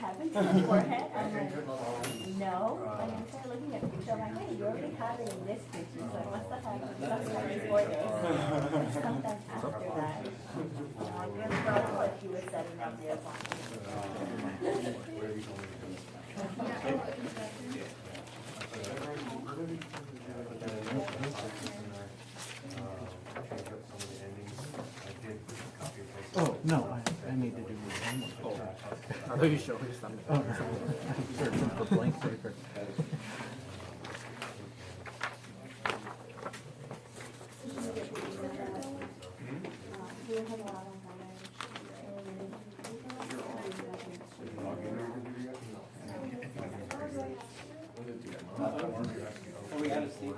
happened to your forehead? I'm like, no. And I started looking at the picture. I'm like, hey, you already had it in this picture, so I must have had it before this. Sometime after that. I guess that's what he was setting up the appointment. Oh, no, I need to do my homework. I thought you showed me something. Oh, I'm searching for blank paper. Oh, we gotta see this?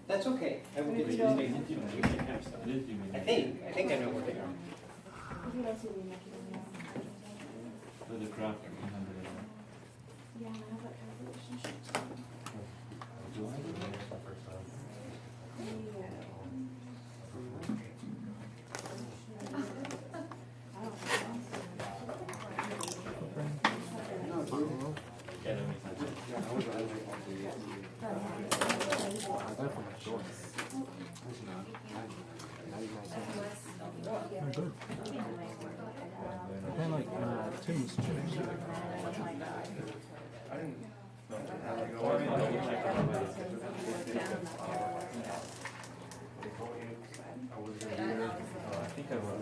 That's okay. I will get you the statement. I think I know where they are. The draft can handle it. Yeah, I have that kind of relationship. They're good. I like Tim's chips. I think I will.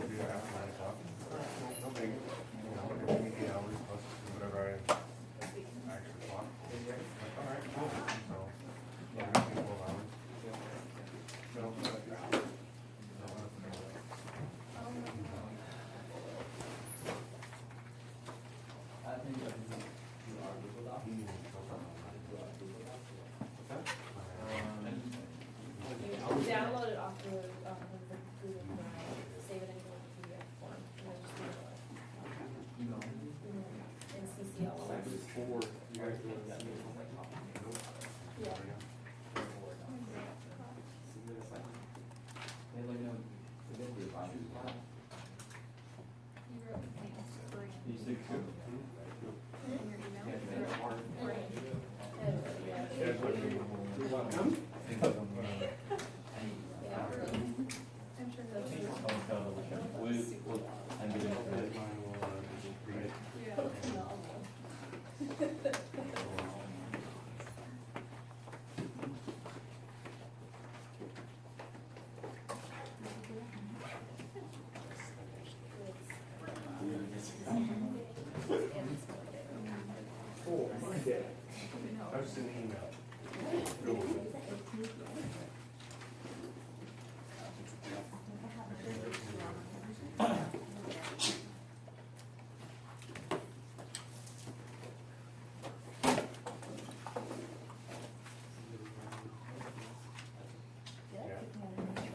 Download it off the Google Drive, save it into a PDF form, and then just email it. And CC all of us. Yeah. You say two? I'm sure that's true. We'll hand it in for it. Oh, my dad. I was in email.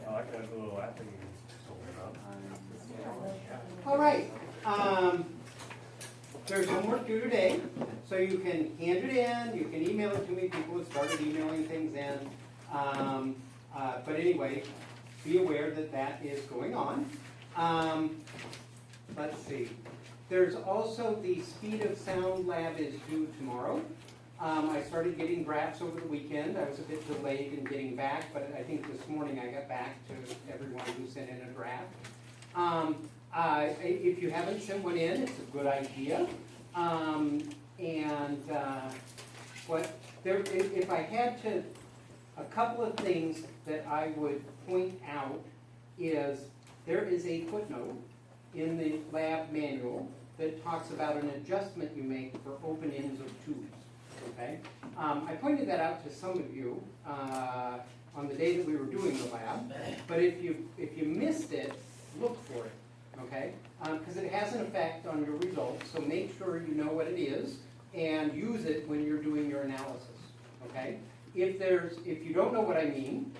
I like that little laughing. All right, there's homework due today, so you can hand it in, you can email it to me, people have started emailing things in. But anyway, be aware that that is going on. Let's see, there's also the Speed of Sound Lab is due tomorrow. I started getting drafts over the weekend. I was a bit delayed in getting back, but I think this morning I got back to everyone who sent in a draft. If you haven't sent one in, it's a good idea. If I had to, a couple of things that I would point out is there is a footnote in the lab manual that talks about an adjustment you make for open ends of tubes. Okay, I pointed that out to some of you on the day that we were doing the lab. But if you missed it, look for it. Okay, because it has an effect on your results. So make sure you know what it is and use it when you're doing your analysis. Okay, if you don't know what I mean,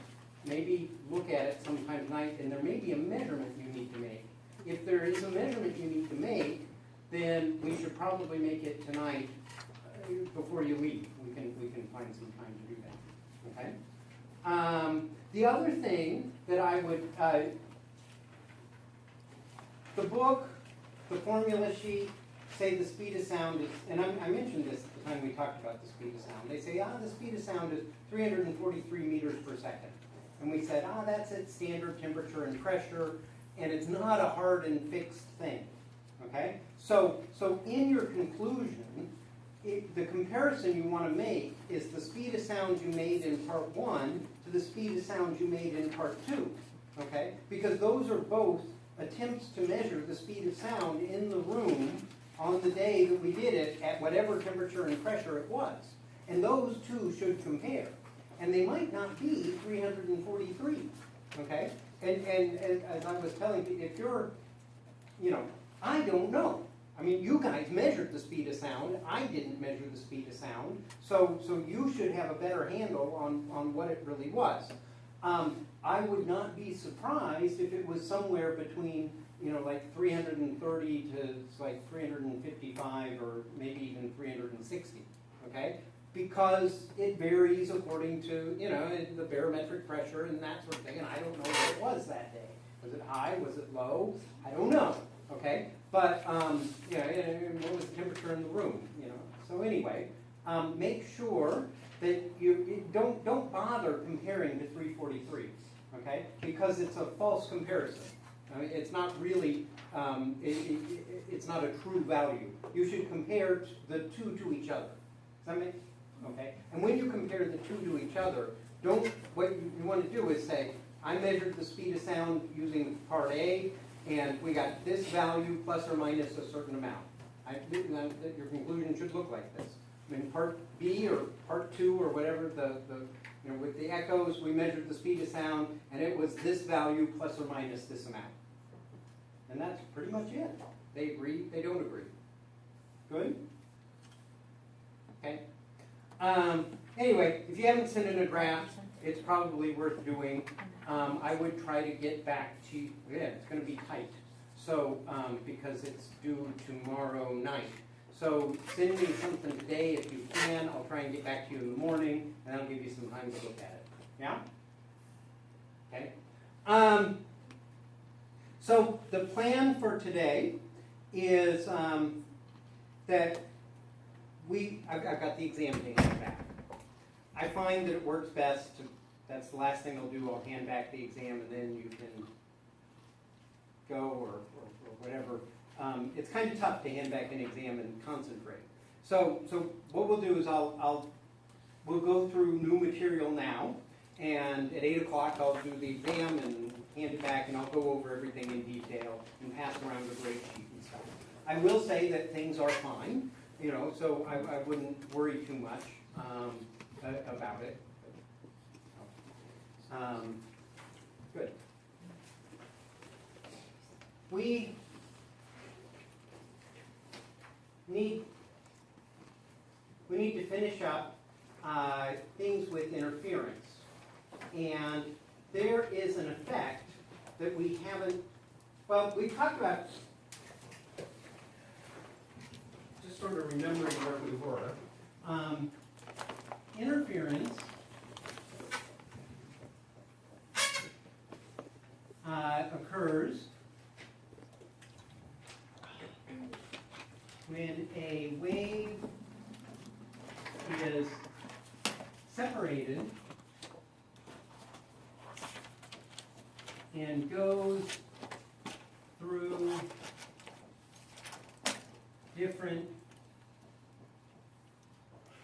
maybe look at it sometime tonight, and there may be a measurement you need to make. If there is a measurement you need to make, then we should probably make it tonight before you leave. We can find some time to do that. Okay. The other thing that I would, the book, the formula sheet, say the speed of sound is, and I mentioned this at the time we talked about the speed of sound. They say, the speed of sound is 343 meters per second. And we said, that's at standard temperature and pressure, and it's not a hard and fixed thing, okay? So in your conclusion, the comparison you want to make is the speed of sound you made in part 1 to the speed of sound you made in part 2, okay? Because those are both attempts to measure the speed of sound in the room on the day that we did it at whatever temperature and pressure it was. And those two should compare. And they might not be 343, okay? And as I was telling you, if you're, I don't know. I mean, you guys measured the speed of sound. I didn't measure the speed of sound. So you should have a better handle on what it really was. I would not be surprised if it was somewhere between, like 330 to like 355 or maybe even 360, okay? Because it varies according to, the barometric pressure and that sort of thing, and I don't know what it was that day. Was it high? Was it low? I don't know, okay? But, and what was the temperature in the room, So anyway, make sure that you don't bother comparing to 343, okay? Because it's a false comparison. I mean, it's not really, it's not a true value. You should compare the two to each other. Does that make, okay? And when you compare the two to each other, what you want to do is say, I measured the speed of sound using part A, and we got this value plus or minus a certain amount. Your conclusion should look like this. In part B or part 2 or whatever, with the echoes, we measured the speed of sound, and it was this value plus or minus this amount. And that's pretty much it. They agree, they don't agree. Good? Okay. Anyway, if you haven't sent in a draft, it's probably worth doing. I would try to get back to you. Yeah, it's going to be tight. So, because it's due tomorrow night. So send me something today if you can. I'll try and get back to you in the morning, and I'll give you some time to look at it. Yeah? Okay. So the plan for today is that I've got the exam thing back. I find that it works best to, that's the last thing I'll do. I'll hand back the exam, and then you can go or whatever. It's kind of tough to hand back an exam and concentrate. So what we'll do is we'll go through new material now, and at 8 o'clock I'll do the exam and hand it back, and I'll go over everything in detail and pass around the grade sheet and stuff. I will say that things are fine, so I wouldn't worry too much about it. Good. We need to finish up things with interference. And there is an effect that we haven't, well, we talked about, just sort of remembering where we were. Interference occurs when a wave is separated and goes through different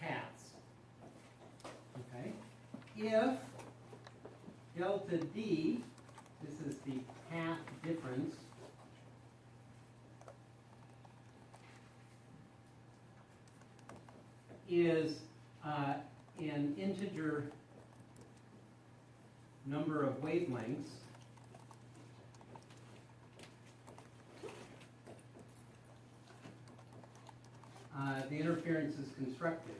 paths. Okay? If delta D, this is the path difference, is an integer number of wavelengths, the interference is constructive.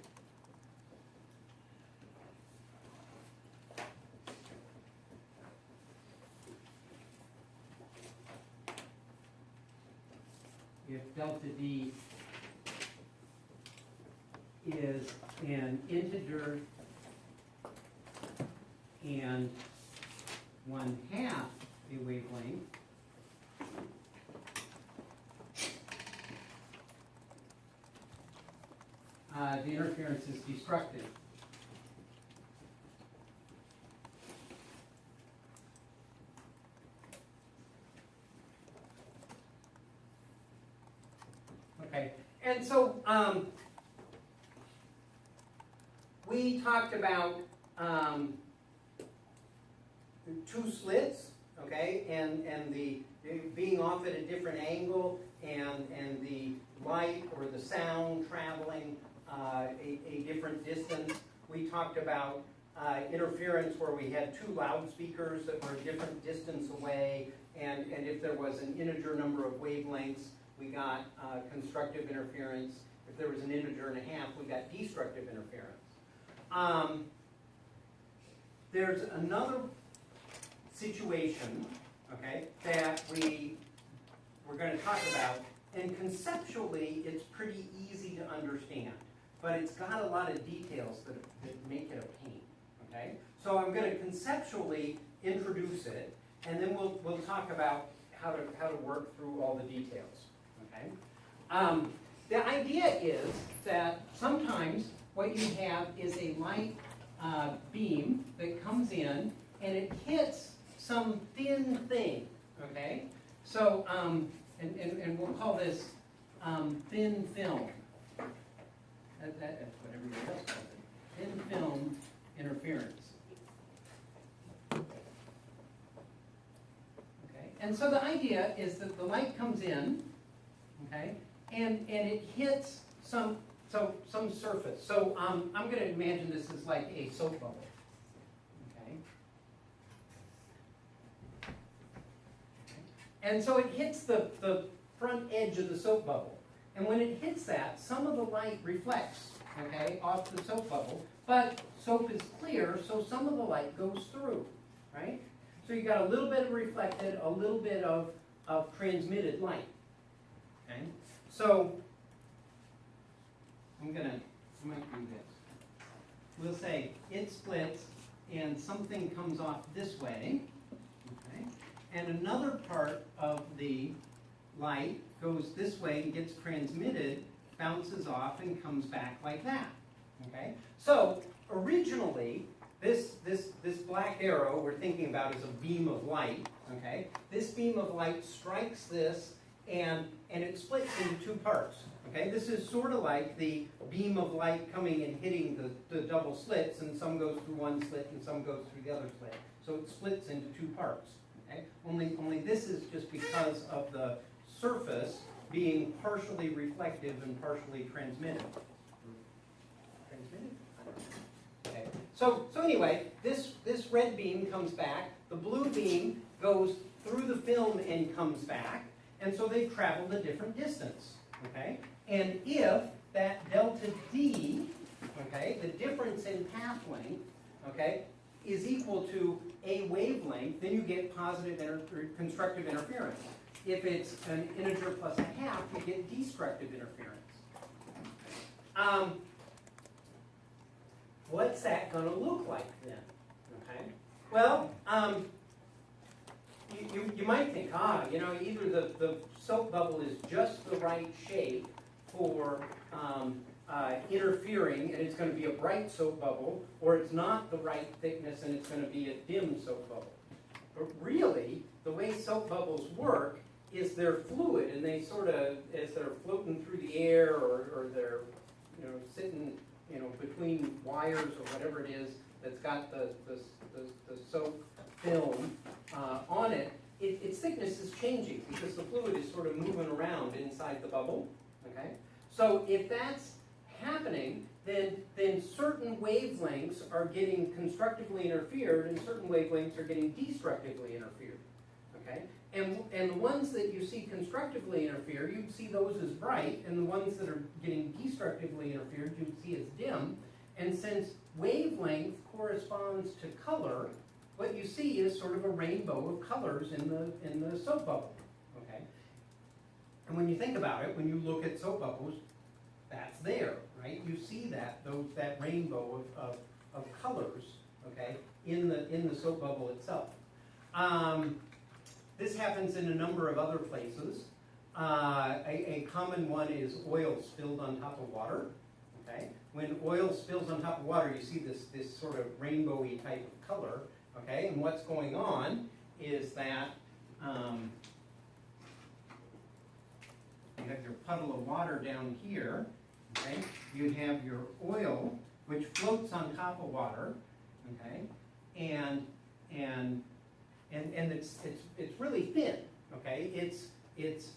If delta D is an integer and 1/2 a wavelength, the interference is destructive. Okay, and so we talked about two slits, okay, and the being off at a different angle, and the light or the sound traveling a different distance. We talked about interference where we had two loudspeakers that were a different distance away, and if there was an integer number of wavelengths, we got constructive interference. If there was an integer and a half, we got destructive interference. There's another situation, okay, that we're going to talk about, and conceptually it's pretty easy to understand, but it's got a lot of details that make it a pain, okay? So I'm going to conceptually introduce it, and then we'll talk about how to work through all the details, okay? The idea is that sometimes what you have is a light beam that comes in and it hits some thin thing, okay? So, and we'll call this thin film. That's what everybody else calls it. Thin film interference. Okay, and so the idea is that the light comes in, okay, and it hits some surface. So I'm going to imagine this is like a soap bubble. Okay. And so it hits the front edge of the soap bubble. And when it hits that, some of the light reflects, okay, off the soap bubble, but soap is clear, so some of the light goes through, right? So you got a little bit of reflected, a little bit of transmitted light, okay? So I might do this. We'll say it splits and something comes off this way, okay? And another part of the light goes this way and gets transmitted, bounces off, and comes back like that, okay? So originally, this black arrow we're thinking about is a beam of light, okay? This beam of light strikes this, and it splits into two parts, okay? This is sort of like the beam of light coming and hitting the double slits, and some goes through one slit and some goes through the other slit. So it splits into two parts, okay? Only this is just because of the surface being partially reflective and partially transmitted. Transmitted? Okay. So anyway, this red beam comes back, the blue beam goes through the film and comes back, and so they've traveled a different distance, okay? And if that delta D, okay, the difference in path length, okay, is equal to a wavelength, then you get positive or constructive interference. If it's an integer plus a half, you get destructive interference. What's that going to look like then? Okay. Well, you might think, either the soap bubble is just the right shape for interfering, and it's going to be a bright soap bubble, or it's not the right thickness and it's going to be a dim soap bubble. But really, the way soap bubbles work is they're fluid, and they sort of, as they're floating through the air, or they're, sitting, between wires or whatever it is that's got the soap film on it, its thickness is changing because the fluid is sort of moving around inside the bubble. Okay, so if that's happening, then certain wavelengths are getting constructively interfered, and certain wavelengths are getting destructively interfered. Okay, and the ones that you see constructively interfere, you see those as bright, and the ones that are getting destructively interfered, you see as dim. And since wavelength corresponds to color, what you see is sort of a rainbow of colors in the soap bubble. Okay, and when you think about it, when you look at soap bubbles, that's there, right? You see that rainbow of colors, okay, in the soap bubble itself. This happens in a number of other places. A common one is oil spilled on top of water. Okay? When oil spills on top of water, you see this sort of rainbowy type of color. Okay? And what's going on is that you have your puddle of water down here. Okay? You have your oil, which floats on top of water. Okay? And it's really thin. Okay? It's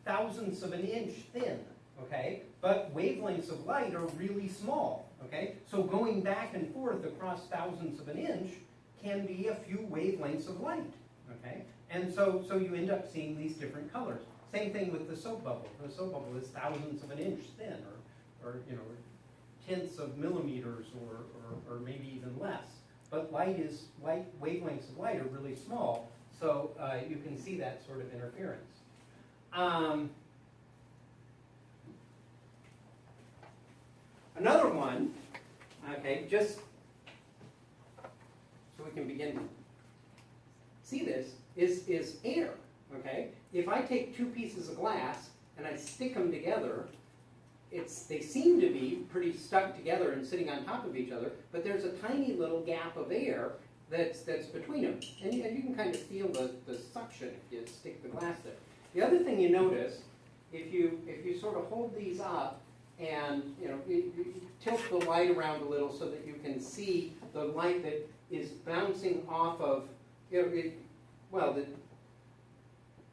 thousandths of an inch thin. Okay? But wavelengths of light are really small. Okay? So going back and forth across thousandths of an inch can be a few wavelengths of light. Okay? And so you end up seeing these different colors. Same thing with the soap bubble. The soap bubble is thousandths of an inch thin, or tenths of millimeters, or maybe even less. But wavelengths of light are really small, so you can see that sort of interference. Another one, okay, just so we can begin to see this, is air, okay? If I take two pieces of glass and I stick them together, they seem to be pretty stuck together and sitting on top of each other, but there's a tiny little gap of air that's between them. And you can kind of feel the suction if you stick the glass there. The other thing you notice, if you sort of hold these up and you tilt the light around a little so that you can see the light that is bouncing off of,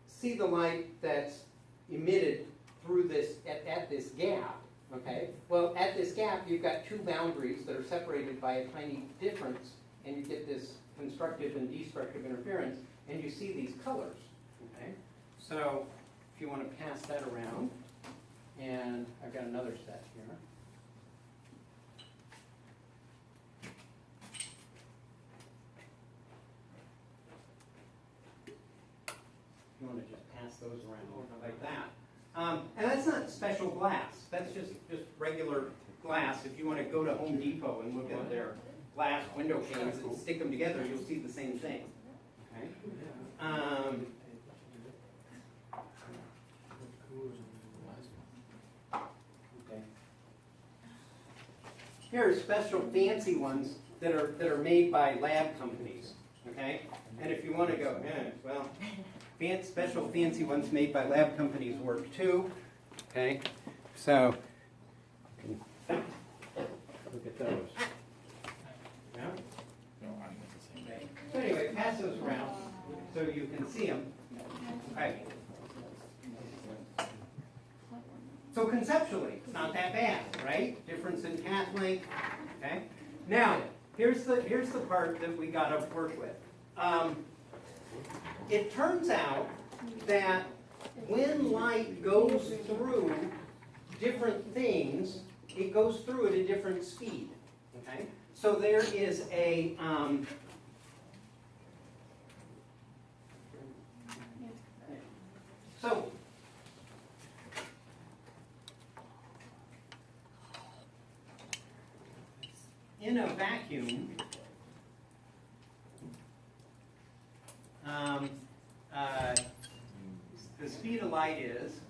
see the light that's emitted through this, at this gap, okay? Well, at this gap, you've got two boundaries that are separated by a tiny difference, and you get this constructive and destructive interference, and you see these colors, okay? So, if you want to pass that around, and I've got another set here. You want to just pass those around like that. And that's not special glass. That's just regular glass. If you want to go to Home Depot and look at their glass window panes and stick them together, you'll see the same thing. Okay? Okay. Here are special fancy ones that are made by lab companies. Okay? And if you want to go, special fancy ones made by lab companies work too. Okay, so look at those. Yeah? Okay. So anyway, pass those around so you can see them. Okay. So conceptually, it's not that bad, right? Difference in path length. Okay. Now, here's the part that we got to work with. It turns out that when light goes through different things, it goes through at a different speed. Okay? So there is a in a vacuum, the speed of light is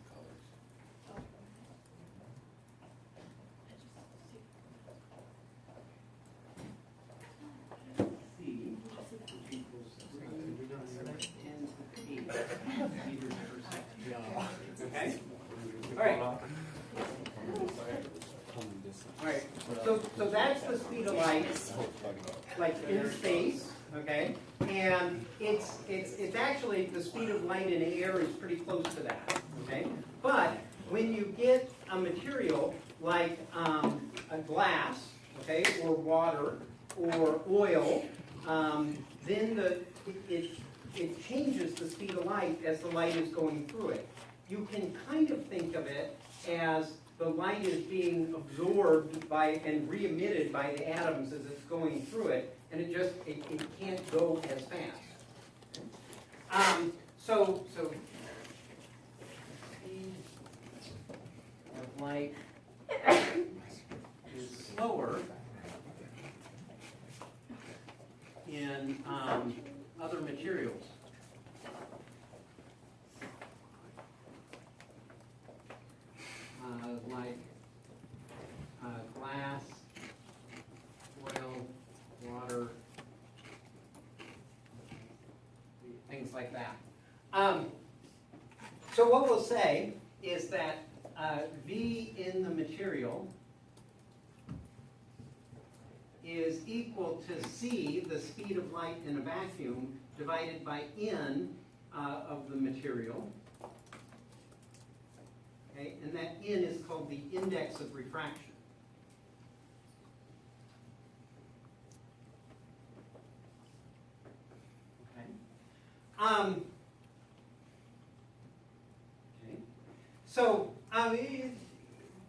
c, which equals 3 × 10⁸ meters per second. Okay? All right. All right. So that's the speed of light, like in space. Okay, and it's actually the speed of light in air is pretty close to that. Okay, but when you get a material like a glass, okay, or water or oil, then it changes the speed of light as the light is going through it. You can kind of think of it as the light is being absorbed by and re-emitted by the atoms as it's going through it. And it can't go as fast. So speed of light is slower in other materials. Like glass, oil, water, things like that. So what we'll say is that V in the material is equal to C, the speed of light in a vacuum, divided by N of the material. Okay, and that N is called the index of refraction. Okay. Okay. So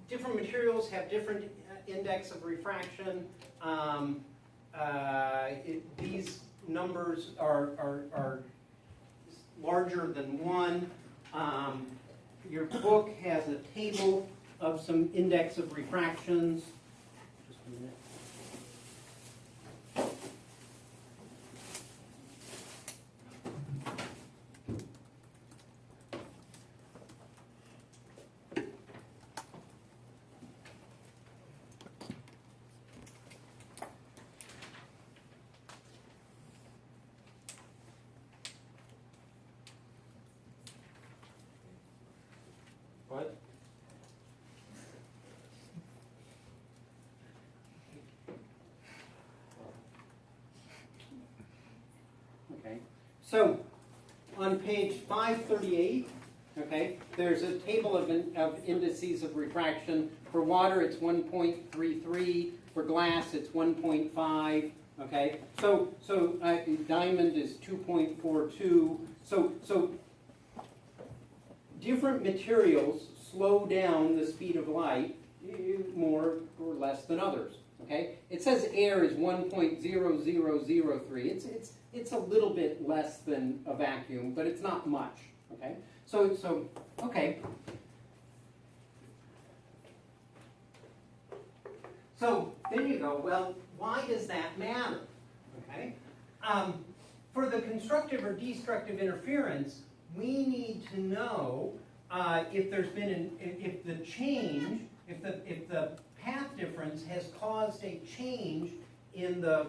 different materials have different index of refraction. These numbers are larger than 1. Your book has a table of some index of refractions. Just a minute. What? Okay, so on page 538, okay, there's a table of indices of refraction. For water, it's 1.33. For glass, it's 1.5. Okay, so diamond is 2.42. So different materials slow down the speed of light more or less than others. Okay, it says air is 1.0003. It's a little bit less than a vacuum, but it's not much. Okay, so okay. So there you go. Well, why does that matter? Okay, for the constructive or destructive interference, we need to know if there's been if the change, if the path difference has caused a change in the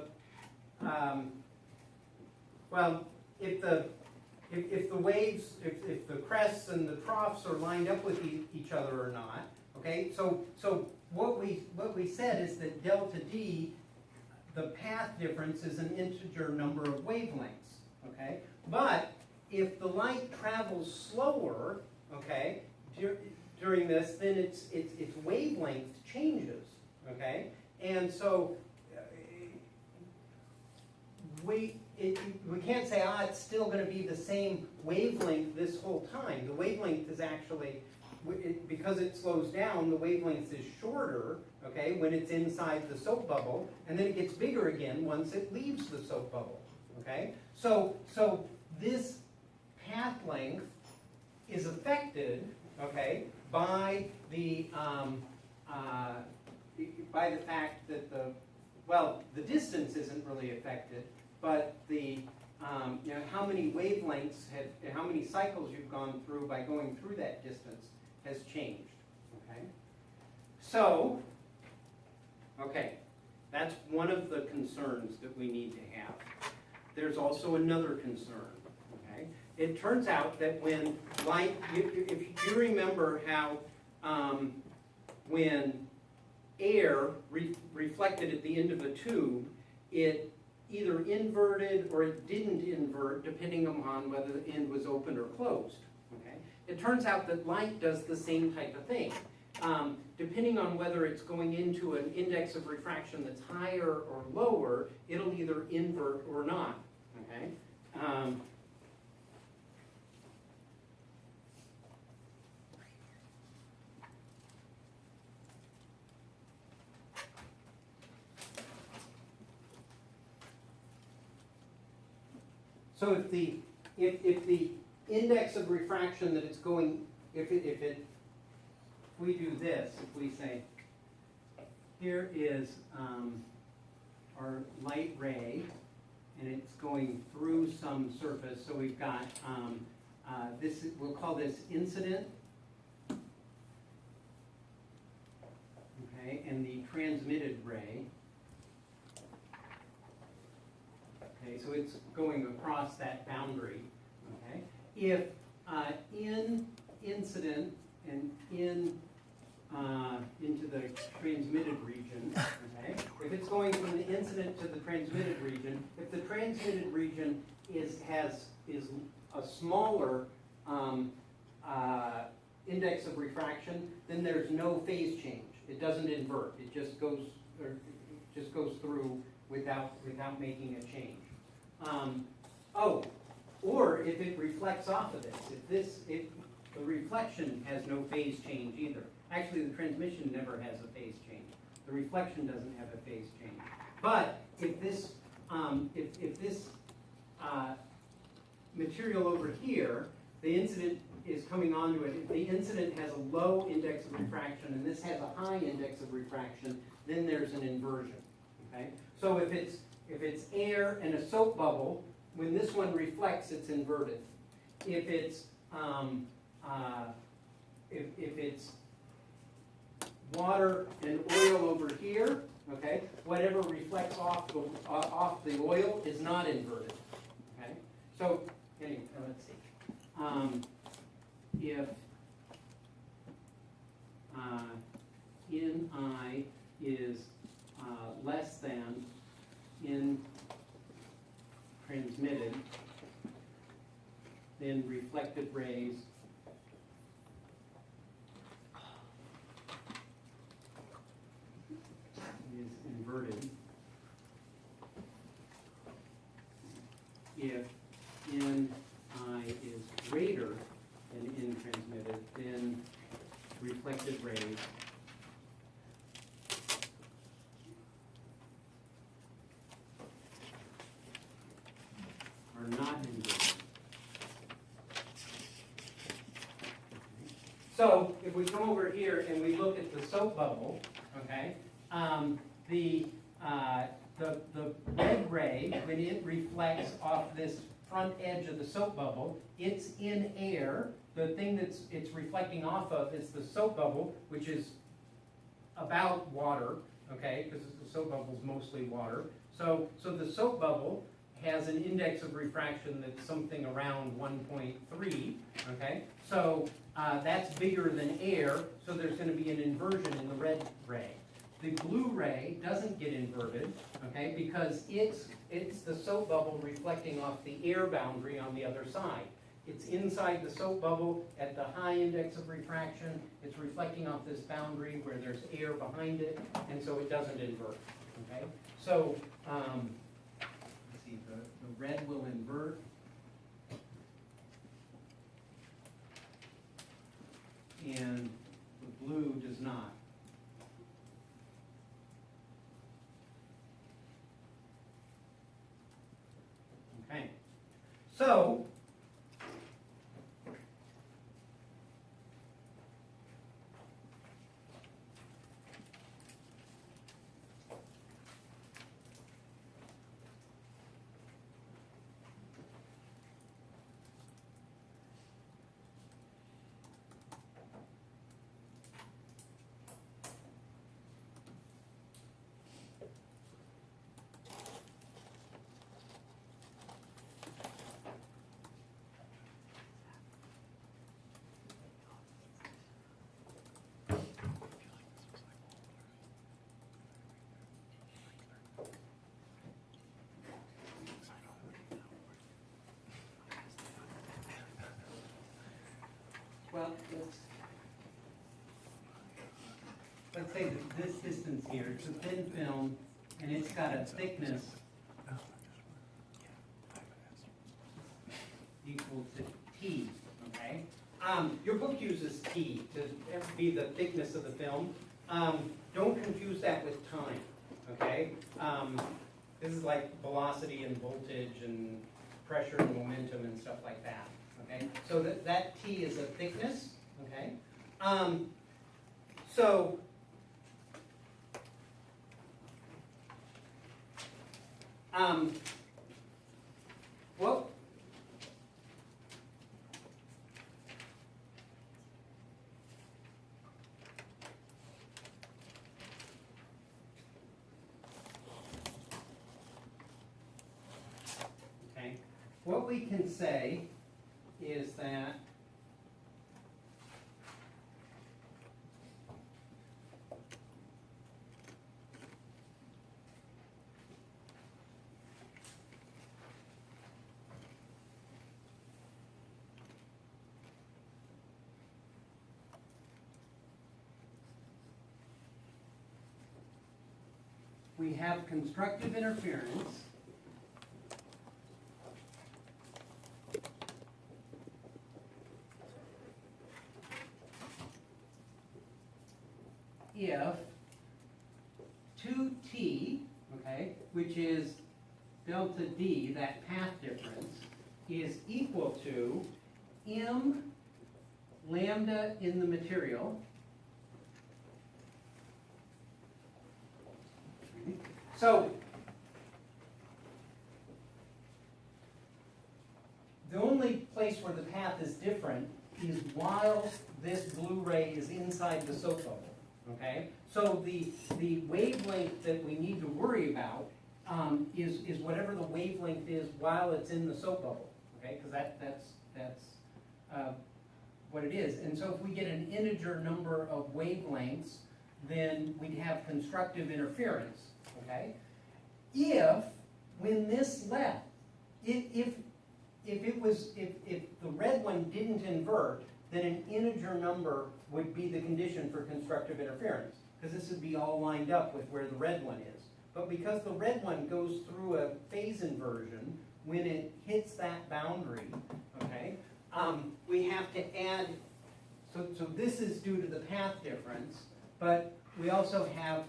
if the waves, if the crests and the troughs are lined up with each other or not. Okay, so what we said is that delta D, the path difference, is an integer number of wavelengths. Okay, but if the light travels slower, okay, during this, then its wavelength changes. Okay, and so we can't say it's still going to be the same wavelength this whole time. The wavelength is actually, because it slows down, the wavelength is shorter, okay, when it's inside the soap bubble, and then it gets bigger again once it leaves the soap bubble. Okay, so this path length is affected, okay, by the fact that the distance isn't really affected, but the how many wavelengths how many cycles you've gone through by going through that distance has changed. Okay, so that's one of the concerns that we need to have. There's also another concern. Okay, it turns out that when light, if you remember how when air reflected at the end of a tube, it either inverted or it didn't invert depending upon whether the end was open or closed. Okay? It turns out that light does the same type of thing. Depending on whether it's going into an index of refraction that's higher or lower, it'll either invert or not. Okay? So if the index of refraction that it's going, if we do this, if we say, here is our light ray, and it's going through some surface, so we've got, this, we'll call this incident. Okay, and the transmitted ray. Okay, so it's going across that boundary, okay? If in incident and into the transmitted region, okay? If it's going from the incident to the transmitted region, if the transmitted region is a smaller index of refraction, then there's no phase change. It doesn't invert. It just goes through without making a change. Or if it reflects off of this, if the reflection has no phase change either. Actually, the transmission never has a phase change. The reflection doesn't have a phase change. But if this material over here, the incident is coming onto it. If the incident has a low index of refraction and this has a high index of refraction, then there's an inversion. Okay? So if it's air and a soap bubble, when this one reflects, it's inverted. If it's water and oil over here, okay, whatever reflects off the oil is not inverted. Okay, so anyway, let's see. If in I is less than in transmitted, then reflected rays is inverted. If in I is greater than in transmitted, then reflected rays are not inverted. So if we come over here and we look at the soap bubble, okay, the red ray, when it reflects off this front edge of the soap bubble, it's in air. The thing it's reflecting off of is the soap bubble, which is about water, okay, because the soap bubble is mostly water. So the soap bubble has an index of refraction that's something around 1.3, okay? So that's bigger than air, so there's going to be an inversion in the red ray. The blue ray doesn't get inverted, okay, because it's the soap bubble reflecting off the air boundary on the other side. It's inside the soap bubble at the high index of refraction. It's reflecting off this boundary where there's air behind it, and so it doesn't invert, okay? So, let's see, the red will invert. And the blue does not. Okay, so well, let's say that this distance here, it's a thin film, and it's got a thickness equal to T, okay? Your book uses T to be the thickness of the film. Don't confuse that with time, okay? This is like velocity and voltage and pressure and momentum and stuff like that, okay? So that T is a thickness, okay? So Well, okay, what we can say is that we have constructive interference if 2t, okay, which is delta d, that path difference, is equal to m lambda in the material. So, the only place where the path is different is while this blue ray is inside the soap bubble, okay? So the wavelength that we need to worry about is whatever the wavelength is while it's in the soap bubble, okay? Because that's what it is. And so if we get an integer number of wavelengths, then we'd have constructive interference. Okay? If when this left, if the red one didn't invert, then an integer number would be the condition for constructive interference, because this would be all lined up with where the red one is. But because the red one goes through a phase inversion, when it hits that boundary, okay, we have to add, so this is due to the path difference, but we also have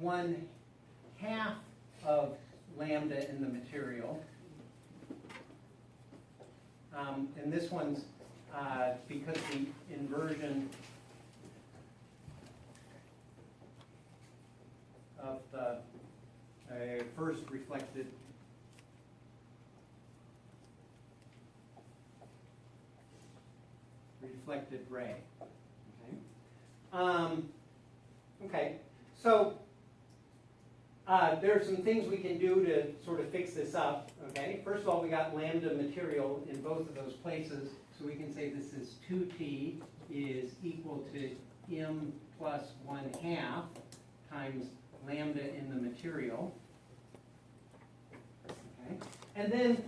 1/2 of lambda in the material. And this one's because the inversion of the first reflected ray. Okay. Okay. So there are some things we can do to sort of fix this up. Okay. First of all, we got lambda material in both of those places, so we can say this is 2t is equal to m plus 1/2 times lambda in the material. Okay. And then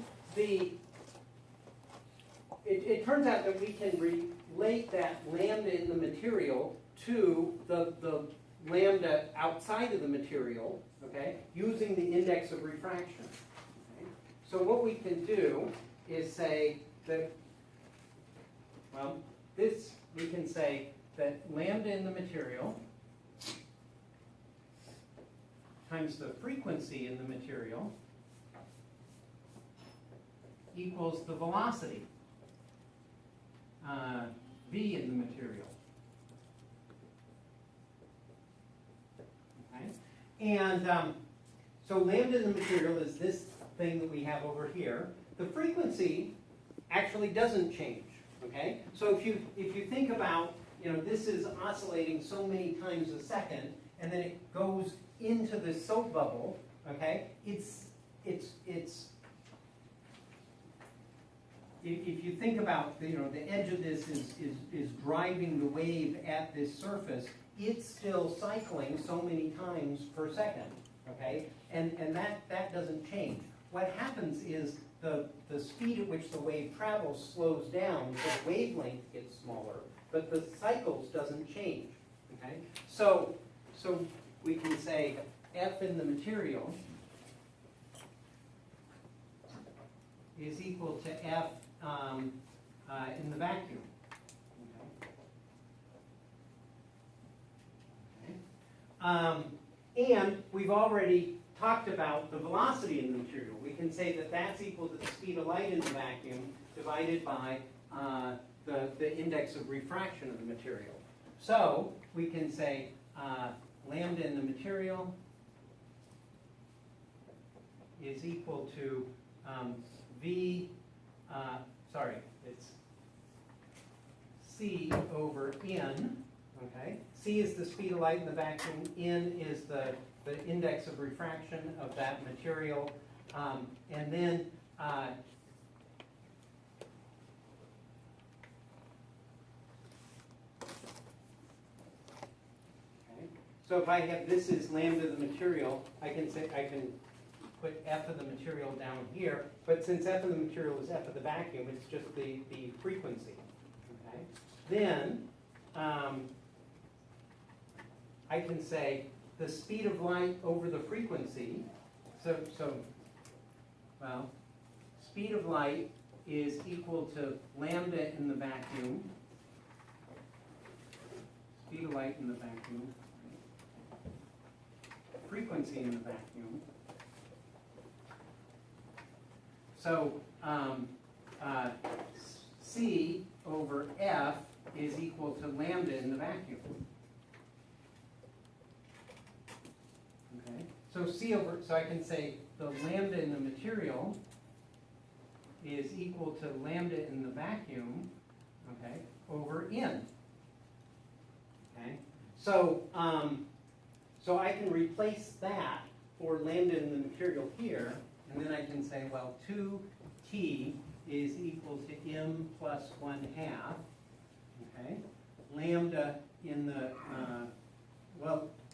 it turns out that we can relate that lambda in the material to the lambda outside of the material, okay, using the index of refraction. Okay. So what we can do is say that, well, this, we can say that lambda in the material times the frequency in the material equals the velocity, v in the material. Okay? And so lambda in the material is this thing that we have over here. The frequency actually doesn't change. Okay? So if you think about, you know, this is oscillating so many times a second, and then it goes into the soap bubble. Okay? If you think about, the edge of this is driving the wave at this surface, it's still cycling so many times per second, okay? And that doesn't change. What happens is the speed at which the wave travels slows down, so the wavelength gets smaller, but the cycles doesn't change, okay? So we can say F in the material is equal to F in the vacuum. Okay. And we've already talked about the velocity in the material. We can say that that's equal to the speed of light in the vacuum divided by the index of refraction of the material. So we can say lambda in the material is equal to V, it's C over N, okay? C is the speed of light in the vacuum, N is the index of refraction of that material, and then so if I have, this is lambda the material, I can put F of the material down here, but since F of the material is F of the vacuum, it's just the frequency, okay? Then, I can say the speed of light over the frequency, well, speed of light is equal to lambda in the vacuum, speed of light in the vacuum, frequency in the vacuum. So C over F is equal to lambda in the vacuum. Okay, so I can say the lambda in the material is equal to lambda in the vacuum, okay, over N. Okay, so I can replace that for lambda in the material here, and then I can say, well, 2t is equal to m plus 1/2, okay? Lambda in the,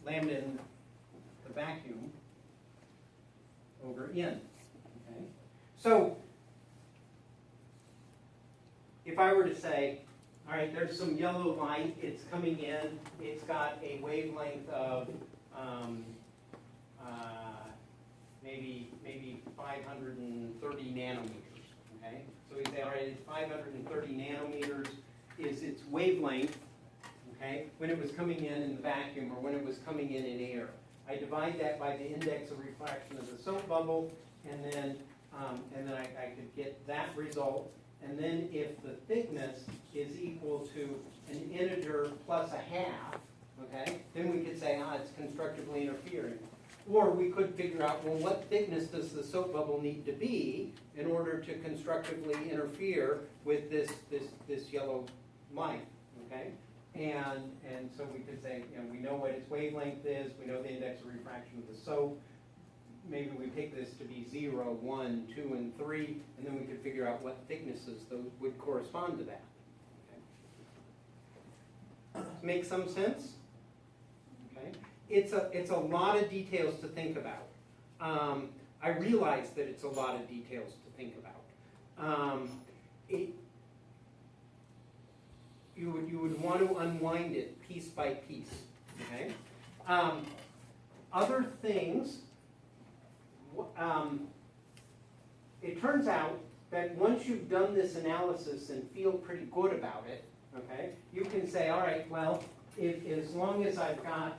lambda in the vacuum over n, okay? So, if I were to say, all right, there's some yellow light, it's coming in, it's got a wavelength of maybe 530 nanometers, okay? So we say, all right, it's 530 nanometers is its wavelength, okay, when it was coming in the vacuum or when it was coming in air. I divide that by the index of refraction of the soap bubble, and then I could get that result. And then if the thickness is equal to an integer plus 1/2, okay, then we could say, it's constructively interfering. Or we could figure out, well, what thickness does the soap bubble need to be in order to constructively interfere with this yellow light, okay? And so we could say, we know what its wavelength is, we know the index of refraction of the soap. Maybe we take this to be 0, 1, 2, and 3, and then we could figure out what thicknesses those would correspond to that. Okay. Make some sense? Okay. It's a lot of details to think about. I realize that it's a lot of details to think about. You would want to unwind it piece by piece. Okay. Other things. It turns out that once you've done this analysis and feel pretty good about it, okay, you can say, all right, well, as long as I've got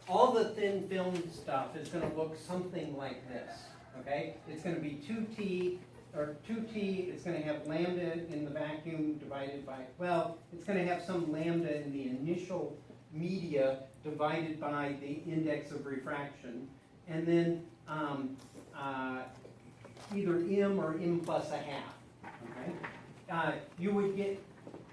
all the thin film stuff is going to look something like this, okay? It's going to be 2t, it's going to have lambda in the vacuum divided by, it's going to have some lambda in the initial media divided by the index of refraction, and then either m or m plus 1/2. Okay, you would get,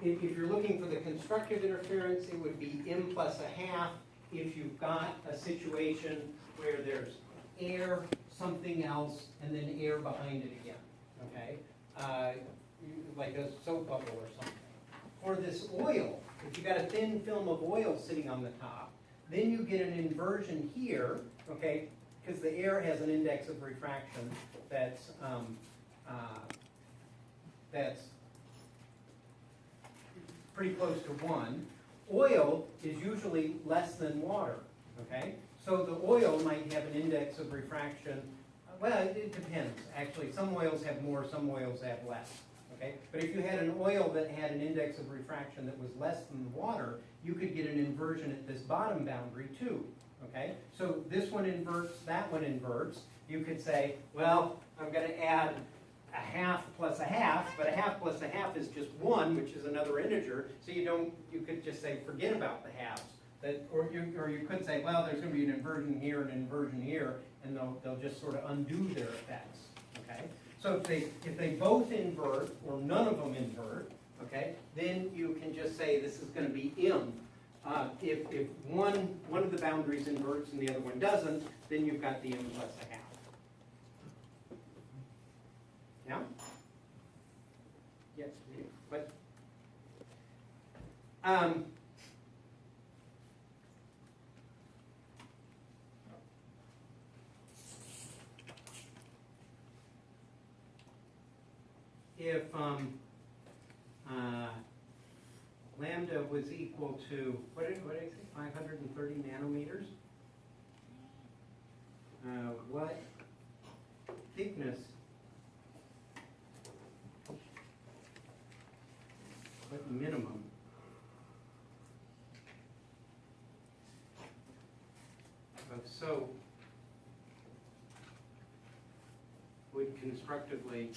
if you're looking for the constructive interference, it would be m plus 1/2. If you've got a situation where there's air, something else, and then air behind it again. Okay, like a soap bubble or something. For this oil, if you've got a thin film of oil sitting on the top, then you get an inversion here, okay, because the air has an index of refraction that's pretty close to 1. Oil is usually less than water, okay? So the oil might have an index of refraction, it depends. Actually, some oils have more, some oils have less. Okay? But if you had an oil that had an index of refraction that was less than water, you could get an inversion at this bottom boundary too. Okay? So this one inverts, that one inverts. You could say, well, I'm going to add 1/2 plus 1/2, but 1/2 plus 1/2 is just 1, which is another integer. So you could just say, forget about the halves. Or you could say, well, there's going to be an inversion here and an inversion here, and they'll just sort of undo their effects, okay? So if they both invert, or none of them invert, okay, then you can just say this is gonna be M. If one of the boundaries inverts and the other one doesn't, then you've got the M plus a half. Yeah? Yes, but, if lambda was equal to, what did I say, 530 nanometers? What thickness, what minimum of soap would constructively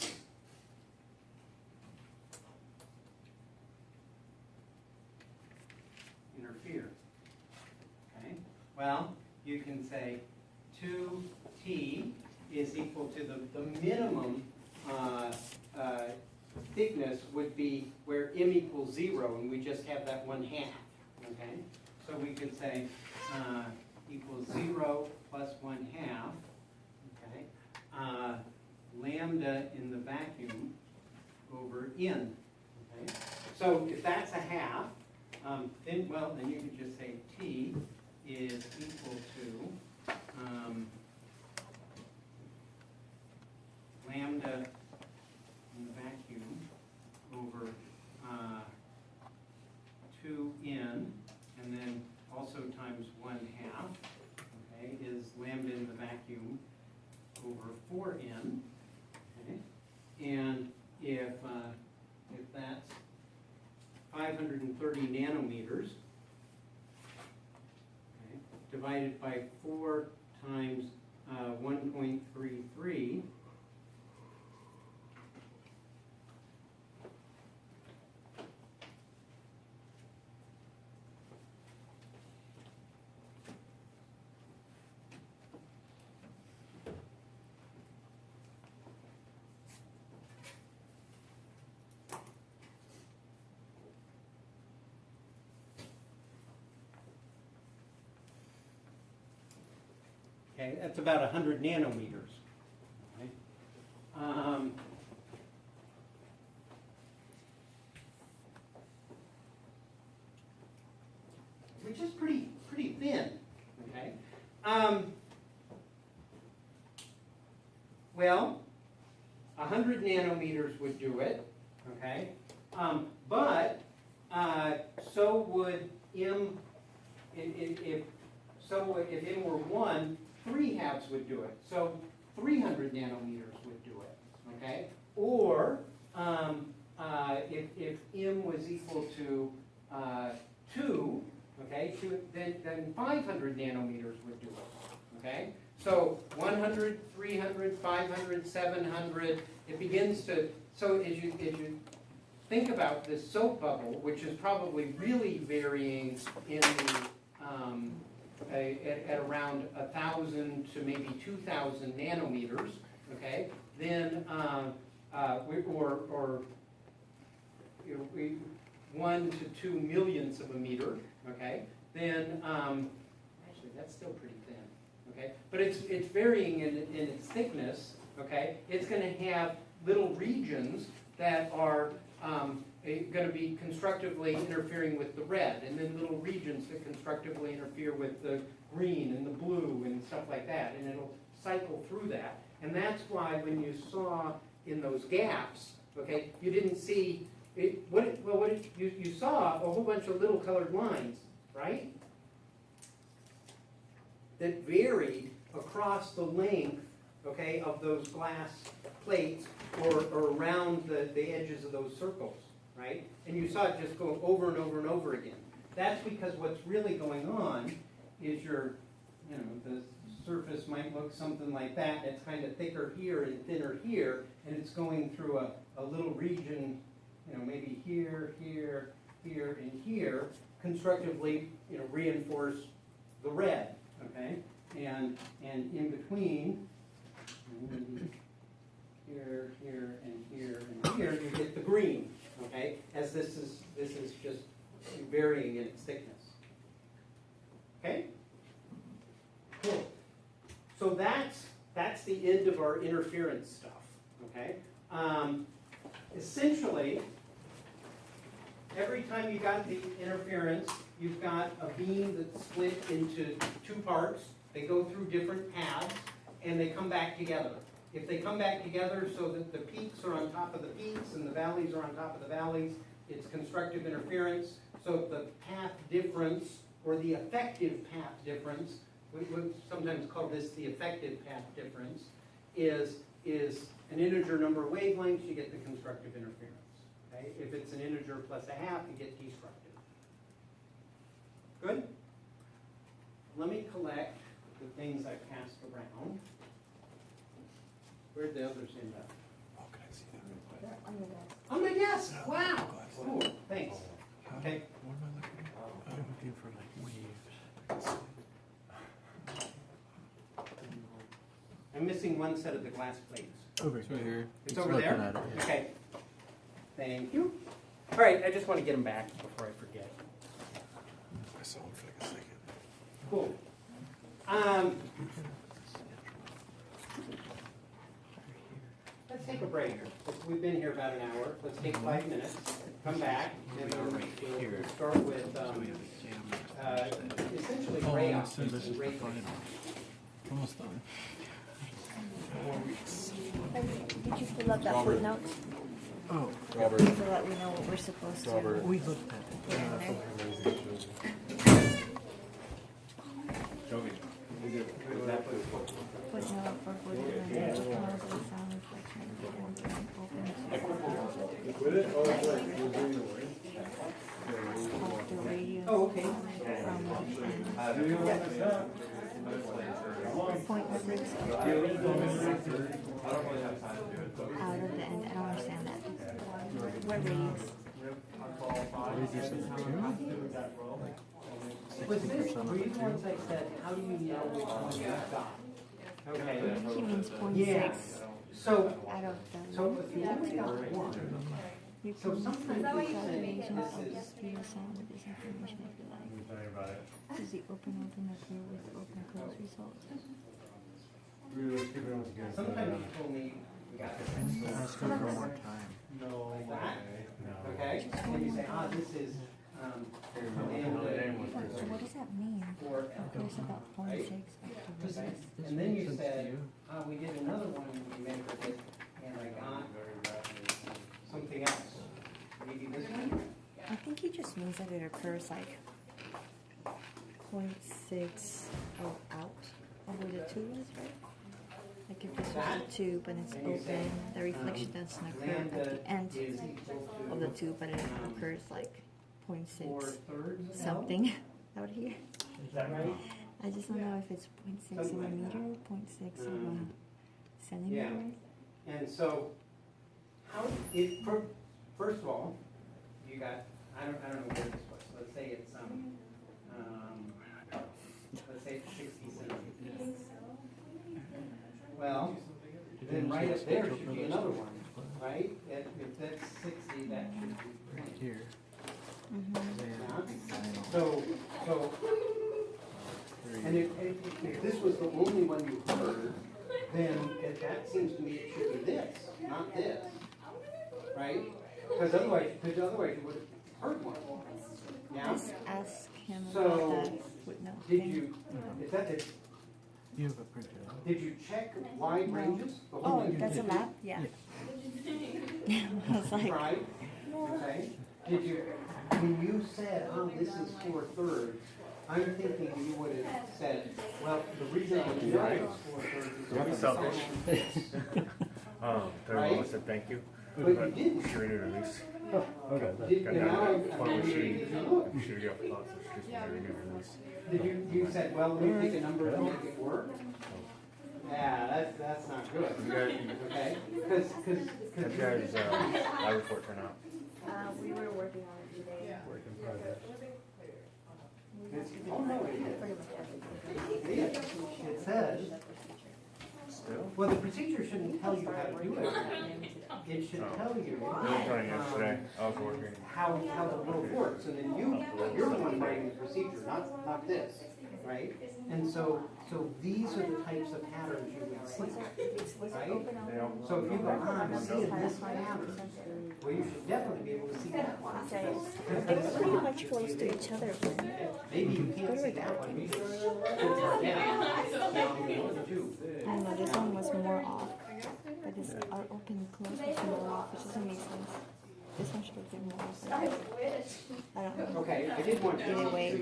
interfere? Okay, well, you can say 2T is equal to the minimum thickness would be where M equals 0, and we just have that 1/2, okay? So we could say equals 0 plus 1/2, okay? Lambda in the vacuum over N, okay? So if that's a half, then you can just say T is equal to lambda in the vacuum over 2N, and then also times 1/2, okay, is lambda in the vacuum over 4N, okay? And if that's 530 nanometers, okay, divided by 4 times 1.33, okay, that's about 100 nanometers. Okay. Which is pretty thin. Okay. Well, 100 nanometers would do it. Okay. But so would M. If M were 1, 3/2 would do it. So 300 nanometers would do it, okay? Or if M was equal to 2, okay, then 500 nanometers would do it, okay? So 100, 300, 500, 700, it begins to, so as you think about this soap bubble, which is probably really varying in the at around 1,000 to maybe 2,000 nanometers, okay? Then, or 1 to 2 millionths of a meter, okay? Then, actually, that's still pretty thin, okay? But it's varying in its thickness, okay? It's going to have little regions that are going to be constructively interfering with the red, and then little regions that constructively interfere with the green and the blue and stuff like that, and it'll cycle through that. And that's why when you saw in those gaps, okay, you didn't see, you saw a whole bunch of little colored lines, right? That varied across the length, okay, of those glass plates or around the edges of those circles. Right? And you saw it just go over and over and over again. That's because what's really going on is the surface might look something like that. It's kind of thicker here and thinner here, and it's going through a little region, maybe here, here, here, and here, constructively, reinforce the red, okay? And in between, here, here, and here, and here, you get the green, okay? As this is just varying in its thickness. Okay? Cool. So that's the end of our interference stuff, okay? Essentially, every time you got the interference, you've got a beam that's split into two parts. They go through different paths, and they come back together. If they come back together so that the peaks are on top of the peaks and the valleys are on top of the valleys, it's constructive interference. So if the path difference, or the effective path difference, we would sometimes call this the effective path difference, is an integer number of wavelengths, you get the constructive interference. Okay? If it's an integer plus a half, you get destructive. Good? Let me collect the things I passed around. Where'd the others end up? Oh, can I see that? On your desk. On my desk! Wow! Oh, thanks. Okay. What am I looking at? I'm looking for like waves. I'm missing one set of the glass plates. Over here. It's over looking there? at it, yeah. Okay. Thank you. All right, I just want to get them back before I forget. I saw them for like a second. Cool. Let's take a break. We've been here about an hour. Let's take 5 minutes, come back, and then we'll start with essentially Oh, ray so optics this and is ray the final. Almost done. 4 weeks. Did you fill up that footnote Oh, so that we know what we're supposed to? we looked at it. put in there? Footnote for footnote, sound reflection, and open the radio. Oh, okay. From 0.6 out of the end. I don't understand that. What radius? Was this, were you the ones I said, how do you know which one you got? Okay. He means 0.6 Yeah. So, out of the. so if you only got one, You so can sometimes use we calculations say of this the is, speed of sound with this information if you like. Does the open appear with open close results? sometimes you told me we got this. Ask her one more time. Like that, okay? And you say, this is, So what does that mean? for, There's about 0.6 after okay? this. And then you said, we did another one and we measured it, and I got something else. Maybe this one? I think he just means that it occurs like 0.6 out of where the 2 is, right? Like if this was a tube and it's open, the reflection doesn't occur at the end Is equal of to the tube, but it occurs like 0.6 4/3 L? something out here. Is that right? I just don't know if it's 0.6 of a Something like meter, that. 0.6 of a centimeter. And so, how, first of all, you got, I don't know where this was, let's say it's, let's say it's 60 centimeters. Well, then right up there should be another one, right? If that's 60, that should be Right here. Mhm. So, and if this was the only one you heard, then that seems to me it should be this, not this, right? Because otherwise you would have heard one. Yeah? Just ask him So, about the footnote Did thing. you, You have a printer. did you check wide ranges? The whole Oh, thing? that's a map? Yeah. I was like, Right, okay. Did you, when you said, this is 4/3, I'm thinking you would have said, well, the reason I would know it's 4/3 is because selfish. someone. Very well, I said thank you. But you didn't. She renewed her lease. Did, Got and now down I'm to the point where did you look? she should get thoughts, so she just renewed her lease. Did you said, well, let me pick a number and make it work? Yeah, that's not good, okay? Because, How'd you guys, live report turn out? We were working on it today. Work in progress. We Oh, no, it is. Pretty much everything. It is. It says, well, the procedure shouldn't tell you how to do it. It should tell you I was working. how the world works, and then you're the one writing the procedure, not this, right? And so these are the types of patterns you would see, right? So if you go, I'm seeing this pattern, well, you should definitely be able to see that one. They're pretty much close to each other, but Maybe you can't see that one, maybe it's too far down. Now, the other two. I don't know, this one was more off. But this our open and close was more off, which doesn't make sense. This one should have been more off. I don't know. Okay, I did want to. Anyway,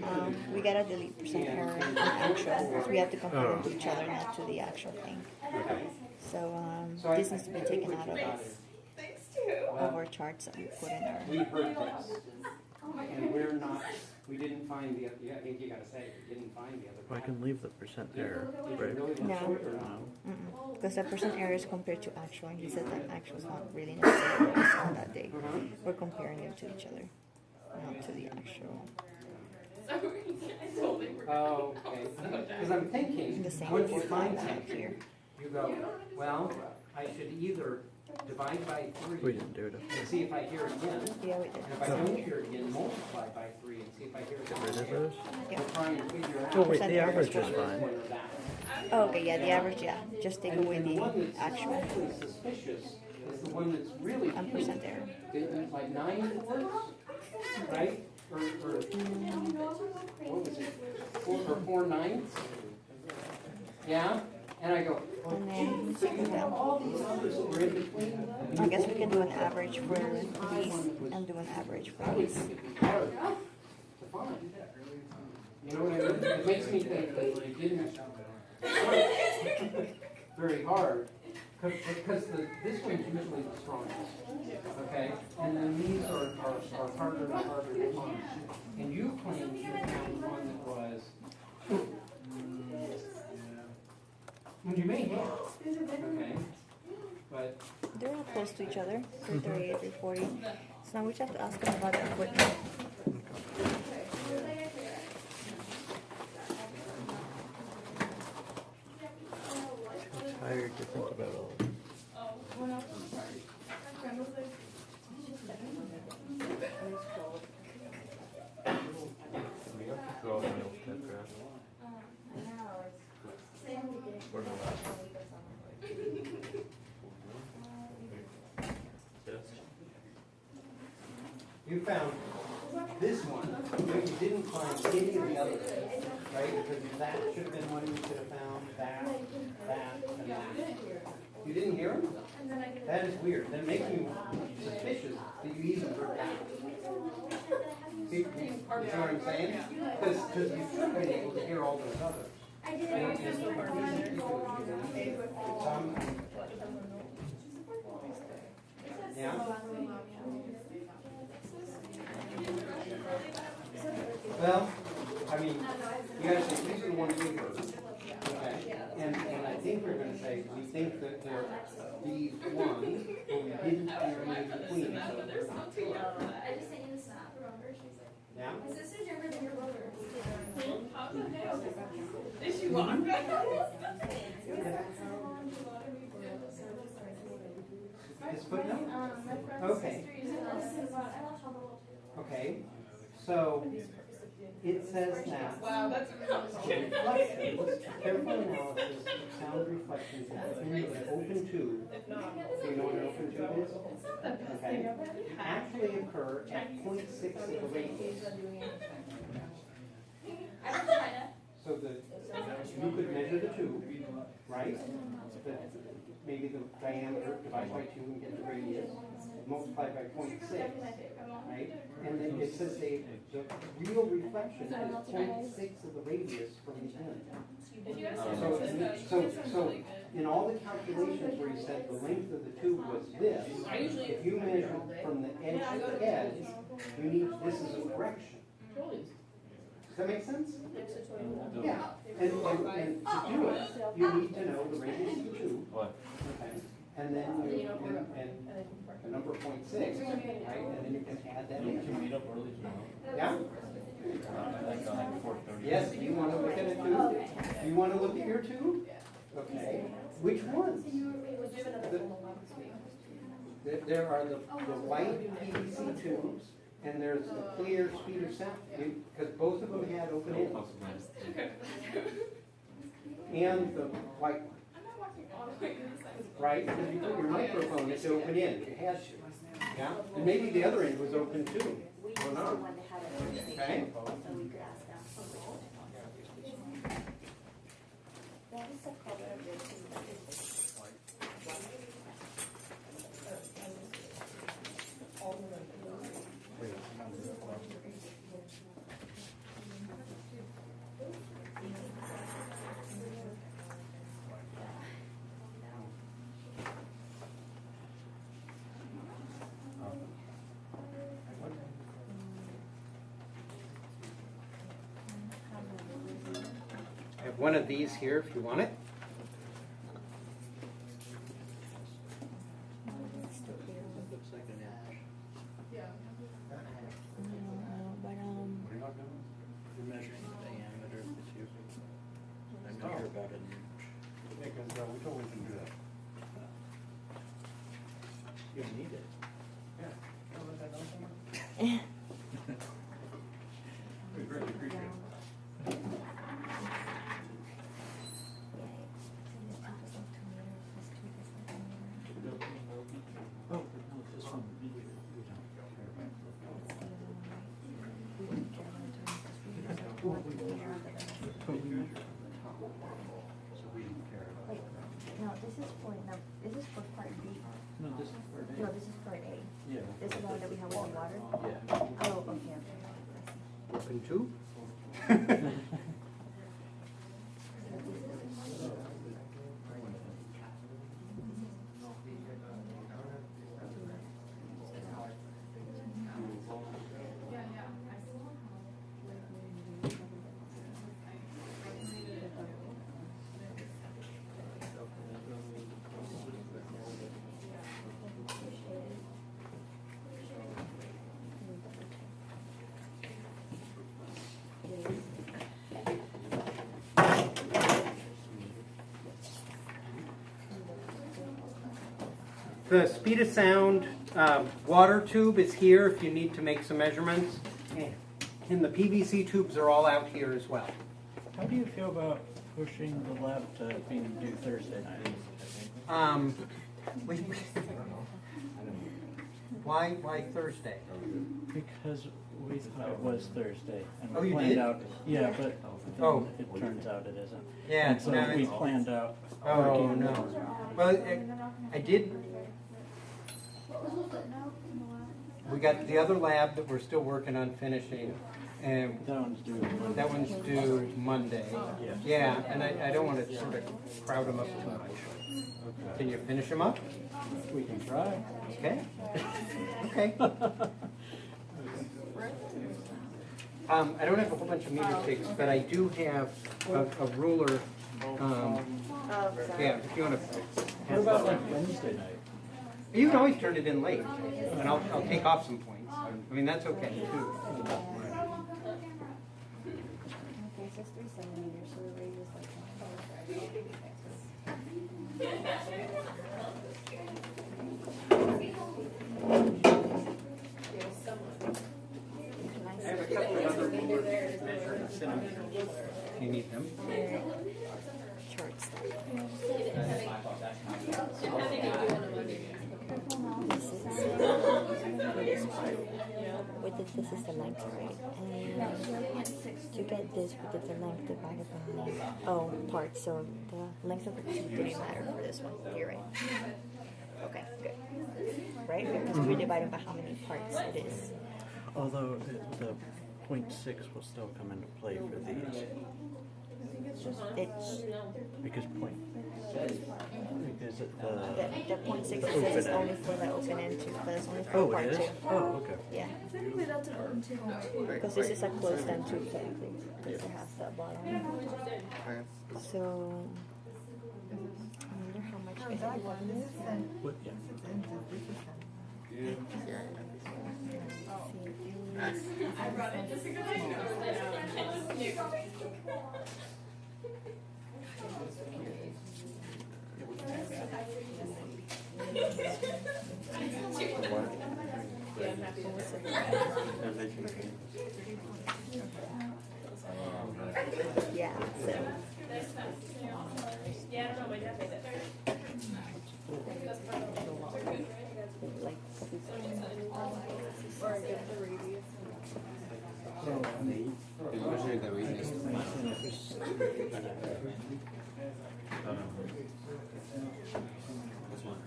we gotta delete percent error and actual, because we have to compare them to each other, not to the actual thing. So, this needs to be taken out of our charts that we put in our. We heard this, and we're not, we didn't find the, yeah, I think you gotta say, we didn't find the other. I can leave the percent error, Did you right? really look No. for it or not? Because the percent error is compared to actual, and he said that actual is not really necessary what we saw that day. We're comparing them to each other, not to the actual. Oh, okay, because I'm thinking, The same once you for find out something, here. you go, well, I should either divide by We 3 didn't do it. and see if I hear it again. Yeah, we did. And if I don't hear it again, multiply by 3 and see if I hear it Get rid of again. those. Yeah. We're trying to figure out. Oh, wait, Percent the error average is is fine. fine. Or that. Oh, okay, yeah, the average, yeah, just take away And the the one that's actual especially suspicious is the one that's really and huge. percent error. Like 9 fourths, right? Or what was it? 4/9? Yeah? And I go, well, And then, so you have all these others that were in between. I guess we can do an average for these and do an average for I would these. think it's hard to find. You know what I mean? It makes me think that you didn't work very hard, because this one's usually the strongest, okay? And then these are harder and harder to find. And you claimed you found one that was, and you may have, okay? But, They're all close to each other, 338, 340. So now we just have to ask them about the equipment. Tired to think about all this. We have to draw the milk that graph. For the last one. you found this one, but you didn't find any of the others, right? Because that should have been one you could have found, that, and that. You didn't hear them? That is weird. That makes me suspicious that you even heard that. See, you see what I'm saying? Because you should have been able to hear all those others. Yeah? Well, I mean, you gotta say, these are the ones we heard, okay? And I think we're gonna say, we think that they're these ones, but we didn't hear any between, so they're not sure. I just sent you the snap, remember? She's like, Yeah? my sister's younger than your brother. Is she walking? This footnote? My friend's Okay. sister used to love this, but I love how Okay, so it says that. Wow, that's Reflections, careful analysis of sound reflections within an open tube. Do you know what an open tube is? Okay. Actually occur at 0.6 of the radius. I was trying to. So you could measure the tube, right? Maybe the diameter divided by 2 and get the radius, multiplied by 0.6, right? And then it says the real reflection is 0.6 of the radius from the end. So in all the calculations where you said the length of the tube was this, if you measure from the edge to edge, you need, this is a correction. Does that make sense? Yeah, and to do it, you need to know the radius of the tube. What? Okay, and then and the number 0.6, right, and then you can add that Can in. meet up early tomorrow? Yeah? like on like 4:30. Yes, you wanna look at it too? You wanna look at your tube? Okay, which ones? We have another one this week. There are the white PVC tubes, and there's the clear speed of sound, because both of them had open ends. And the white one. Right, because you put your microphone, it's open end, it has to. Yeah, and maybe the other end was open too, We or just the not. one that had a conversation, Okay. so we could ask them. What is the color of your tube? I have one of these here if you want it. You're measuring the diameter of the tube. I measure about an inch. Because we told we can do that. You don't need it. We greatly appreciate it. Oh, no, this one, we So we don't care about Wait, no, this is for part B. No, this is for No, this is part A. Yeah. This is the one that we have with the water? Yeah. Oh, okay, okay. Open tube? The speed of sound water tube is here if you need to make some measurements. And the PVC tubes are all out here as well. How do you feel about pushing the lab to being due Thursday night? We- Why Thursday? Because we thought it was Thursday. And Oh, we you planned did? out. Yeah, but Oh. then it turns out it isn't. Yeah, And so no, we it's- planned out. Oh, working- no. Well, I did, we got the other lab that we're still working on finishing, and That one's due Monday. that one's due Monday. Yeah. Yeah, and I don't want to sort of crowd them up too much. Can you finish them up? We can try. Okay. Okay. I don't have a whole bunch of meter sticks, but I do have a ruler. Yeah, if you want to. What about like Wednesday night? You can always turn it in late, and I'll take off some points. I mean, that's okay too. Okay, so it's 3 centimeters, so the radius like. I have a couple of other measurements. You need them? Charts. This is the length, right? And to get this, we did the length divided by, parts, so the length of the tube didn't matter for this one, you're right. Okay, good. Right, because we're dividing by how many parts it is. Although the 0.6 will still come into play for these. It's, Because because the 0.6 says it's only for the open end tube, but it's only for part 2. Oh, okay. Yeah. Because this is a closed end tube technically, because it has the bottom. So, I wonder how much it What, yeah. Yeah, so. Yeah, I don't know, my dad made it. Like, Measure the radius. This one.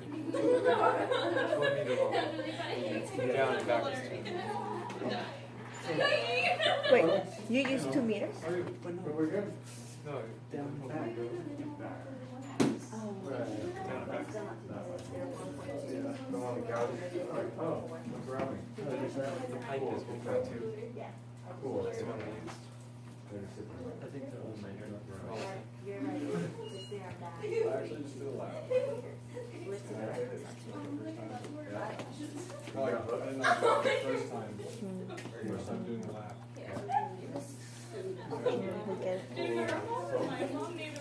Down and back. wait, you use 2 meters? We're good? No, down and back. Go on the couch. Oh, what's wrong? The pipe is between two. Cool. That's one of these. I think the whole major You're right, just there and back. Actually, just do a lap. Like, I didn't know the first time. First time doing a lap. Okay.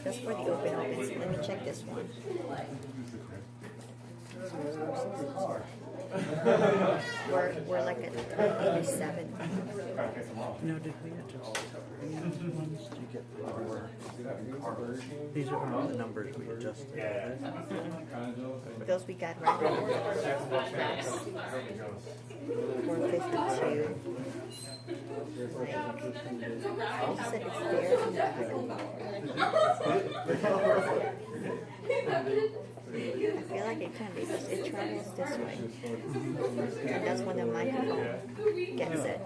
That's for the open opens. Let me check this one. We're like at 87. No, did we adjust these ones to get the These are not the numbers we adjusted. Those we got right now. 452. You said it's there. I feel like it can because it travels this way. And that's when the microphone gets it.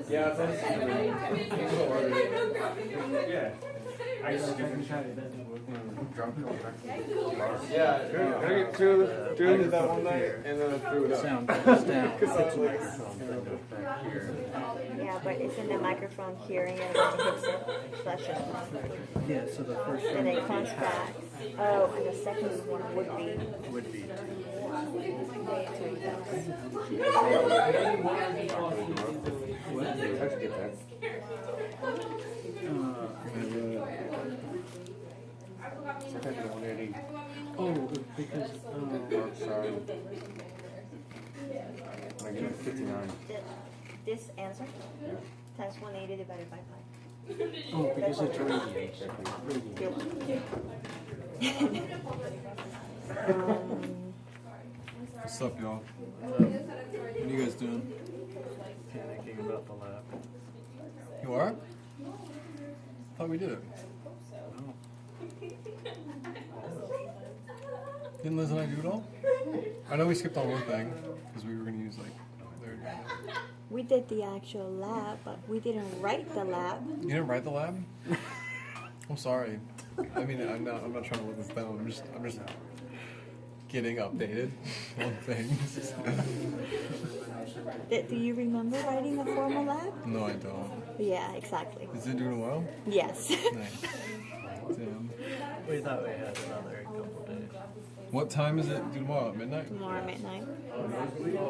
Yeah, that's yeah. I just yeah, Drew did that one night and then I threw it up. Sound goes down. Because I was like, Yeah, but isn't the microphone hearing it when it hits it? So that's just one. Yeah, so the first Then it comes back. Oh, and the second one would be. would be. Oh, because, Sorry. I get 59. This answer times 180 divided by 5. oh, because it's radians. What's up, y'all? What are you guys doing? Panicking about the lab. You are? Thought we did it. Oh. Didn't Liz and I do it all? I know we skipped on one thing because we were gonna use like. We did the actual lab, but we didn't write the lab. You didn't write the lab? I'm sorry. I mean, I'm not trying to live this down. I'm just getting updated on things. Do you remember writing a formal lab? No, I don't. Yeah, exactly. Is it doing well? Yes. Nice. Damn. We thought we had another couple days. What time is it due tomorrow? At midnight? Tomorrow midnight.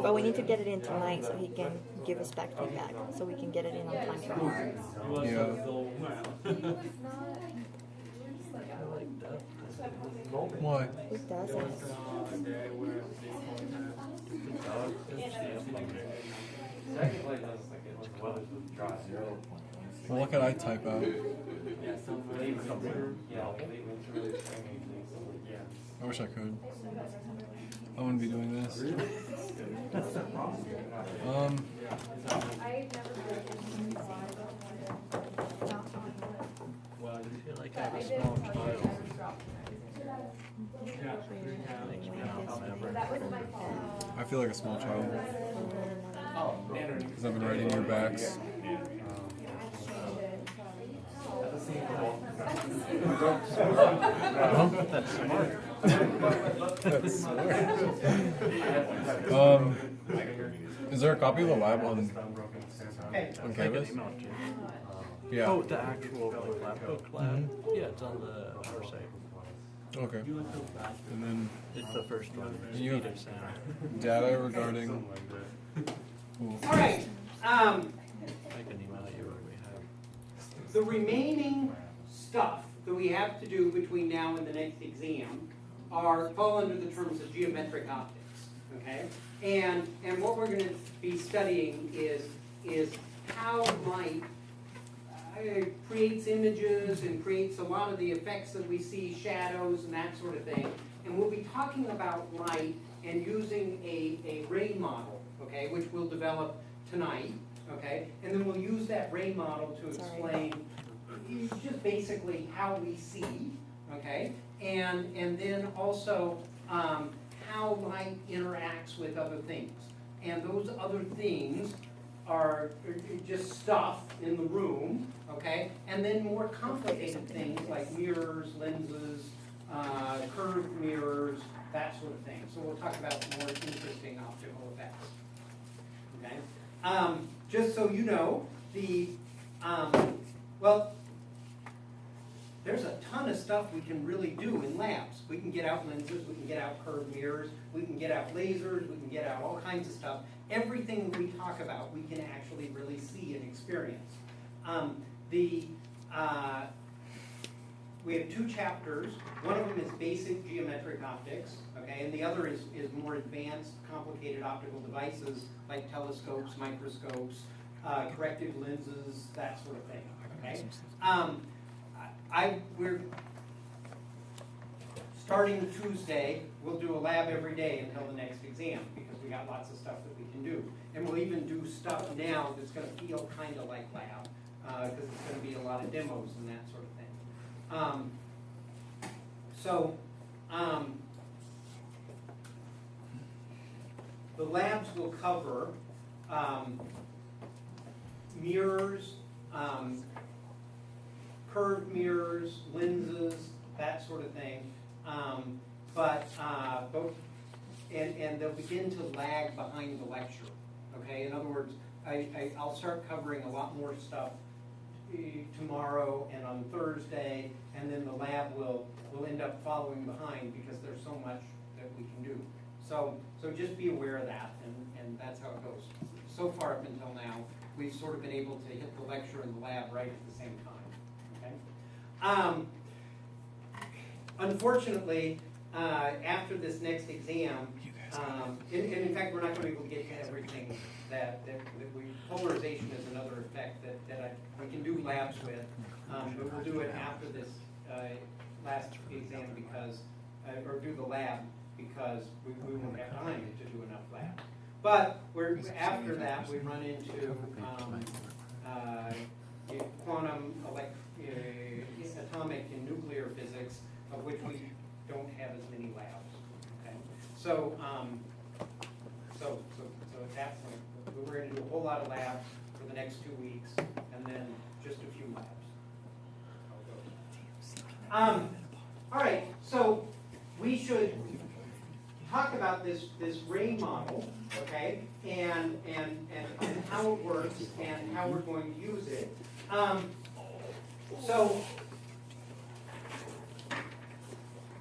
But we need to get it in tonight so he can give us back feedback, so we can get it in on time tomorrow. Yeah. Why? Who doesn't? Well, what could I type out? I wish I could. I wouldn't be doing this. Well, I feel like I have a small child. I feel like a small child. Because I've been writing your backs. Huh? That's smart. That's smart. Is there a copy of the lab on Canvas? Yeah. Oh, the actual like, lab book lab? Yeah, it's on the our site. Okay. And then It's the first one. You have- Speed of sound. data regarding. Cool. All right, I can email you what we have. the remaining stuff that we have to do between now and the next exam fall under the terms of geometric optics, okay? And what we're gonna be studying is how light creates images and creates a lot of the effects that we see, shadows and that sort of thing. And we'll be talking about light and using a ray model, okay, which we'll develop tonight, okay? And then we'll use that ray model to explain just basically how we see, okay? And then also how light interacts with other things. And those other things are just stuff in the room, okay? And then more complicated things like mirrors, lenses, curved mirrors, that sort of thing. So we'll talk about more interesting optical effects, okay? Just so you know, well, there's a ton of stuff we can really do in labs. We can get out lenses, we can get out curved mirrors, we can get out lasers, we can get out all kinds of stuff. Everything that we talk about, we can actually really see and experience. We have two chapters. One of them is basic geometric optics, okay, and the other is more advanced, complicated optical devices like telescopes, microscopes, corrective lenses, that sort of thing, okay? We're starting Tuesday, we'll do a lab every day until the next exam because we got lots of stuff that we can do. And we'll even do stuff now that's going to feel kind of like lab because it's going to be a lot of demos and that sort of thing. The labs will cover mirrors, curved mirrors, lenses, that sort of thing. And they'll begin to lag behind the lecture. Okay, in other words, I'll start covering a lot more stuff tomorrow and on Thursday, and then the lab will end up following behind because there's so much that we can do. So just be aware of that, and that's how it goes. So far up until now, we've sort of been able to hit the lecture and the lab right at the same time. Okay. Unfortunately, after this next exam, and in fact, we're not going to be able to get to everything that polarization is another effect that we can do labs with, but we'll do it after this last exam because, or do the lab because we won't have time to do enough labs. But after that, we run into quantum, atomic and nuclear physics, of which we don't have as many labs. Okay, so at that point, we're going to do a whole lot of labs for the next 2 weeks, and then just a few labs. All right, so we should talk about this ray model, okay, and how it works and how we're going to use it. So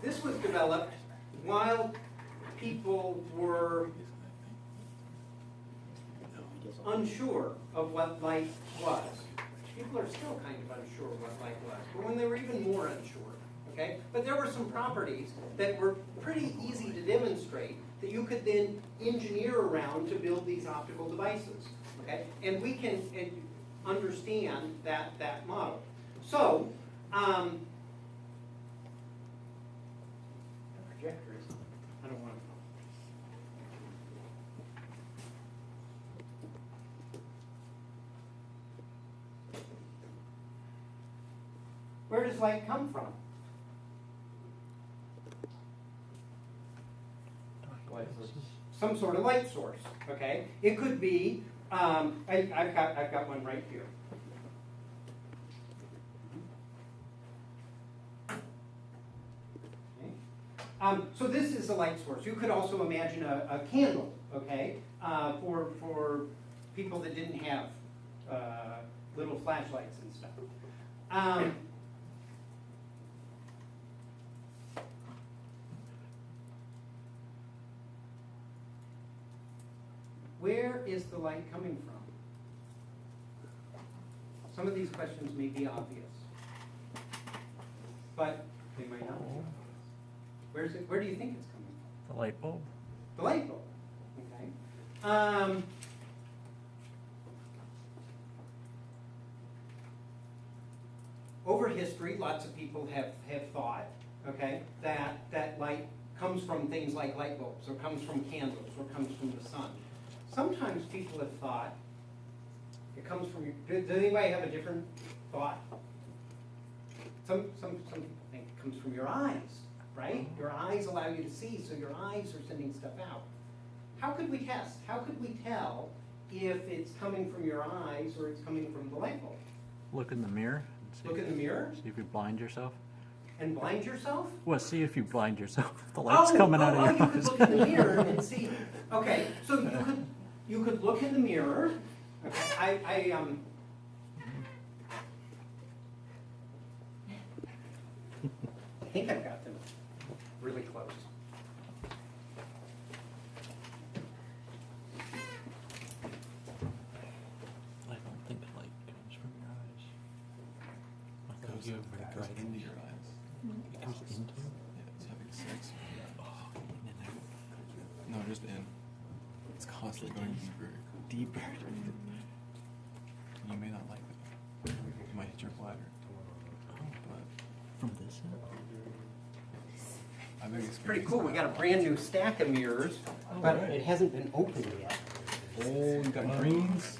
this was developed while people were unsure of what light was. People are still kind of unsure what light was, but when they were even more unsure, okay? But there were some properties that were pretty easy to demonstrate that you could then engineer around to build these optical devices, okay? And we can understand that model. So, the projector is, I don't want to. Where does light come from? Some sort of light source. Okay, it could be. I've got one right here. Okay. So this is a light source. You could also imagine a candle. Okay, for people that didn't have little flashlights and stuff. Where is the light coming from? Some of these questions may be obvious, but they might not be obvious. Where do you think it's coming from? The light bulb. The light bulb, okay? Over history, lots of people have thought, okay, that light comes from things like light bulbs, or comes from candles, or comes from the sun. Sometimes people have thought it comes from your, does anybody have a different thought? Some people think it comes from your eyes, right? Your eyes allow you to see, so your eyes are sending stuff out. How could we test? How could we tell if it's coming from your eyes or it's coming from the light bulb? Look in the mirror. And see, Look in the mirror see if you blind yourself. and blind yourself? Well, see if you blind yourself. The light's coming out of your you eyes. could look in the mirror and see. Okay, so you could look in the mirror. Okay, I think I've got them really close. I don't think light comes from your eyes. I think Goes right into your eyes. It goes into. Yeah, it's having sex. Oh, in and out. No, just in. It's constantly going deeper. Deeper. You may not like that. It might hit your bladder. But From this end. I think It's pretty cool. We got a brand new stack of mirrors, but it hasn't been opened yet. Oh, you got greens.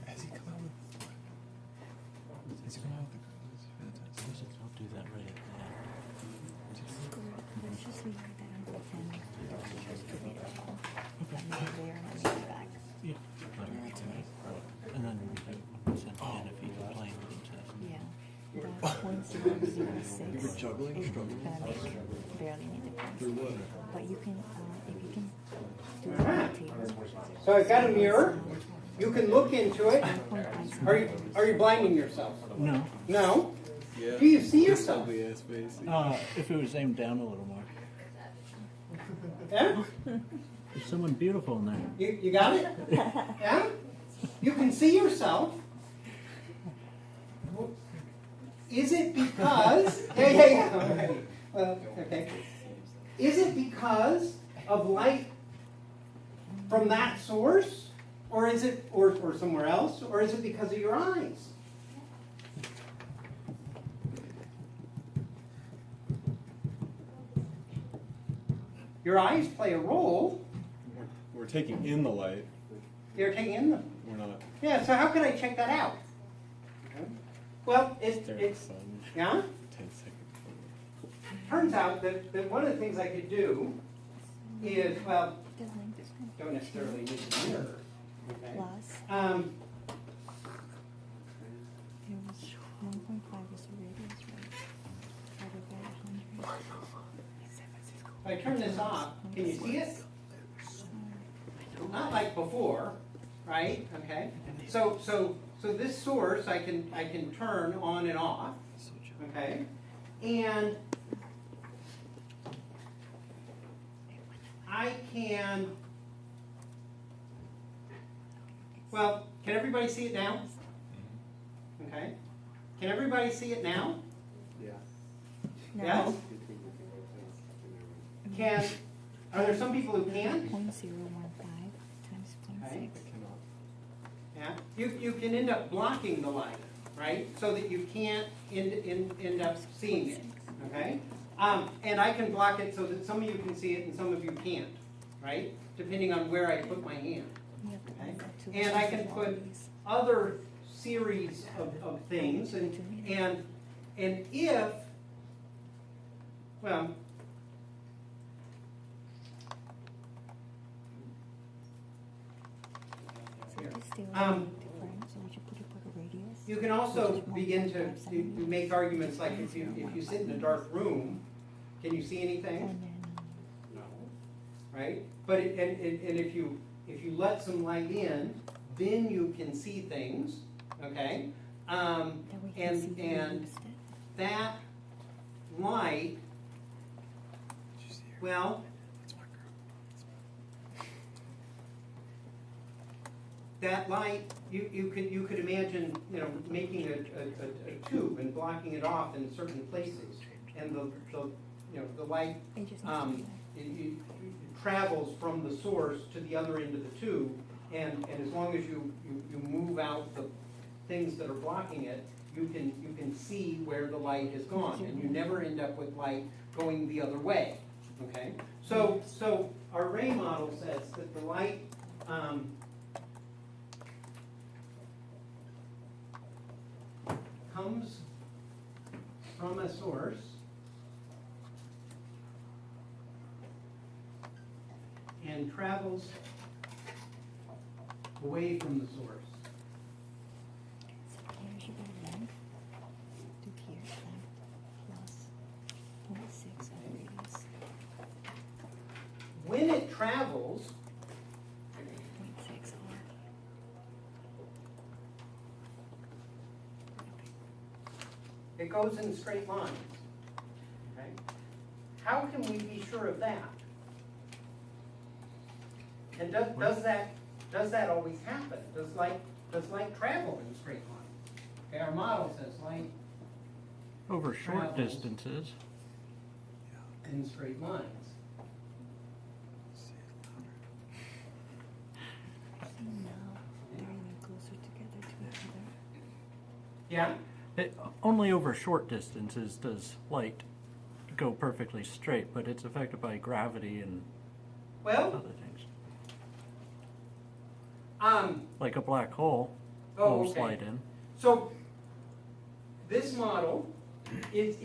Has he come out with? Has he come out with the? Fantastic. Don't do that right at the end. Let's just leave that on the fan. Maybe there and then maybe back. Yeah. And then we can send in if you can play with the test. Yeah. The 0.006. You were juggling, struggling. Barely need the points. Through what? But you can, if you can do it on the table. So I've got a mirror. You can look into it. Are you blinding yourself? No. No. Yeah. Do you see yourself? Ugly ass face. If it was aimed down a little more. Yeah? There's someone beautiful in there. You got it? Yeah? You can see yourself. Is it because... Yeah. All right. Well, okay. Is it because of light from that source? Or is it, or somewhere else? Or is it because of your eyes? Your eyes play a role. We're taking in the light. They're taking in them. We're not. Yeah, so how can I check that out? Well, Stare at the it's sun. yeah? 10 seconds. Turns out that one of the things I could do is, well, don't necessarily need a mirror. Okay. Plus, Um, it was 1.5 was the radius, right? Divided by 100. if I turn this off, can you see it? Not like before, right? Okay. So this source I can turn on and off. Okay. And I can, well, can everybody see it now? Okay. Can everybody see it now? No. Yes? Can, are there some people who can't? 0.015 times 0.6. Okay. Yeah, you can end up blocking the light, right? So that you can't end up seeing it, okay? And I can block it so that some of you can see it and some of you can't, right? Depending on where I put my hand, Yep. okay? And I can put other series of things and if, well, So this still Um, different, so would you put it for the radius? you can also begin to make arguments like if you sit in a dark room, can you see anything? And then, No. Right? But and if you let some light in, then you can see things. Okay? then we can see the And radius then. that light, well, that light, you could imagine, making a tube and blocking it off in certain places. And the light, it travels from the source to the other end of the tube. And as long as you move out the things that are blocking it, you can see where the light has gone. And you never end up with light going the other way. Okay? So our ray model says that the light comes from a source and travels away from the source. Here's your length to here, plus 0.6 radius. When it travels, 0.6 R. it goes in straight lines. Okay? How can we be sure of that? And does that always happen? Does light travel in straight lines? Okay, our model says light Over short Travels. distances. in straight lines. Now they're even closer together to each other. Yeah? Only over short distances does light go perfectly straight, but it's affected by gravity and Well, other things. Like a black hole Oh, moves okay. light in. So this model it's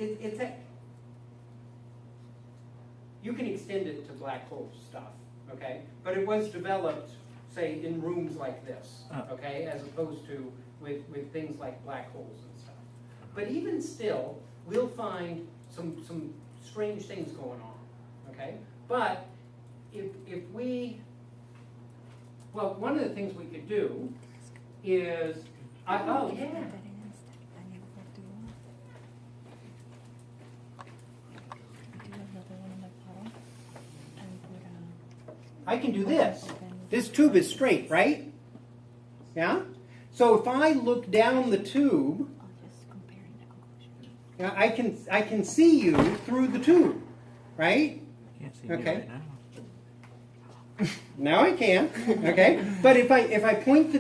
you can extend it to black hole stuff, okay? But it was developed, say, in rooms like this, okay, as opposed to with things like black holes and stuff. But even still, we'll find some strange things going on, okay? But if we, well, one of the things we could do is, oh yeah. I can do this. This tube is straight, right? Yeah? So if I look down the tube, I can see you through the tube, right? Can't see me Okay. right now. Now I can, okay? But if I point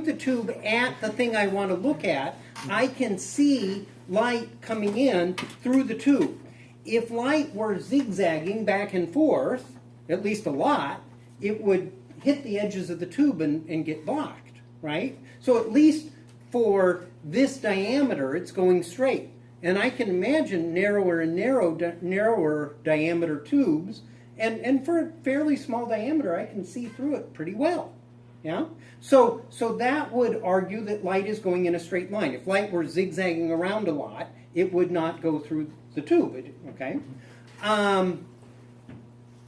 the tube at the thing I want to look at, I can see light coming in through the tube. If light were zigzagging back and forth, at least a lot, it would hit the edges of the tube and get blocked, right? So at least for this diameter, it's going straight. And I can imagine narrower and narrower diameter tubes, and for a fairly small diameter, I can see through it pretty well. Yeah? So that would argue that light is going in a straight line. If light were zigzagging around a lot, it would not go through the tube, okay?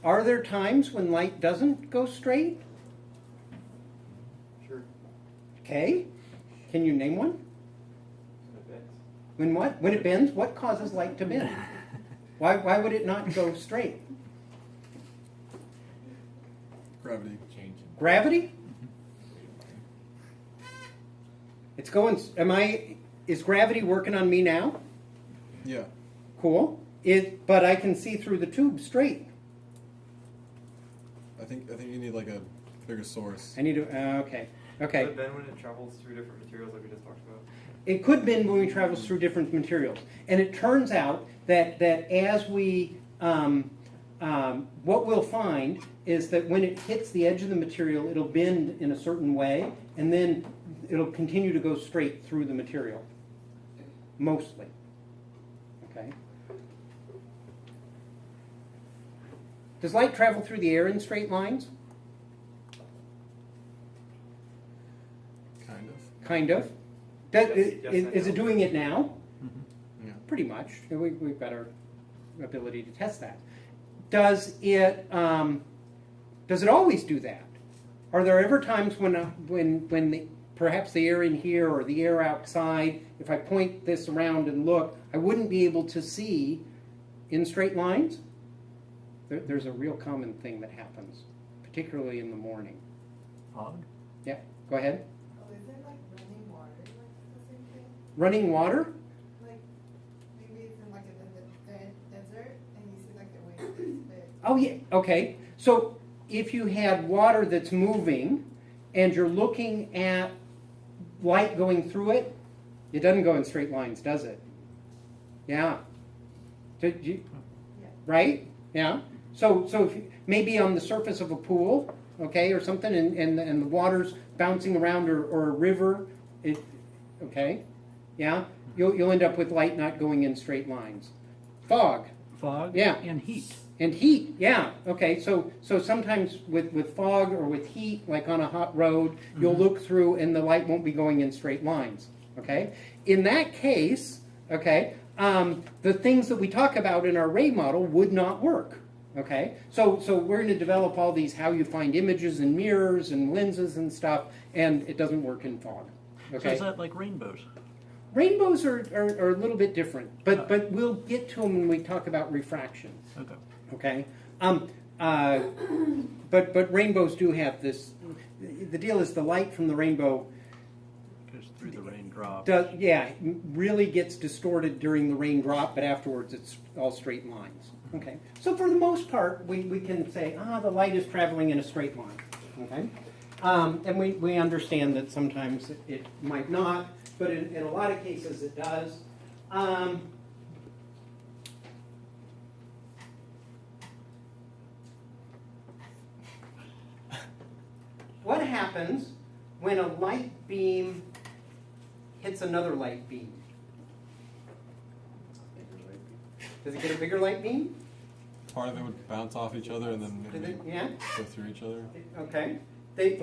Are there times when light doesn't go straight? Sure. Okay. Can you name one? When what? When it bends? What causes light to bend? Why would it not go straight? Gravity. Gravity? It's going, is gravity working on me now? Yeah. Cool. But I can see through the tube straight. I think you need like a bigger source. I need to, okay. Okay. Does it bend when it travels through different materials like we just talked about? It could bend when we travel through different materials. And it turns out that as we, what we'll find is that when it hits the edge of the material, it'll bend in a certain way, and then it'll continue to go straight through the material. Mostly. Okay? Does light travel through the air in straight lines? Kind of. Kind of. Yes, and Is it no. doing it now? Yeah. Pretty much. We've got our ability to test that. Does it always do that? Are there ever times when perhaps the air in here or the air outside, if I point this around and look, I wouldn't be able to see in straight lines? There's a real common thing that happens, particularly in the morning. Fog? Yeah, go Go ahead. Oh, is it like running water, like the same thing? Running water? Like, maybe it's in like a desert, and you see like the waves bit. Oh, yeah, okay. So if you had water that's moving and you're looking at light going through it, it doesn't go in straight lines, does it? Yeah. Did you, right? Yeah. So if maybe on the surface of a pool, okay, or something, and the water's bouncing around, or a river, okay, yeah, you'll end up with light not going in straight lines. Fog. Fog. Yeah. And heat. And heat, yeah, okay, so sometimes with fog or with heat, like on a hot road, you'll look through and the light won't be going in straight lines, okay? In that case, okay, the things that we talk about in our ray model would not work, okay? So we're going to develop all these how you find images and mirrors and lenses and stuff, and it doesn't work in fog, So okay? is that like rainbows? Rainbows are a little bit different, but we'll get to them when we talk about refraction. Okay. Okay, but rainbows do have this. The deal is the light from the rainbow Goes through the raindrop. really gets distorted during the raindrop, but afterwards it's all straight lines. Okay, so for the most part, we can say, the light is traveling in a straight line. Okay, and we understand that sometimes it might not, but in a lot of cases it does. What happens when a light beam hits another light beam? Does it get a bigger light beam? Part of it would bounce off each other and then Does it? maybe Yeah. go through each other. Okay. It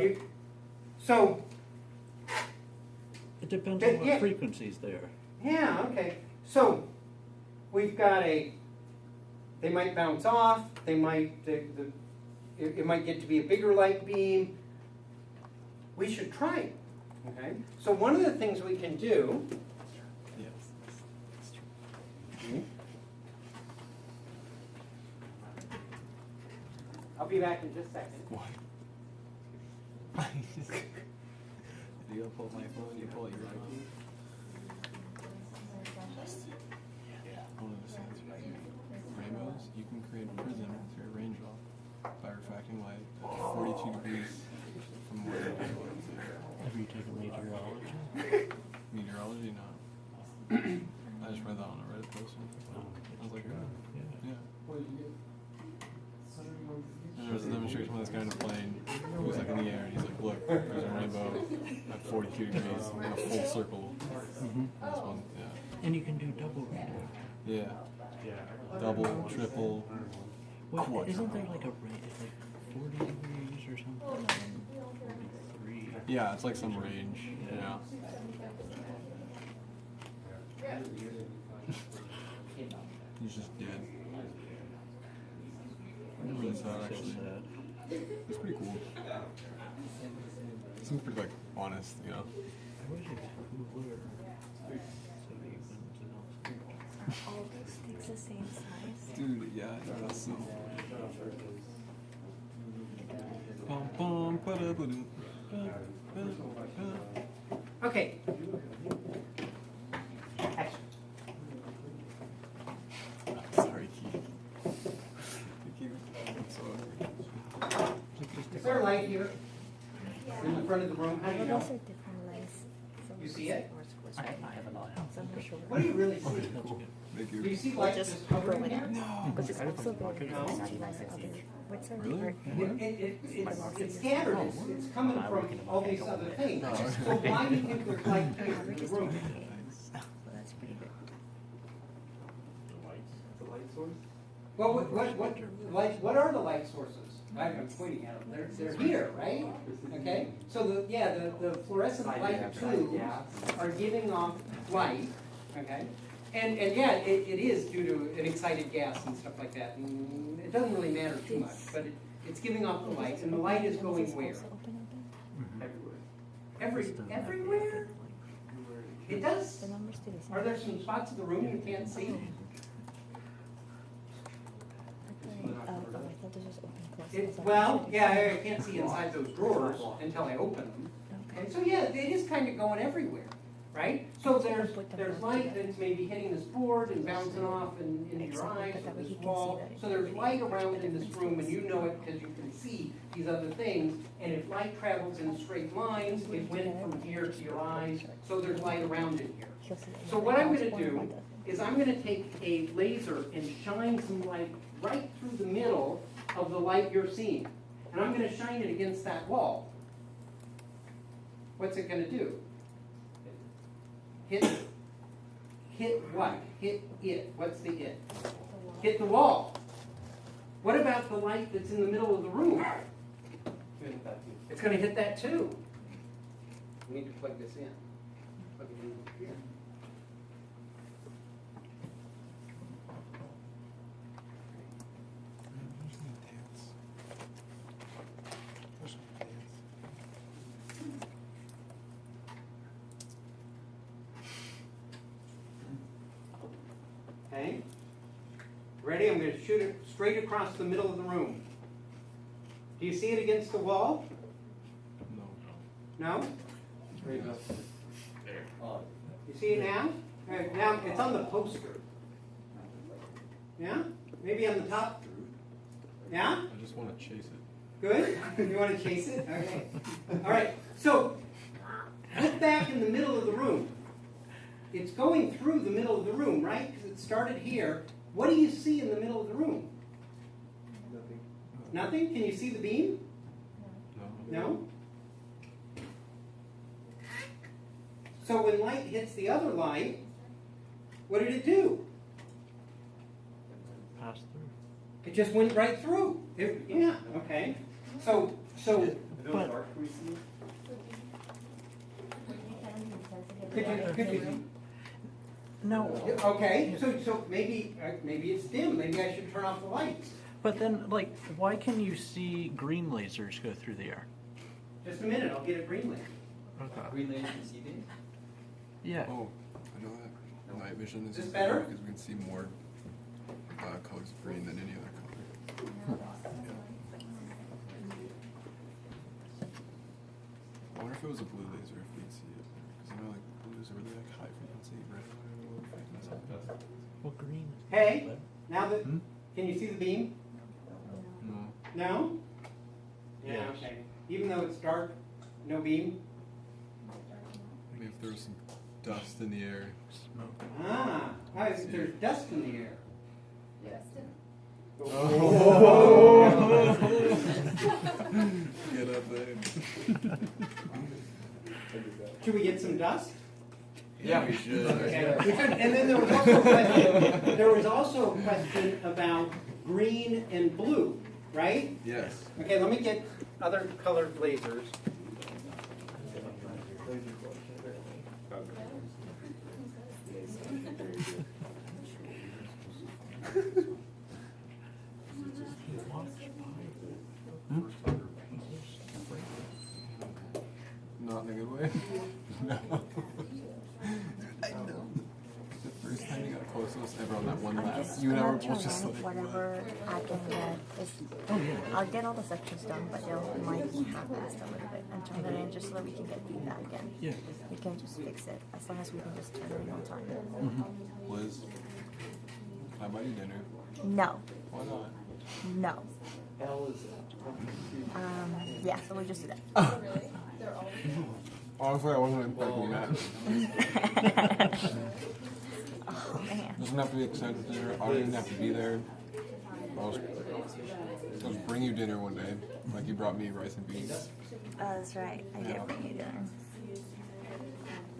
depends on what Yeah. frequency's there. Yeah, okay. So we've got they might bounce off, they might, it might get to be a bigger light beam. We should try it, okay? So one of the things we can do, I'll be back in just a second. What? You pull my phone, you pull your iPhone. One of the things rainbows, you can create a prism through a raindrop by refracting light at 42 degrees from where it was. Have you taken meteorology? Meteorology, no. I just read that on a Reddit post. I was like, yeah. And there was a demonstration with this guy in a plane who was like in the air, and he's like, look, there's a rainbow at 42 degrees in a full circle. And this one, yeah. And you can do double rainbow. Yeah. Double, triple. Wait, isn't there like a range? It's like 40 degrees or something? And 43. Yeah, it's like some range. Yeah. He's just dead. Really sad, actually. It's pretty cool. Seems pretty, like, honest, you know? I wish it was cooler. So that you couldn't tell. Are all those sticks the same size? Dude, yeah, I guess so. Bum, bum, ba-da-ba-doo. Okay. Action. Sorry, Keith. I'm sorry. Is there a light here in the front of the room? How do you know? Those are different lengths. You see it? I have an eye. So I'm not sure. What do you really see? Thank Do you. you see light just hovering here? Because it's also very recognized other. What's our Really? It's scattered, it's coming from all these other things. So why do you think there's light here in the room? Well, that's pretty good. Well, what are the light sources? I'm pointing at them. They're here, right? Okay. So the fluorescent light tubes are giving off light. Okay. And yeah, it is due to an excited gas and stuff like that. And it doesn't really matter too much, but it's giving off the light, and the light is going where? Everywhere. It does. The numbers do the same. Are there some spots of the room you can't see? I thought this was open close. Well, yeah, I can't see inside those drawers until I open them. And so, yeah, it is kind of going everywhere, right? So there's light that's maybe hitting this board and bouncing off and into your eyes or this wall. So there's light around in this room, and you know it because you can see these other things. And if light travels in straight lines, it went from here to your eyes, so there's light around in here. So what I'm going to do is I'm going to take a laser and shine some light right through the middle of the light you're seeing. And I'm going to shine it against that wall. What's it going to do? Hit what? Hit it. What's the it? Hit the wall. What about the light that's in the middle of the room? It's going to hit that too. We need to plug this in. Plug it in here. Okay. Ready? I'm going to shoot it straight across the middle of the room. Do you see it against the wall? No. No? You see it now? All right, now it's on the poster. Yeah? Maybe on the top? Yeah? I just want to chase it. Good? You want to chase it? Okay. All right. So, look back in the middle of the room. It's going through the middle of the room, right? Because it started here. What do you see in the middle of the room? Nothing. Nothing? Can you see the beam? No. No? So when light hits the other light, what did it do? Pass through. It just went right through. Yeah, okay. So But- could you No. okay, so maybe it's dim. Maybe I should turn off the lights. But then, like, why can you see green lasers go through the air? Just a minute, I'll get a green light. Okay. Green laser can see things? Yeah. Oh, I know that. Night vision is Is this better? because we can see more colors of green than any other color. I wonder if it was a blue laser if we'd see it. Because I know like blues are really like high frequency, red are low frequency. Well, green. Hey, now that Hmm? can you see the beam? No. No? Yeah, Yes. okay. Even though it's dark, no beam? Maybe if there was some dust in the air. Smoke. There's dust in the air. Get up there. Should we get some dust? Yeah, we should. Okay. We should. And then there was also a question about green and blue, right? Yes. Okay, let me get other colored lasers. Not in a good way. No. I know. The first time you got close to us ever on that one lap, you and I were both just like, whatever I can get. I'll get all the sections done, but they'll might half-assed a little bit and turn it in just so that we can get feedback again. Yeah. We can just fix it as long as we can just turn it in on time. Liz, can I buy you dinner? No, Why not? no. L is Yeah, so we'll just do that. Honestly, I wasn't expecting that. Oh man. Doesn't have to be expensive dinner. I don't even have to be there. I'll just bring you dinner one day, like you brought me rice and beans. Oh, that's right. I did bring you dinner.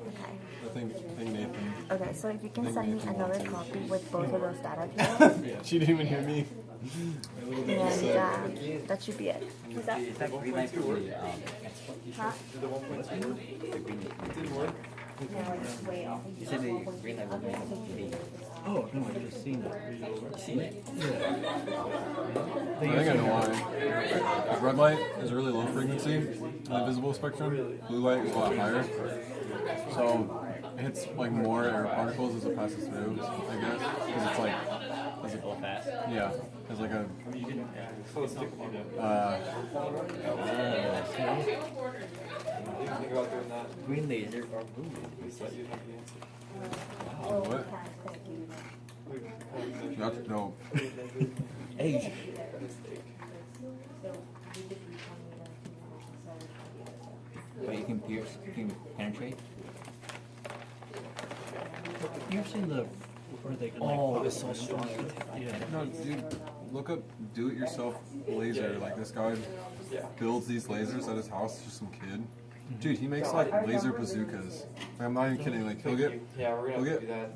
Okay. I think Nathan. Okay, so if you can Thank send me you if you another want to. copy with both of those data fields, Yeah, she didn't even hear me. and that should be it. What's that? Is that green light for the export? Huh? The 1.2? The green light. Didn't work? No, it's way off. You said the green light would make it Oh, no, I just seen that. seen it? I think I know why. Red light is a really low frequency in the visible spectrum. Blue light is a lot higher. So it hits like more air particles as it passes through, I guess. Because it's like, Does it go fast? yeah, it's like a. You didn't. didn't think about doing that. Green laser or blue We laser? thought you'd have the answer. Well, we What? can't thank you. That's dope. Hey, So, we just be 20 but you can pierce, you can penetrate. You've seen the, where they can like. Oh, it's so strong. Yeah. No, dude, look up do-it-yourself laser. Like this guy Yeah. builds these lasers at his house. Just some kid. Dude, he makes like laser bazookas. Like, I'm not even kidding. Like he'll get Yeah, we're We'll gonna have get- to do that.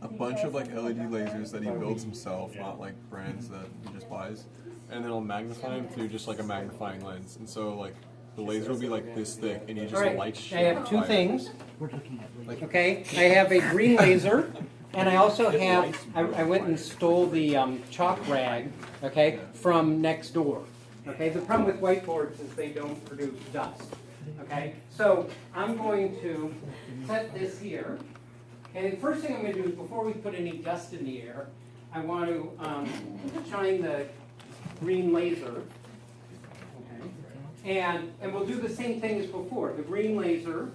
a bunch of like LED lasers that he builds himself, not like brands that he just buys, and then he'll magnify them through just like a magnifying lens. And so like the laser will be like this thick, and he just All right, lights I shit. have two on fire. things. We're looking at. Like Okay, I have a green laser, and I also have, I went and stole the chalk rag, okay, from next door. Okay, the problem with whiteboards is they don't produce dust. Okay, so I'm going to set this here. And the first thing I'm going to do is before we put any dust in the air, I want to shine the green laser. Okay, and we'll do the same thing as before. The green laser.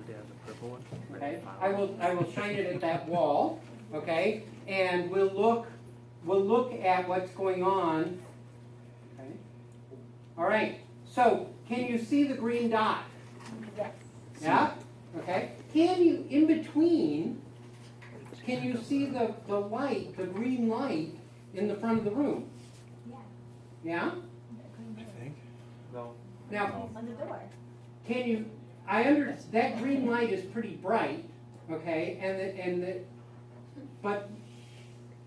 They have the purple one. Okay, I will shine it at that wall, okay, and we'll look at what's going on. Okay. All right, so can you see the green dot? Yes. Yeah? Okay. Can you, in between, can you see the light, the green light in the front of the room? Yeah. Yeah? I think. No. Now, On the door. can you, that green light is pretty bright, okay, but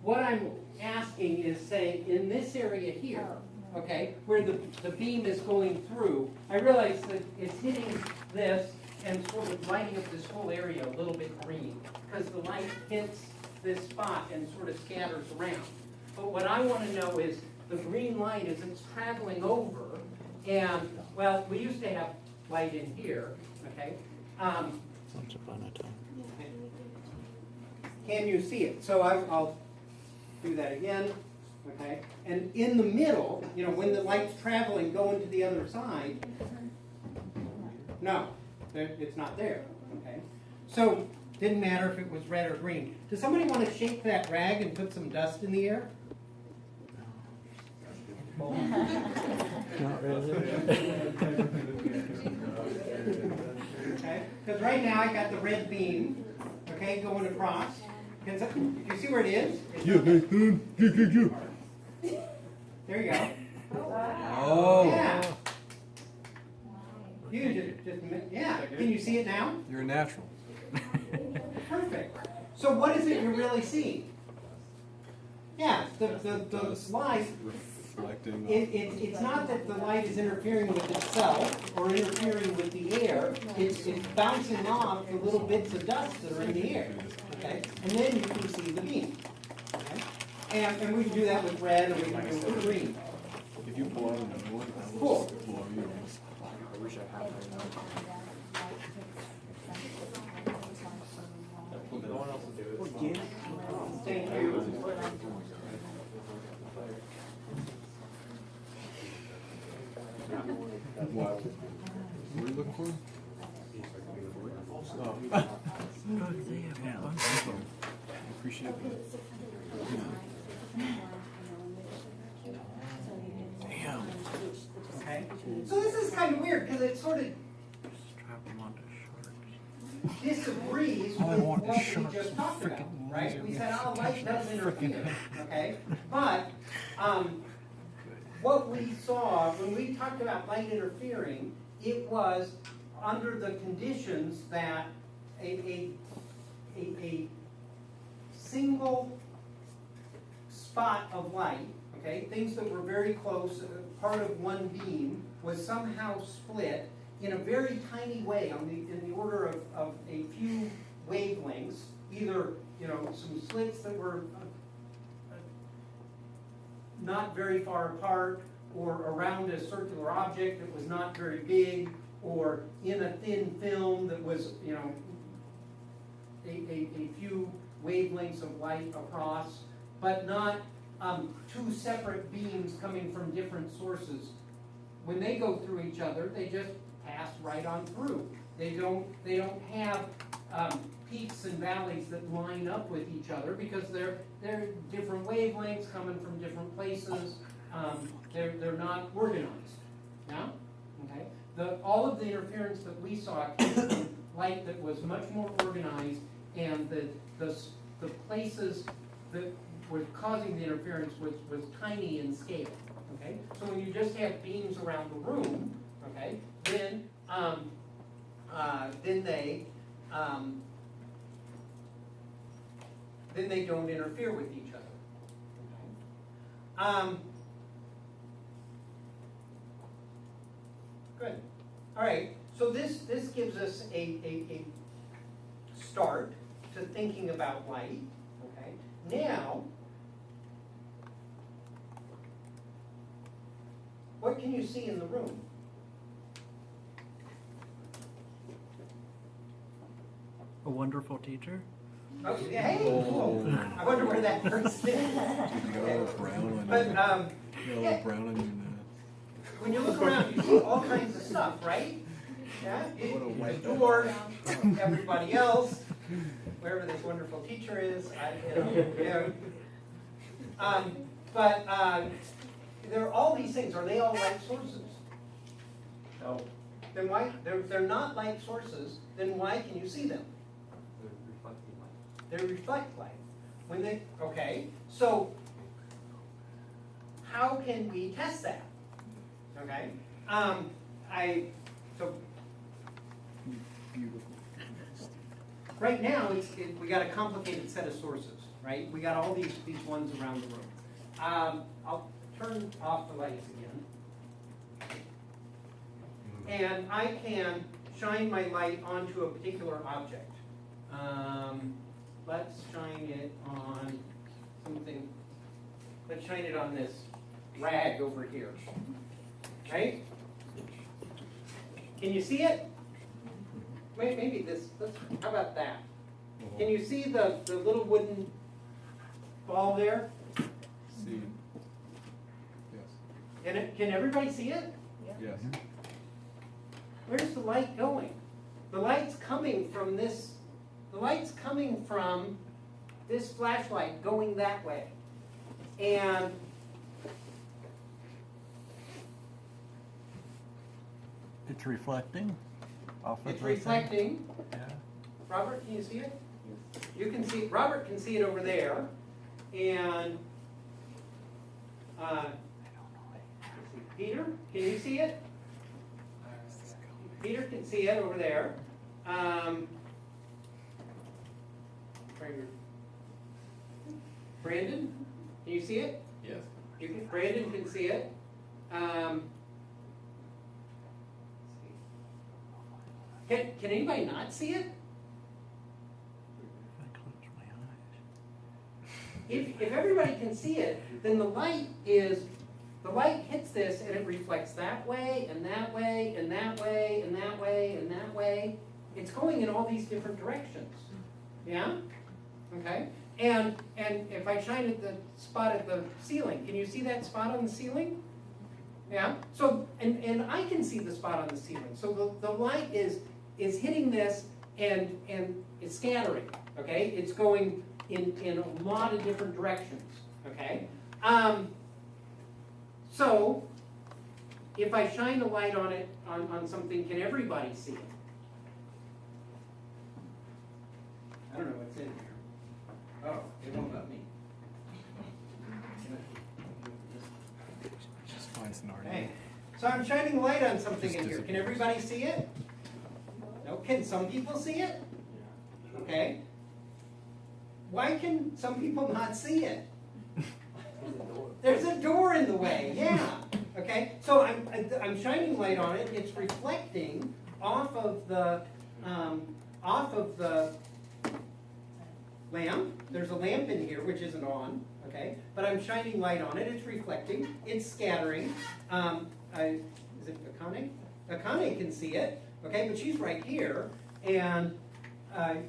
what I'm asking is, say, in this area here, okay, where the beam is going through, I realize that it's hitting this and sort of lighting up this whole area a little bit green, because the light hits this spot and sort of scatters around. But what I want to know is the green light as it's traveling over, and, well, we used to have light in here, okay? Once upon a time. Can you see it? So I'll do that again, okay? And in the middle, when the light's traveling, going to the other side, no, it's not there, okay? So, didn't matter if it was red or green. Does somebody want to shake that rag and put some dust in the air? Not really. Okay, because right now I got the red beam, okay, going across. You see where it is? There you go. Oh. Yeah. You yeah. Can you see it now? You're a natural. Perfect. So what is it you're really seeing? Yeah, the light. Reflecting. It's not that the light is interfering with itself or interfering with the air. It's bouncing off the little bits of dust that are in the air. Okay, and then you can see the beam. Okay, and we can do that with red, and we can do it with green. If you pull out another one, I will Cool. just blow you. I wish I had right now. No one else will do it. Thank you. What? What are you looking for? Oh. Look, they have a bunch of them. I appreciate that. Damn. Okay. So this is kind of weird because it sort of Strap them onto shorts. disagrees All I with want what is we shorts just talked about, freaking right? laser. We said, oh, light doesn't Frickin' interfere, okay? But what we saw when we talked about light interfering, it was under the conditions that a single spot of light, okay, things that were very close, part of one beam, was somehow split in a very tiny way, in the order of a few wavelengths, either some slits that were not very far apart, or around a circular object that was not very big, or in a thin film that was a few wavelengths of light across, but not two separate beams coming from different sources when they go through each other, they just pass right on through. They don't have peaks and valleys that line up with each other because they're different wavelengths coming from different places. They're not organized. Yeah? Okay? All of the interference that we saw came from light that was much more organized, and the places that were causing the interference was tiny in scale. Okay? So when you just have beams around the room, okay, then they don't interfere with each other. Okay? Good. All right. So this gives us a start to thinking about light. Okay. Now, what can you see in the room? A wonderful teacher? Oh, hey, cool. I wonder where that person is. You got a little brown on But you. You got a yeah, little brown on you when you look around, you see all kinds of stuff, right? Yeah. The door, everybody else, wherever this wonderful teacher is. But there are all these things. Are they all light sources? No. Then why? They're not light sources. Then why can you see them? They're reflecting light. They reflect light. When they, okay, so how can we test that? Okay, so right now we got a complicated set of sources, right? We got all these ones around the room. I'll turn off the lights again, and I can shine my light onto a particular object. Let's shine it on something. Let's shine it on this rag over here. Right? Can you see it? Maybe this. How about that? Can you see the little wooden ball there? See. Yes. Can everybody see it? Yes. Where's the light going? The light's coming from this. The light's coming from this flashlight going that way. And It's reflecting off of it's the thing? reflecting. Yeah. Robert, can you see it? You can see. Robert can see it over there. And Peter, can you see it? Peter can see it over there. Brandon, can you see it? Yes. Brandon can see it. Can anybody not see it? I close my eyes. If everybody can see it, then the light hits this and it reflects that way and that way and that way and that way and that way. It's going in all these different directions. Yeah? Okay? And if I shine at the spot at the ceiling, can you see that spot on the ceiling? Yeah? So and I can see the spot on the ceiling. So the light is hitting this and it's scattering. Okay? It's going in a lot of different directions. Okay? So if I shine a light on it on something, can everybody see it? I don't know what's in here. Oh, it won't let me. Just find scenario. Okay. So I'm shining a light on something in here. Can everybody see it? No. Can some people see it? Okay. Why can some people not see it? There's a door in the way. Yeah. Okay. So I'm shining light on it. It's reflecting off of the lamp. There's a lamp in here which isn't on. Okay. But I'm shining light on it. It's reflecting. It's scattering. Is it Akane? Akane can see it. Okay. But she's right here, and the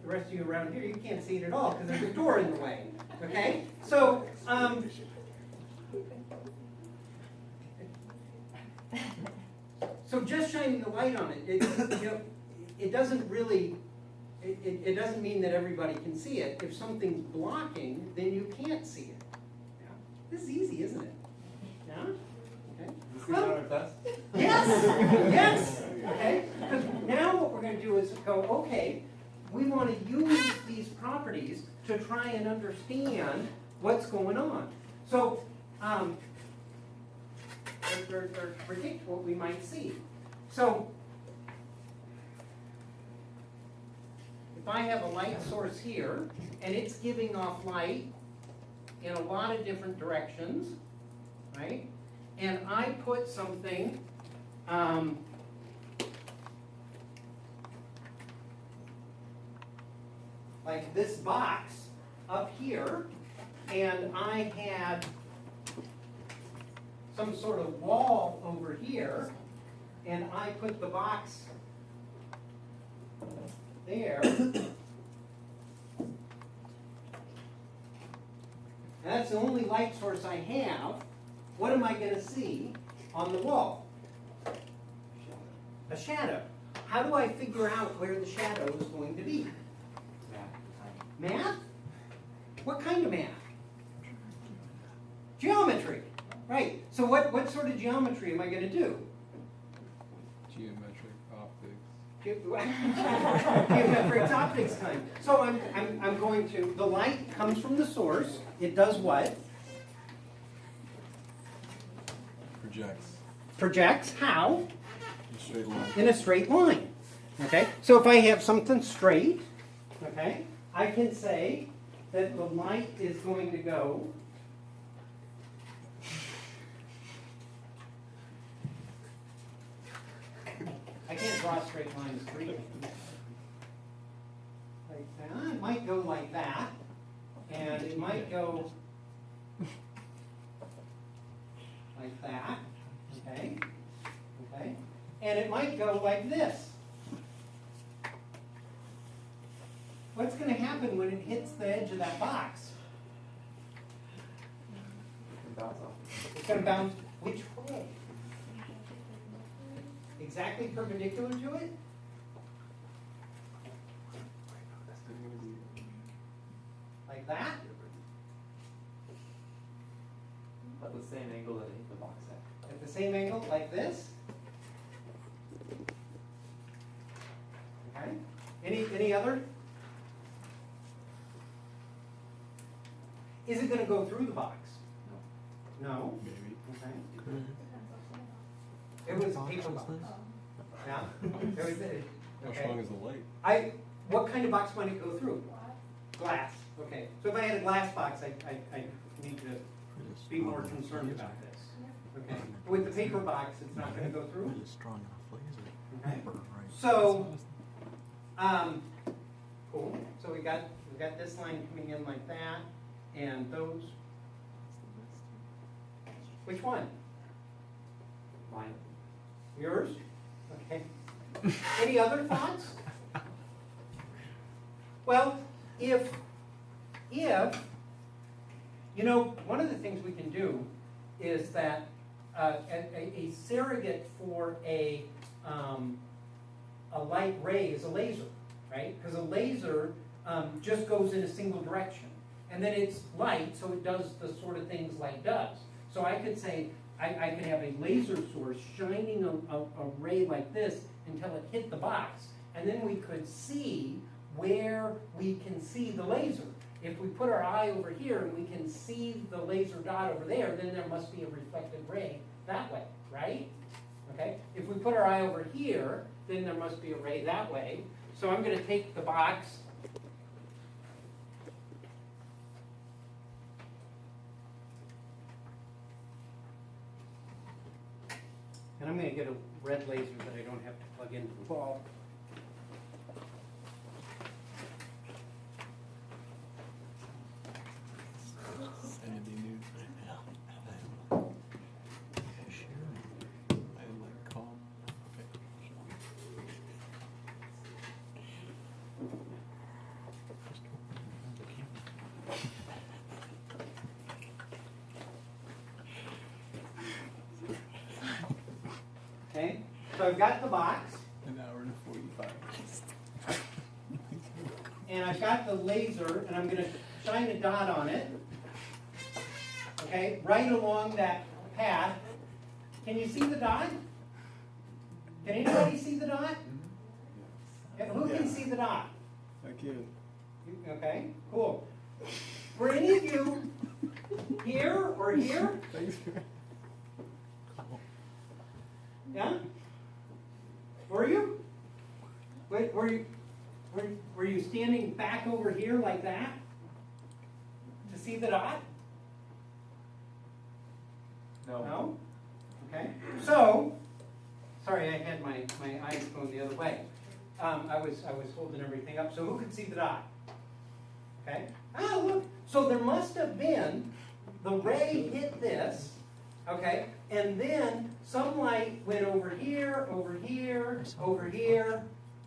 rest of you around here, you can't see it at all because there's a door in the way. Okay? So, So just shining the light on it, you know, it doesn't really, it doesn't mean that everybody can see it. If something's blocking, then you can't see it. Yeah. This is easy, isn't it? Yeah? Okay. This is our test? Yes, yes, okay? Because now what we're gonna do is go, okay, we wanna use these properties to try and understand what's going on. So, or predict what we might see. So, if I have a light source here, and it's giving off light in a lot of different directions, right? And I put something, like this box up here, and I had some sort of wall over here, and I put the box there. And that's the only light source I have. What am I going to see on the wall? A shadow. How do I figure out where the shadow is going to be? Math? What kind of math? Geometry. Right. So what sort of geometry am I going to do? Geometric optics. Geometric optics time. So I'm going to, the light comes from the source. It does what? Projects. Projects. How? In a straight line. In a straight line. Okay? So if I have something straight, okay, I can say that the light is going to go I can't draw straight lines freely. Like that. It might go like that. And it might go like that. Okay? Okay? And it might go like this. What's going to happen when it hits the edge of that box? It's going to bounce which way? Exactly perpendicular to it? Like that? At the same angle that it hit the box at. At the same angle, like this? Okay. Any other? Is it going to go through the box? No. Maybe. Okay. It was a paper box. Yeah. It was it. How Okay. strong is the light? What kind of box might it go through? Glass. Okay. So if I had a glass box, I need to be more concerned about this. Okay. With the paper box, it's not going to go through. Strong enough laser. Okay. Right. So, cool. So we got this line coming in like that, and those. Which one? Mine. Yours? Okay. Any other thoughts? Well, if you know, one of the things we can do is that a surrogate for a light ray is a laser, right? Because a laser just goes in a single direction. And then it's light, so it does the sort of things light does. So I could say, I could have a laser source shining a ray like this until it hit the box. And then we could see where we can see the laser. If we put our eye over here and we can see the laser dot over there, then there must be a reflected ray that way, right? Okay? If we put our eye over here, then there must be a ray that way. So I'm going to take the box. And I'm going to get a red laser that I don't have to plug into the wall. Sandy news right now. I like calm. I've got the box, An hour and 45. and I've got the laser, and I'm gonna shine a dot on it. Okay, right along that path. Can you see the dot? Can anybody see the dot? Yeah, who can see the dot? I can't. Okay, cool. Were any of you here or here? Thanks. Yeah? Were you? Wait, were you standing back over here like that? To see the dot? No. No? Okay. So, sorry, I had my eyes going the other way. I was holding everything up. So who could see the dot? Okay. Ah, look. So there must have been, the ray hit this, okay, and then some light went over here, over here, over here.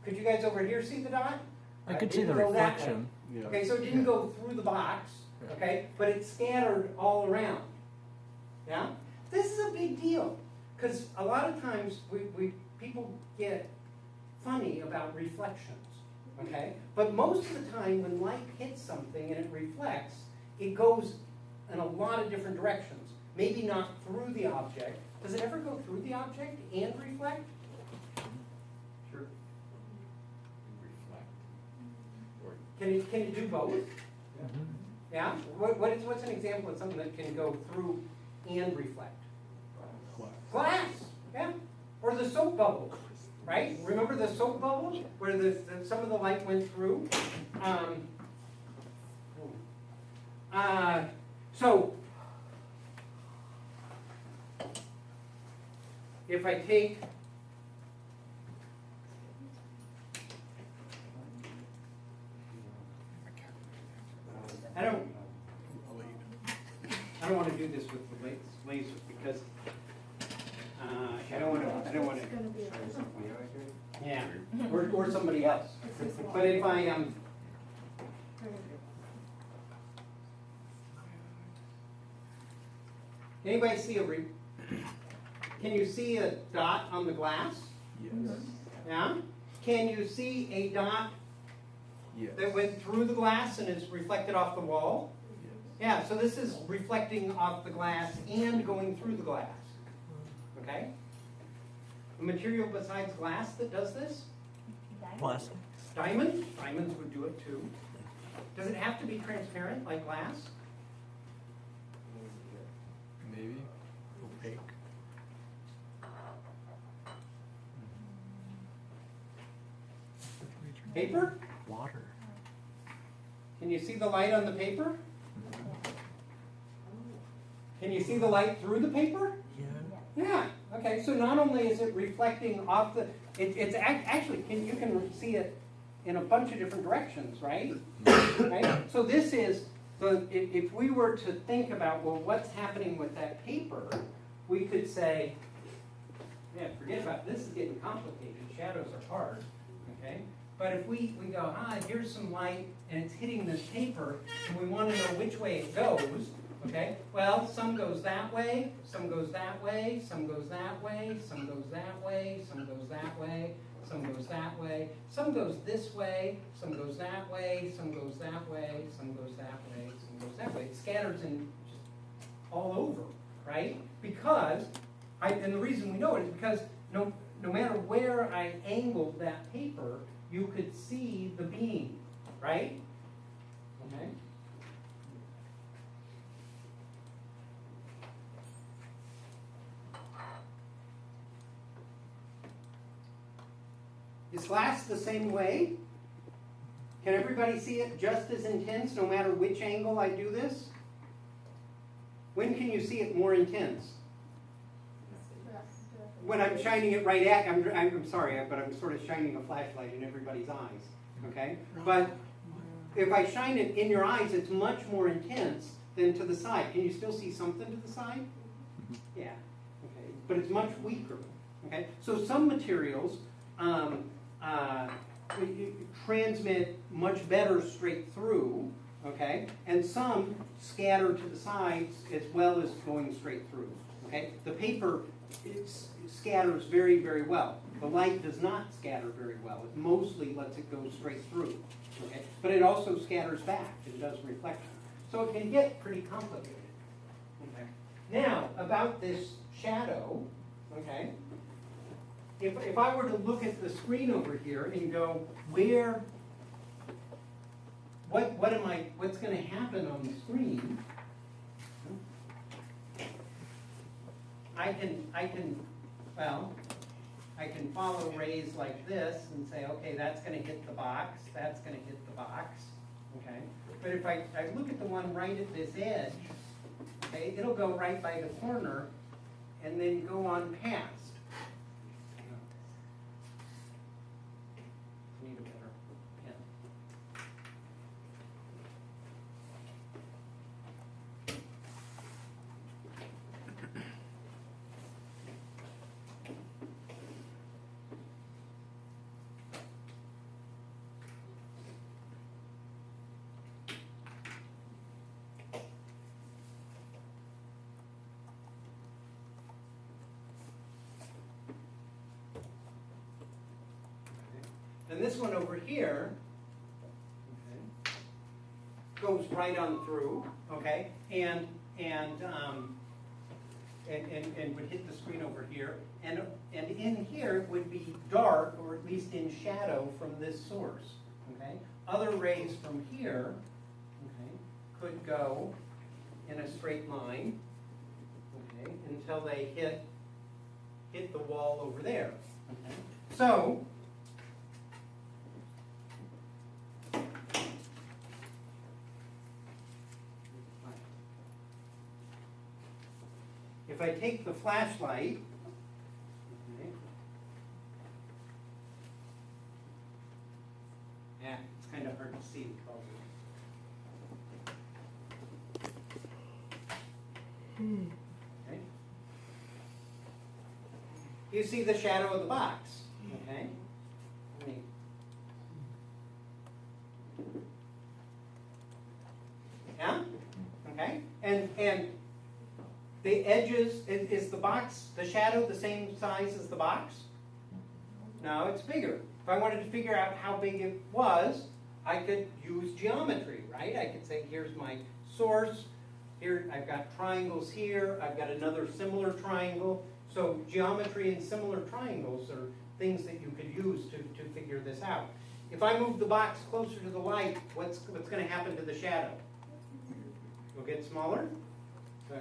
Could you guys over here see the dot? I It could see the didn't go that way. reflection. Yeah. Okay, so it didn't go through the box, okay, but it scattered all around. Yeah? This is a big deal, because a lot of times people get funny about reflections, okay? But most of the time when light hits something and it reflects, it goes in a lot of different directions. Maybe not through the object. Does it ever go through the object and reflect? Sure. Can you do both? Yeah? What's an example of something that can go through and reflect? Glass, yeah. Or the soap bubble, right? Remember the soap bubble where some of the light went through? So, if I take I don't want to do this with the laser because I don't want to. Yeah, or somebody else. But if I anybody see can you see a dot on the glass? Yes. Yeah. Can you see a dot Yes. that went through the glass and is reflected off the wall? Yeah, so this is reflecting off the glass and going through the glass. Okay? A material besides glass that does this? Plastic. Diamonds? Diamonds would do it too. Does it have to be transparent like glass? Maybe. Opaque. Paper? Water. Can you see the light on the paper? Can you see the light through the paper? Yeah. Yeah. Okay. So not only is it reflecting off the, it's actually you can see it in a bunch of different directions, right? Right. So this is if we were to think about well, what's happening with that paper, we could say, yeah, forget about this. Is getting complicated. Shadows are hard. Okay. But if we go, here's some light and it's hitting this paper, and we want to know which way it goes. Okay, well, some goes that way, some goes that way, some goes that way, some goes that way, some goes that way, some goes that way, some goes this way, some goes that way, some goes that way, some goes that way, some goes that way. It scatters in just all over, right? Because, and the reason we know it is because no matter where I angled that paper, you could see the beam, right? Okay. Is glass the same way? Can everybody see it just as intense no matter which angle I do this? When can you see it more intense? When I'm shining it right at, I'm sorry, but I'm sort of shining a flashlight in everybody's eyes, okay? But if I shine it in your eyes, it's much more intense than to the side. Can you still see something to the side? Yeah, okay, but it's much weaker, okay? So some materials transmit much better straight through, okay? And some scatter to the sides as well as going straight through, okay? The paper it scatters very, very well. The light does not scatter very well. It mostly lets it go straight through. Okay? But it also scatters back and does reflection. So it can get pretty complicated. Okay? Now, about this shadow, okay? If I were to look at the screen over here and go, what's going to happen on the screen? I can follow rays like this and say, okay, that's going to hit the box, that's going to hit the box, okay? But if I look at the one right at this edge, okay, it'll go right by the corner and then go on past. Need a better pen. And this one over here, okay, goes right on through, okay, and would hit the screen over here, and in here would be dark, or at least in shadow from this source, okay. Other rays from here, okay, could go in a straight line, okay, until they hit the wall over there, okay. So, if I take the flashlight, okay, yeah, it's kind of hard to see the color. Okay. You see the shadow of the box, okay? Let me- Yeah? Okay? And the edges, is the box, the shadow the same size as the box? No, it's bigger. If I wanted to figure out how big it was, I could use geometry, right? I could say, here's my source, here I've got triangles here, I've got another similar triangle. So geometry and similar triangles are things that you could use to figure this out. If I move the box closer to the light, what's going to happen to the shadow? It'll get smaller. So I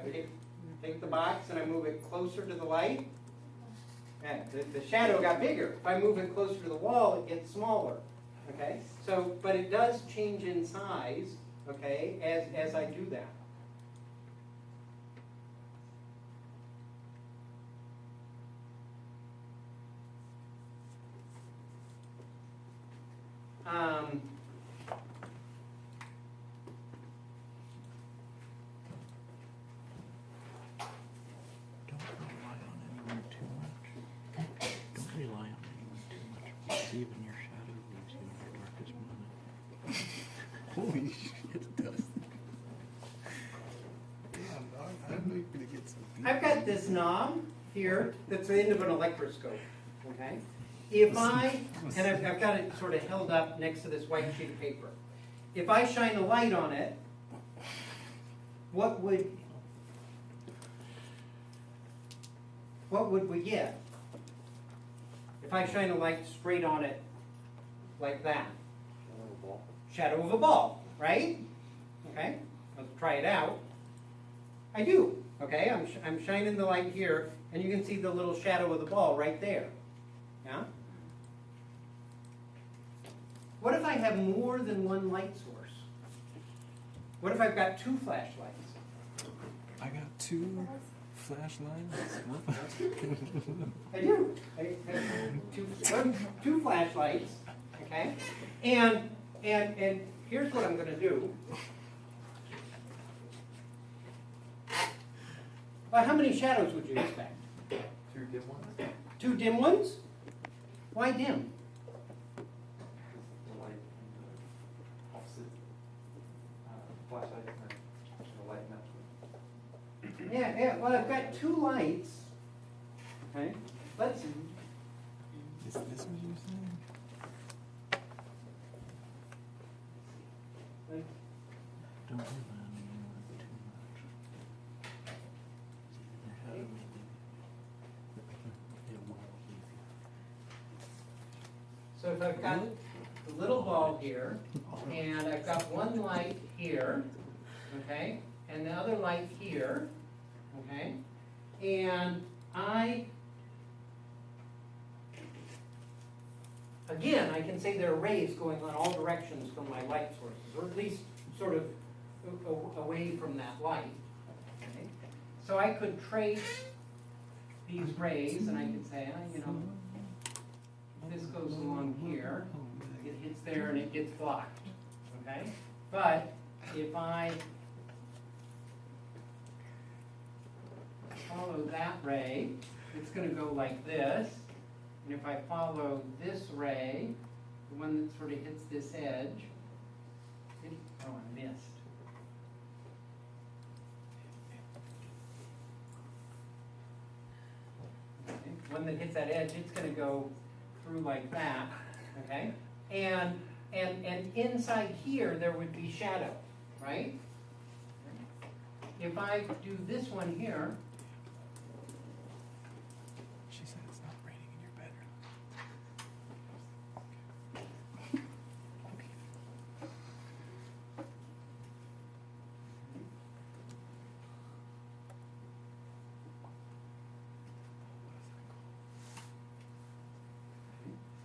take the box and I move it closer to the light. And the shadow got bigger. If I move it closer to the wall, it gets smaller. Okay? So, but it does change in size, okay, as I do that. Don't rely on anyone too much. Don't rely on anyone too much. Even your shadow leaves you in your darkest moment. Holy shit, Dustin. Damn, dog. I didn't know you were gonna get some deep. I've got this knob here that's the end of an electroscope, okay? If and I've got it sort of held up next to this white sheet of paper. If I shine a light on it, what would we get? If I shine a light straight on it like that. Shadow of a ball, right? Okay, let's try it out. I do, okay? I'm shining the light here, and you can see the little shadow of the ball right there. Yeah? What if I have more than one light source? What if I've got two flashlights? I got 2 flashlights. I do. I have two flashlights, okay? And here's what I'm going to do. Well, how many shadows would you expect? 2 dim ones. 2 dim ones? Why dim? The light and the opposite flashlights and the light match with. Yeah, well, I've got 2 lights Okay, let's, Is this what you're saying? like, Don't rely on anyone too much. See in your shadow, maybe. It will leave you. so if I've got the little ball here, and I've got one light here, okay, and the other light here, okay, and again, I can say there are rays going in all directions from my light sources, or at least sort of away from that light. Okay? So I could trace these rays, and I could say, this goes along here, it hits there and it gets blocked. Okay? But if I follow that ray, it's going to go like this. And if I follow this ray, the one that sort of hits this edge, I missed. Okay. One that hits that edge, it's going to go through like that. Okay? And inside here, there would be shadow, right? If I do this one here, She said it's not raining in your bedroom.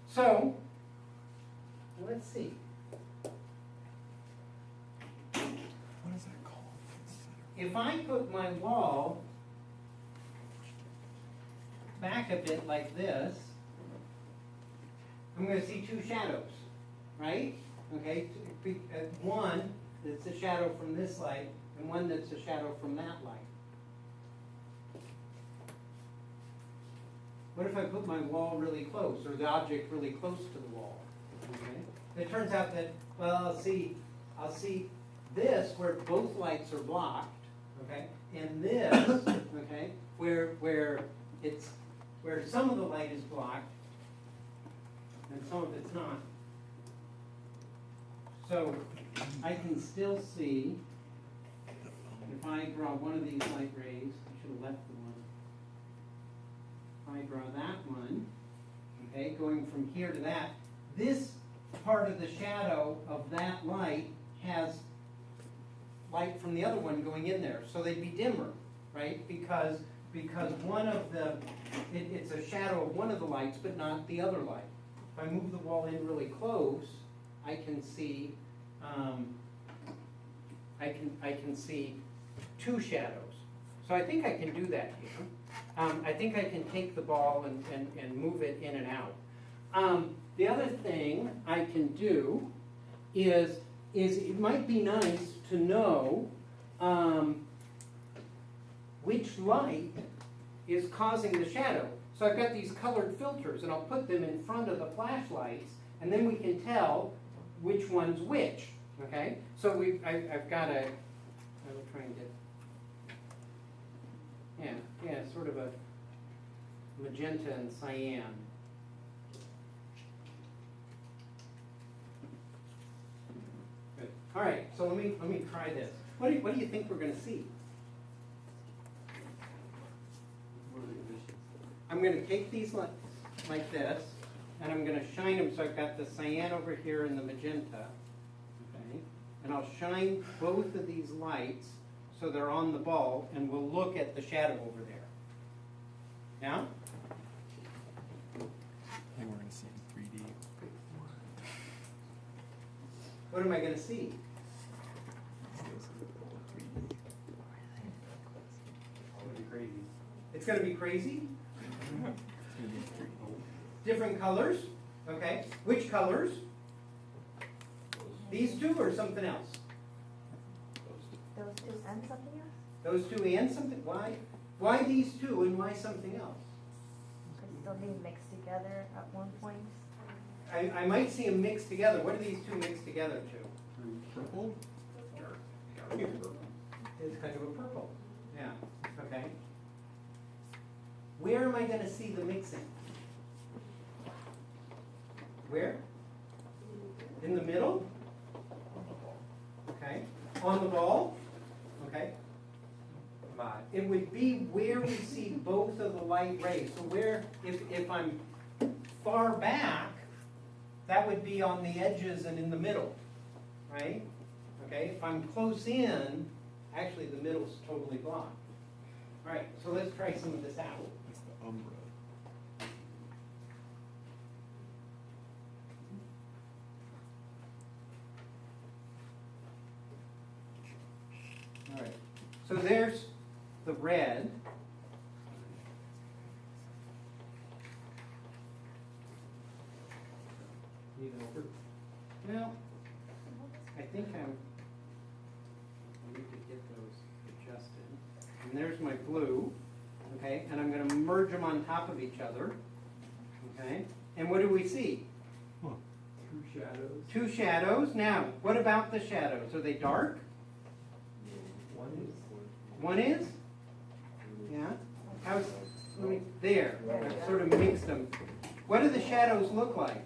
so, let's see. What is that called? If I put my wall back a bit like this, I'm going to see two shadows, right? Okay, one that's a shadow from this light, and one that's a shadow from that light. What if I put my wall really close, or the object really close to the wall? Okay. It turns out that, well, I'll see this where both lights are blocked, okay, and this, okay, where some of the light is blocked and some of it's not. So I can still see, if I draw one of these light rays, I should have left the one. If I draw that one, okay, going from here to that, this part of the shadow of that light has light from the other one going in there, so they'd be dimmer, right? Because one of it's a shadow of one of the lights, but not the other light. If I move the wall in really close, I can see I can see two shadows. So I think I can do that here. I think I can take the ball and move it in and out. The other thing I can do is it might be nice to know which light is causing the shadow. So I've got these colored filters, and I'll put them in front of the flashlights, and then we can tell which one's which. Okay? So I've got I will try and get, sort of a magenta and cyan. Good. All right, so let me try this. What do you think we're going to see? I'm going to take these like this, and I'm going to shine them. So I've got the cyan over here and the magenta. Okay, and I'll shine both of these lights so they're on the ball, and we'll look at the shadow over there. Now? I think we're going to see in 3D. What am I going to see? It's going to be crazy? Different colors? Okay. Which colors? These two or something else? Those two and something else? Those two and something? Why? Why these two and why something else? Because they'll be mixed together at one point. I might see them mixed together. What are these two mixed together to? Purple? It's kind of a purple. Yeah. Okay. where am I gonna see the mixing? Where? In the middle? Okay. On the ball? Okay. It would be where we see both of the light rays. So where, if I'm far back, that would be on the edges and in the middle, right? Okay, if I'm close in, actually the middle's totally blocked. All right, so let's try some of this out. That's the umbra. All right, so there's the red. Need an over? Well, I think I need to get those adjusted. And there's my blue, okay? And I'm gonna merge them on top of each other, okay? And what do we see? Two shadows. Two shadows. Now, what about the shadows? Are they dark? One is. One is? Yeah? How's, there, I've sort of mixed them. What do the shadows look like?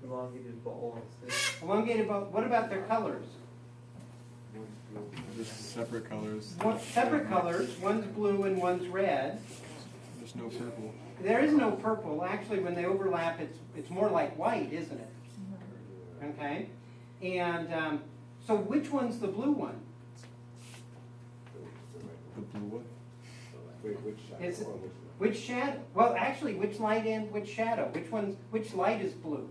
Elongated ball on a stick. Elongated, but what about their colors? Just separate colors. Separate colors, one's blue and one's red. There's no purple. There is no purple. Actually, when they overlap, it's more like white, isn't it? Okay? And so which one's the blue one? The blue one? Is it, which shadow? Well, actually, which light and which shadow? Which light is blue?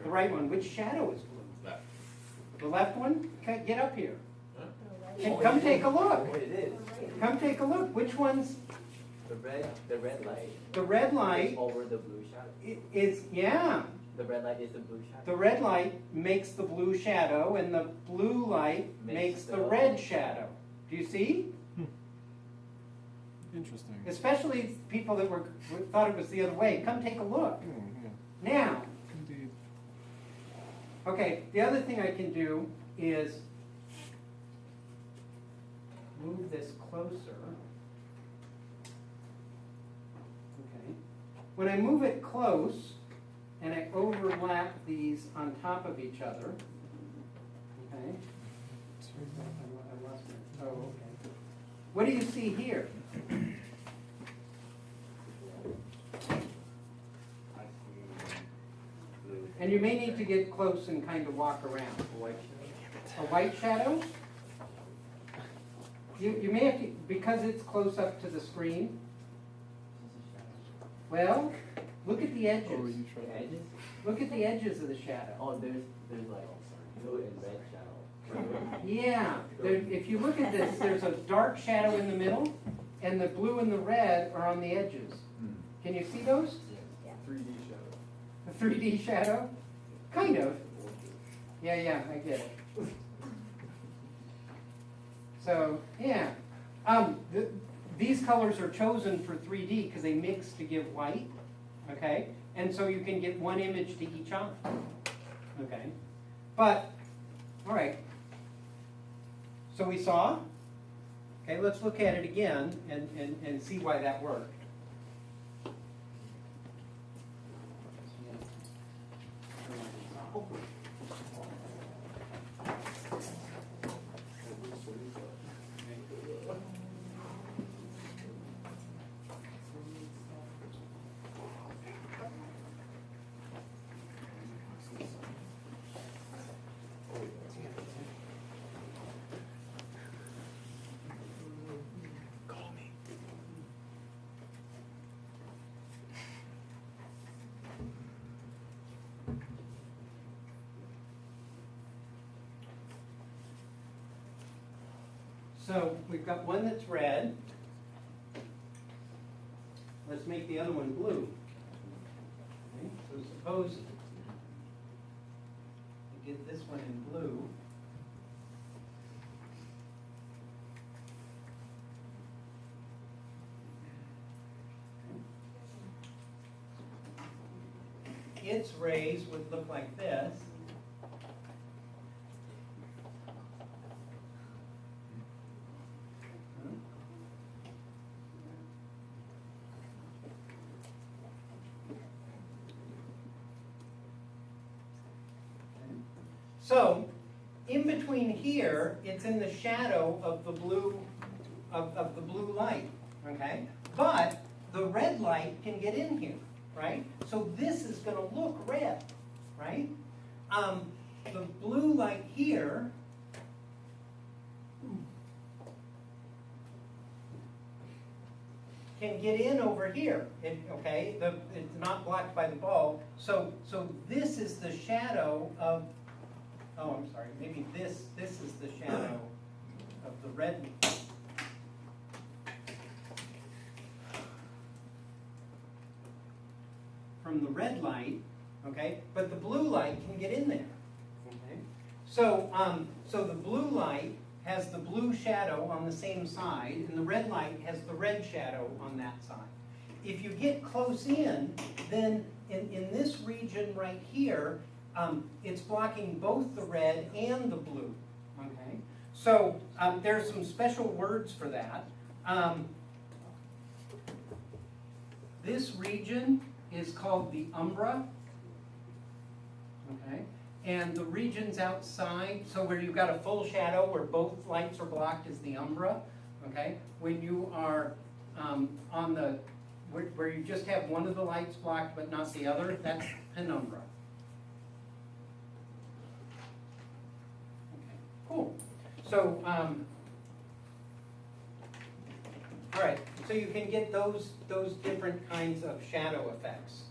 The right one. Which shadow is blue? Left. The left one? Okay, get up here. And come take a look. It is. Come take a look. Which one's The red light. the red light? Is over the blue shadow. Is, yeah. The red light is the blue shadow. The red light makes the blue shadow, and the blue light makes the red shadow. Do you see? Interesting. Especially people that thought it was the other way. Come take a look. Oh, yeah. Now, Indeed. okay, the other thing I can do is move this closer. Okay. When I move it close and I overlap these on top of each other, okay. I lost my, oh, okay. What do you see here? And you may need to get close and kind of walk around. A white shadow? You may have to, because it's close up to the screen. Well, look at the edges. Oh, you tried. Edges? Look at the edges of the shadow. Oh, there's like blue and red shadow. Yeah, if you look at this, there's a dark shadow in the middle, and the blue and the red are on the edges. Can you see those? 3D shadow. A 3D shadow? Kind of. Yeah, I get it. So, yeah. These colors are chosen for 3D because they mix to give white, okay? And so you can get one image to each eye, okay? But, all right. So we saw? Okay, let's look at it again and see why that worked. So we've got one that's red. Let's make the other one blue. Okay, so suppose I did this one in blue. Its rays would look like this. So, in between here, it's in the shadow of the blue, of the blue light, okay? But the red light can get in here, right? So this is gonna look red, right? The blue light here can get in over here, okay? It's not blocked by the bulb. So this is the shadow of, oh, I'm sorry, maybe this is the shadow of the red. From the red light, okay? But the blue light can get in there, okay? So the blue light has the blue shadow on the same side, and the red light has the red shadow on that side. If you get close in, then in this region right here, it's blocking both the red and the blue, okay? So there's some special words for that. This region is called the umbra, okay? And the regions outside, so where you've got a full shadow where both lights are blocked is the umbra, okay? When you are on the, where you just have one of the lights blocked but not the other, that's penumbra. Okay, cool. So, all right, so you can get those different kinds of shadow effects.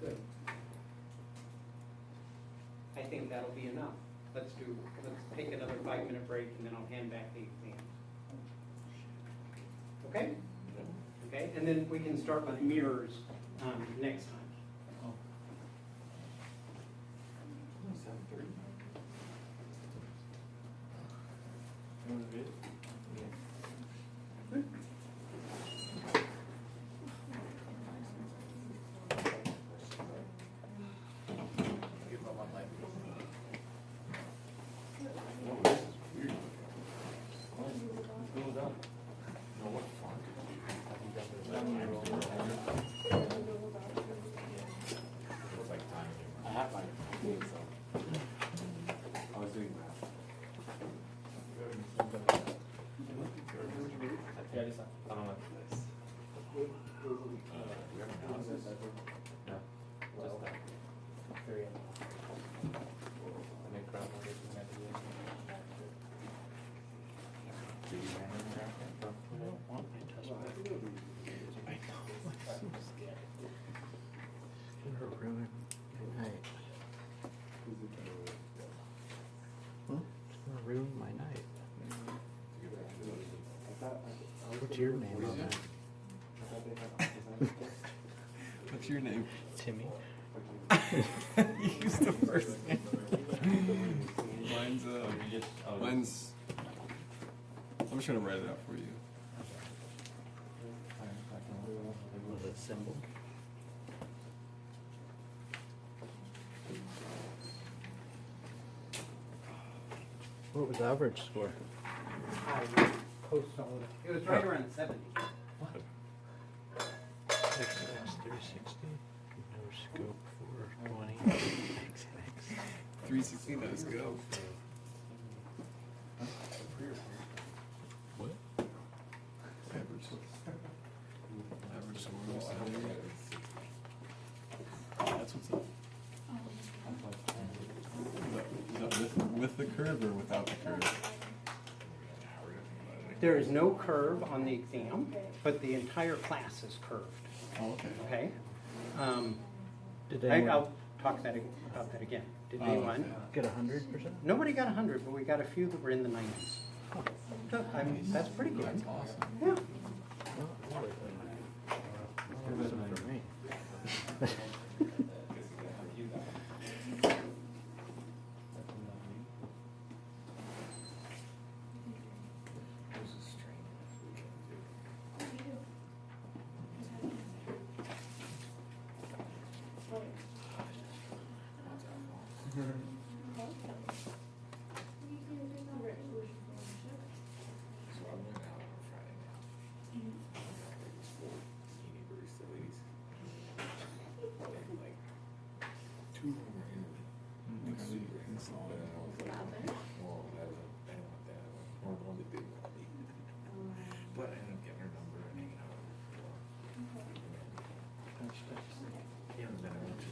Good. I think that'll be enough. Let's take another 5-minute break and then I'll hand back the exam. Okay? Okay, and then we can start with mirrors next time. Ruin my night. It's gonna ruin my night. What's your name on that? What's your name? Timmy. Use the first name. Mine's. I'm just gonna write it out for you. With a symbol. What was the average score? It was right around 70. XS 360. No scope for 20. 360, let's go. What? Average score was 70. That's what's up. Is that with the curve or without the curve? There is no curve on the exam, but the entire class is curved, Oh, okay. okay? Did anyone I'll talk about that again. Did anyone? get 100%? Nobody got 100, but we got a few that were in the 90s. So, I mean, that's pretty good. That's awesome. Yeah. For me. But I ended up getting her number and hanging out with her. He hasn't been able to.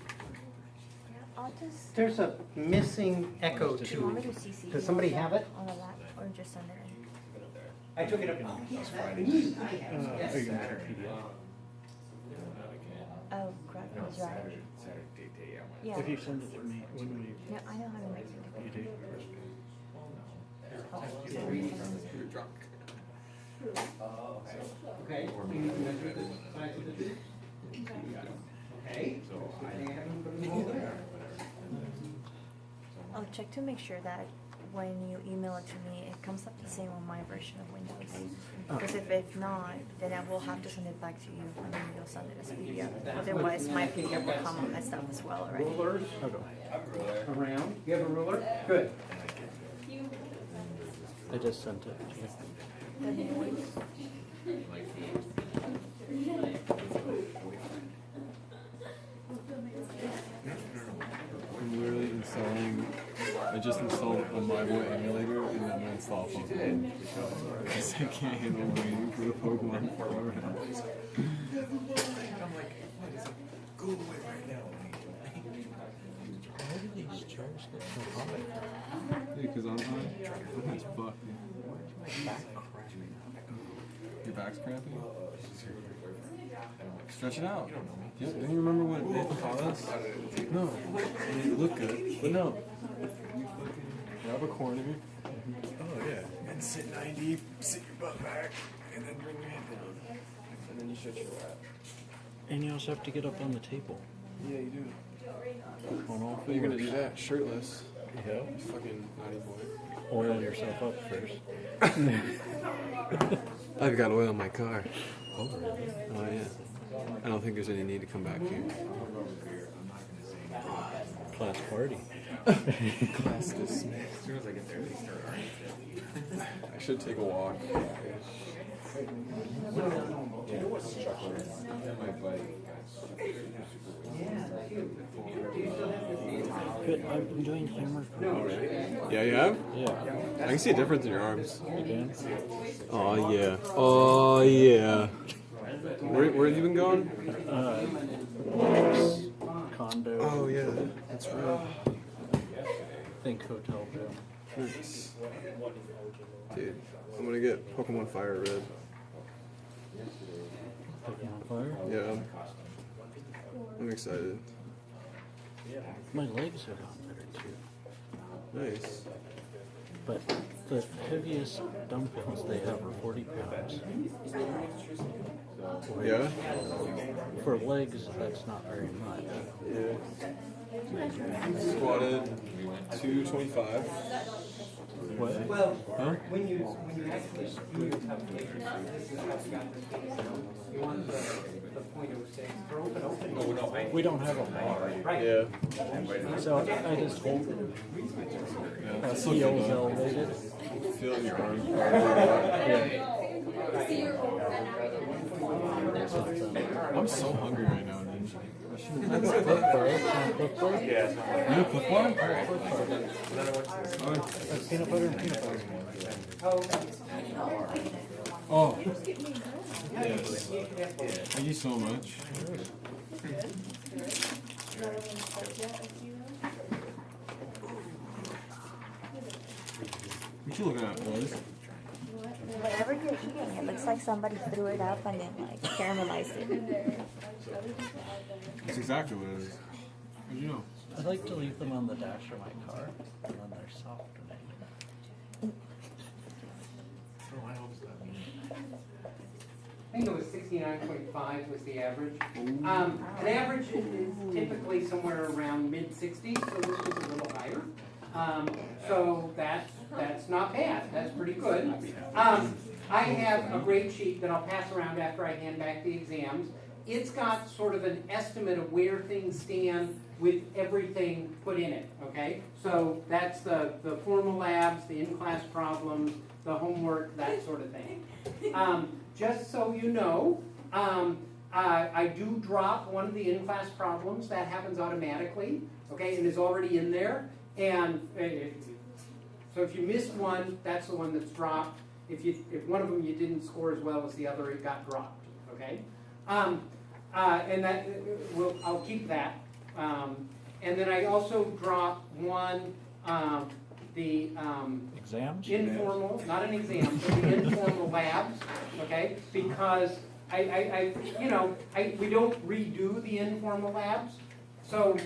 I'll just. There's a missing echo Do you want me tube. to CC? Does somebody have it? On the lap, or just send it in? I took it up. Are you gonna get her PDF? Oh, crap, he's right. Saturday day, I went. Yeah. If you send it to me, when will you? No, I know how to make it. You do? You're drunk. Okay. You need to measure the size of the tube? Okay. I haven't put them all there. I'll check to make sure that when you email it to me, it comes up the same on my version of Windows. Because if not, then I will have to send it back to you, and then you'll send it as PDF. Otherwise, my PDF will come up messed up as well already. Rulers around. You have a ruler? Good. I just sent it to you. I'm literally installing. I just installed a MyBoy emulator and then I'm gonna install Pokemon. Because I can't handle waiting for the Pokemon for hours. Go away right now. Why do these chairs get so hot? Yeah, because I'm high as fuck, dude. Your back's cramping? Stretch it out. Yeah, don't you remember what it taught us? No. I mean, it looked good, but no. You fucking grab a corner. Oh, yeah. And sit 90, sit your butt back, and then bring your head down. And then you shut your lap. And you also have to get up on the table. Yeah, you do. On all You're gonna fours. do that shirtless. Yeah. You fucking naughty boy. Oil yourself up first. I've got oil in my car. Oh, really? Oh, yeah. I don't think there's any need to come back here. Class party. Class dismissed. As soon as I get there, they start arguing. I should take a walk. Good. I've been doing hammer curls. Yeah, you have? Yeah. I can see a difference in your arms. You can? Oh, yeah. Oh, yeah. Where have you been going? Condo. Oh, yeah. That's right. Think hotel room. Nice. Dude, I'm gonna get Pokemon Fire Red. Pokemon Fire. Yeah. I'm excited. My legs have gotten better too. Nice. But the heaviest dumbbells they have are 40 pounds. Yeah? For legs, that's not very much. Yeah. Squatted 225. What? Well, Huh? when you actually do your calculation, this is how we got this figure. You want the .06 for open. We don't have a bar. Right. Yeah. So I just hold it. Yeah. That's so Heels good. elevated. Feel it in your arm. Yeah. I'm so hungry right now, dude. Clip bar. Clip bar? You have a clip bar? That's peanut butter and peanut butter. Oh. Yes. Thank you so much. What you looking at, boys? Whatever you're eating, it looks like somebody threw it up and then like caramelized it. That's exactly what it is. How'd you know? I like to leave them on the dash of my car, and then they're soft and I think it was 69.5 was the average. An average is typically somewhere around mid-60s, so this was a little higher. So that's not bad. That's pretty good. I have a grade sheet that I'll pass around after I hand back the exams. It's got sort of an estimate of where things stand with everything put in it, okay? So that's the formal labs, the in-class problems, the homework, that sort of thing. Just so you know, I do drop one of the in-class problems, that happens automatically, okay, and is already in there. And so if you missed one, that's the one that's dropped. If one of them you didn't score as well as the other, it got dropped, okay? And that, I'll keep that. And then I also drop one, the Exams? informal, not an exam, but the informal labs, okay? Because we don't redo the informal labs. So,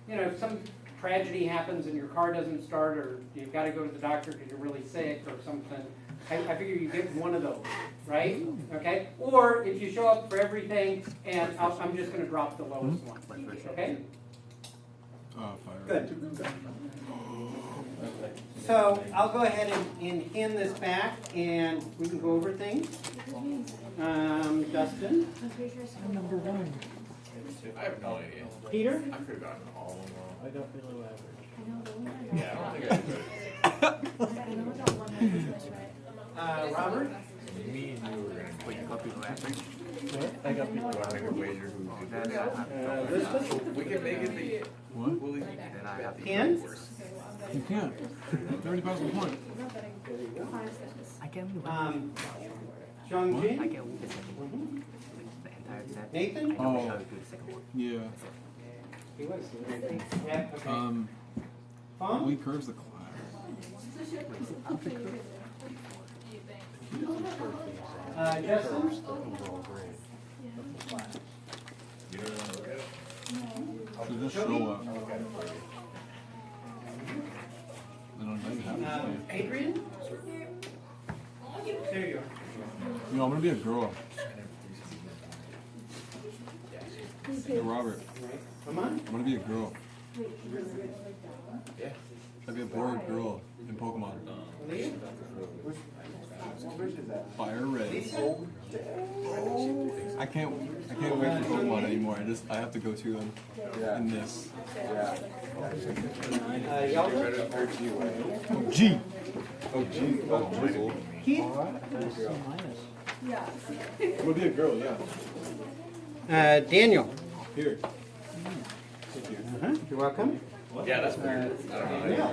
if some tragedy happens and your car doesn't start, or you've got to go to the doctor because you're really sick or something, I figure you get one of those, right? Okay? Or if you show up for everything, and I'm just going to drop the lowest one, okay? Fire. Good. So I'll go ahead and hand this back, and we can go over things. Justin? Number one. I have no idea. Peter? I could have gotten all of them wrong. I got below average. Yeah, I don't think I could. Robert? Me and you were gonna. Wait, you got people average? I got You wanna make a wager who did Then that? Elizabeth? We can make it the. What? We'll then I have to. Ken? You can't. 30 pounds per point. I can't move. Jeong-Jin? I can't move the second one. The entire set. Nathan? I know how to do the second one. Yeah. Yeah, okay. Fong? We curves the class. Justin? You don't wanna look at it? So just show up. They don't even have to stay. Adrian? There you are. I'm gonna be a girl. Hey, Robert, Come on. I'm gonna be a girl. Yeah. I'd be a boy or girl in Pokemon. Lee? Fire red. Lisa? I can't wait for Pokemon anymore. I have to go to them in this. Yelda? Oh, G. Keith? I'm gonna be a girl, yeah. Daniel? Here. You're welcome. Yeah, that's weird. I don't know.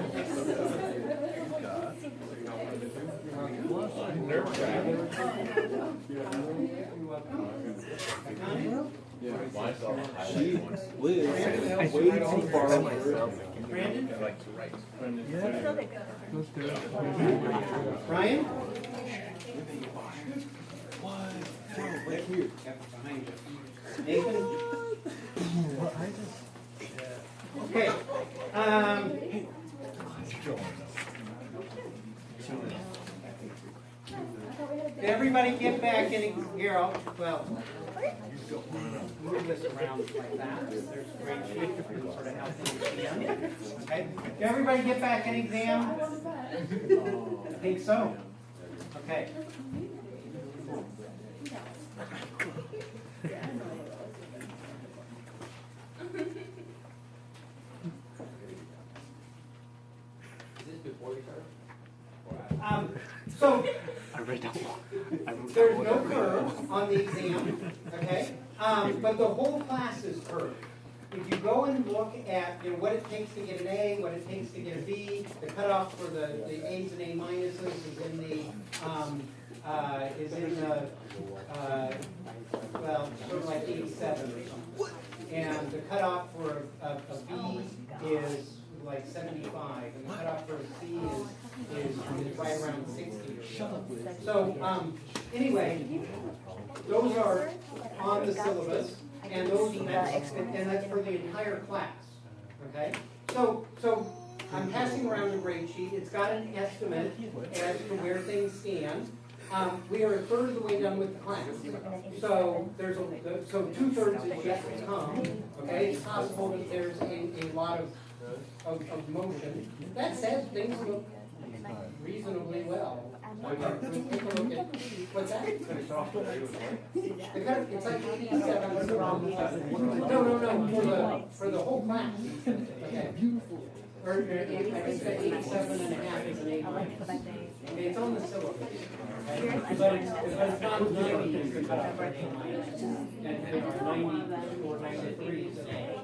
She lives way too far away. Brandon? I like to write. Ryan? Right here. Nathan? Okay. Did everybody get back in here? Well, move this around like that. There's a great sheet to sort of help you exam. Okay. Did everybody get back in exam? I think so. Okay. So I read that one. there's no curve on the exam, okay? But the whole class is curved. If you go and look at what it takes to get an A, what it takes to get a B, the cutoff for the A's and A minuses is in the well, sort of like 87 or something. And the cutoff for a B is like 75, and the cutoff for a C is right around 60 or so. So anyway, those are on the syllabus, and that's for the entire class. Okay, so I'm passing around the grade sheet. It's got an estimate as to where things stand. We are a third of the way done with the class. So there's so 2/3 is yet to come. Okay, it's possible that there's a lot of motion. That said, things look reasonably well. Take a look at what's that? It's like 87. No, for the whole class. Okay. Or I think that 87 and a half is an 8. Okay, it's on the syllabus. Okay? But it's not 90 is the cutoff for A minus. And our 90 or 93 is okay.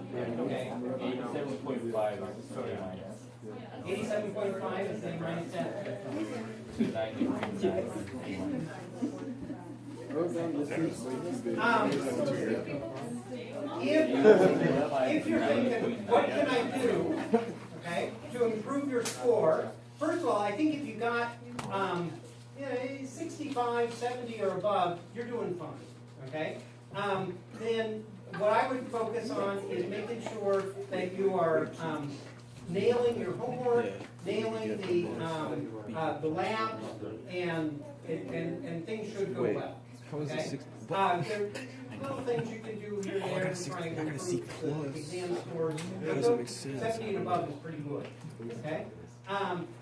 87.5 is A minus 10. If you're thinking, what can I do, okay, to improve your score? First of all, I think if you got 65, 70 or above, you're doing fine, okay? Then what I would focus on is making sure that you are nailing your homework, nailing the lab, and things should go well. Okay? There are little things you can do here and there to try and improve the exam scores. 70 and above is pretty good. Okay?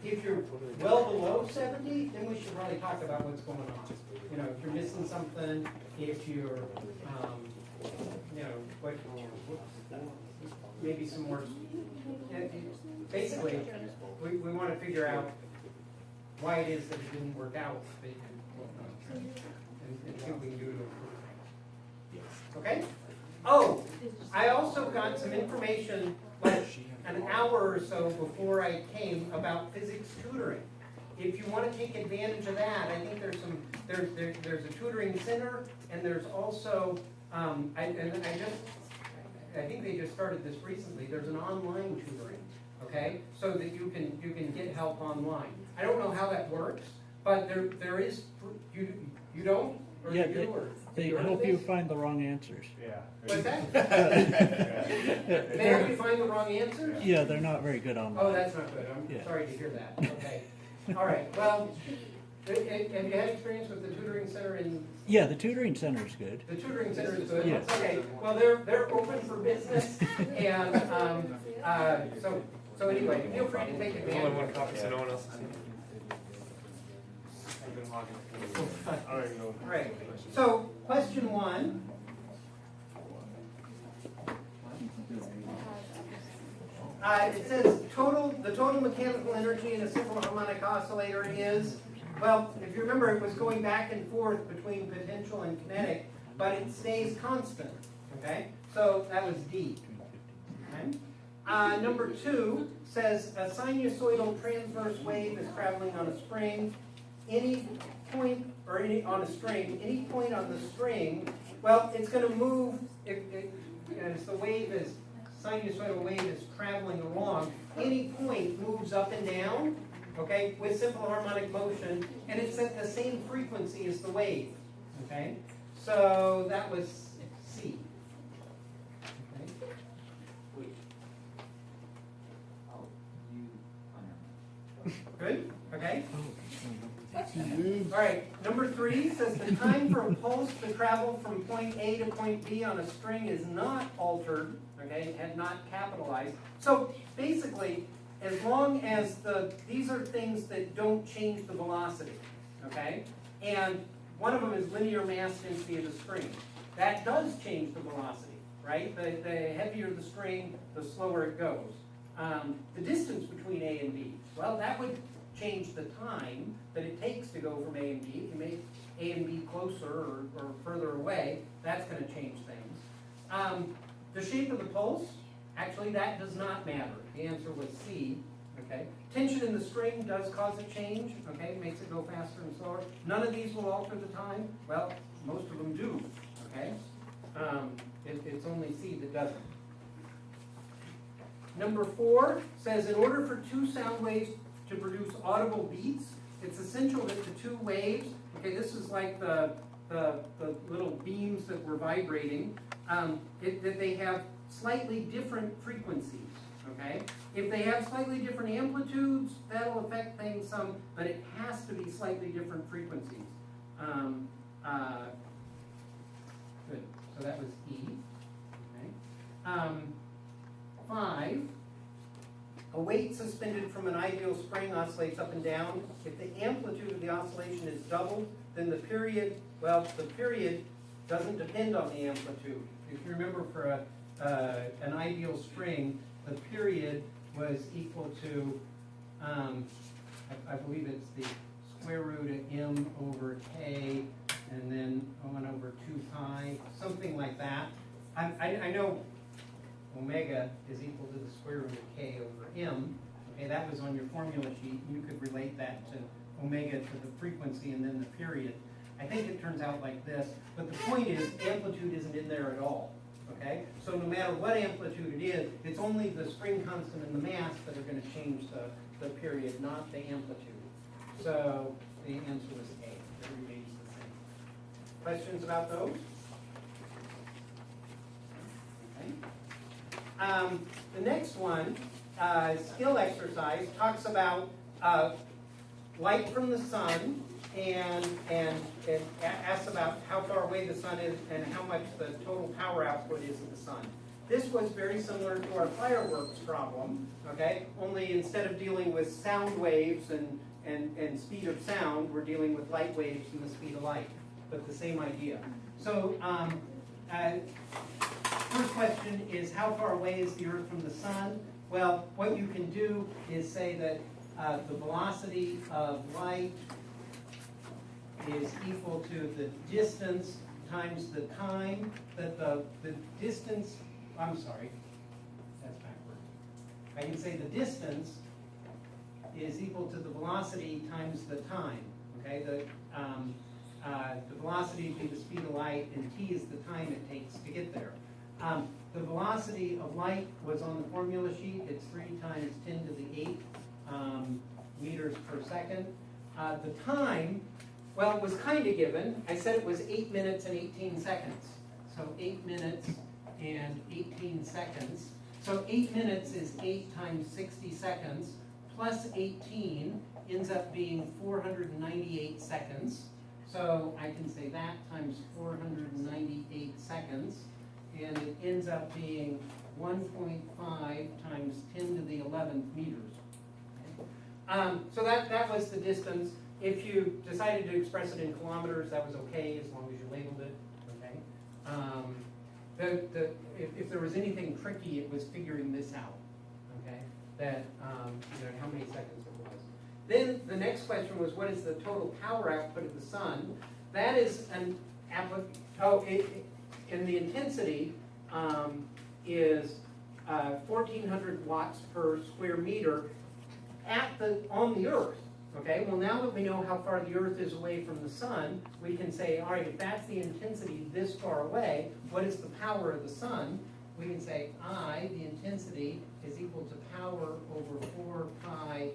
If you're well below 70, then we should probably talk about what's going on. You know, if you're missing something, if you're, what, maybe some more. Basically, we want to figure out why it is that it didn't work out, and see what we can do to improve it. Okay? Oh, I also got some information like an hour or so before I came about physics tutoring. If you want to take advantage of that, I think there's a tutoring center, and there's also I think they just started this recently. There's an online tutoring, okay, so that you can get help online. I don't know how that works, but there is. You don't, or Yeah, you do, or they you help heard you this? find the wrong answers. Yeah. What's that? They help you find the wrong answers? Yeah, they're not very good online. Oh, that's not good. I'm Yeah. sorry to hear that. Okay. All right. Well, have you had experience with the tutoring center in? Yeah, the tutoring center is good. The tutoring center is good. Yes. Okay. Well, they're open for business, and so anyway, feel free to take Only advantage. one copy, so no one else has seen it. All right, go. All right. So question 1. It says the total mechanical energy in a simple harmonic oscillator is, well, if you remember, it was going back and forth between potential and kinetic, but it stays constant, okay? So that was D. Okay? Number 2 says a sinusoidal transverse wave is traveling on a spring. Any point, or on a string, any point on the string, well, it's going to move, as the wave is, sinusoidal wave is traveling along, any point moves up and down, okay, with simple harmonic motion, and it's at the same frequency as the wave, okay? So that was C. Okay. Good, okay? All right, number 3 says the time for a pulse to travel from point A to point B on a string is not altered, okay, and not capitalized. So basically, as long as these are things that don't change the velocity, okay? And one of them is linear mass density of the string. That does change the velocity, right? The heavier the string, the slower it goes. The distance between A and B, well, that would change the time that it takes to go from A and B. If you make A and B closer or further away, that's going to change things. The shape of the pulse, actually that does not matter. The answer was C. Okay. Tension in the string does cause a change, okay, makes it go faster and slower. None of these will alter the time. Well, most of them do, okay. It's only C that doesn't. Number 4 says in order for 2 sound waves to produce audible beats, it's essential that the 2 waves, okay, this is like the little beams that were vibrating, that they have slightly different frequencies, okay? If they have slightly different amplitudes, that'll affect things some, but it has to be slightly different frequencies. Good, so that was E, okay? 5, a weight suspended from an ideal spring oscillates up and down. If the amplitude of the oscillation is doubled, then the period doesn't depend on the amplitude. If you remember for an ideal string, the period was equal to, I believe it's the square root of m over k, and then 1 over 2 pi, something like that. I know omega is equal to the square root of k over m. Okay, that was on your formula sheet. You could relate that to omega to the frequency and then the period. I think it turns out like this, but the point is amplitude isn't in there at all. Okay, so no matter what amplitude it is, it's only the spring constant and the mass that are going to change the period, not the amplitude. So the answer was A. It remains the same. Questions about those? Okay. The next one, skill exercise, talks about light from the sun and asks about how far away the sun is and how much the total power output is of the sun. This was very similar to our fireworks problem, okay? Only instead of dealing with sound waves and speed of sound, we're dealing with light waves and the speed of light, but the same idea. So first question is, how far away is the Earth from the sun? Well, what you can do is say that the velocity of light is equal to the distance times the time that the distance, I'm sorry, that's backward. I can say the distance is equal to the velocity times the time, okay? The velocity would be the speed of light, and t is the time it takes to get there. The velocity of light was on the formula sheet. It's 3 times 10 to the 8 meters per second. The time, well, it was kind of given. I said it was 8 minutes and 18 seconds. So 8 minutes and 18 seconds. So 8 minutes is 8 times 60 seconds, plus 18 ends up being 498 seconds. So I can say that times 498 seconds, and it ends up being 1.5 times 10 to the 11th meters. Okay. So that was the distance. If you decided to express it in kilometers, that was okay, as long as you labeled it. Okay. If there was anything tricky, it was figuring this out. Okay. That how many seconds it was. Then the next question was, what is the total power output of the sun? That is an and the intensity is 1,400 watts per square meter on the Earth. Okay, well now that we know how far the Earth is away from the sun, we can say, all right, if that's the intensity this far away, what is the power of the sun? We can say I, the intensity, is equal to power over 4 pi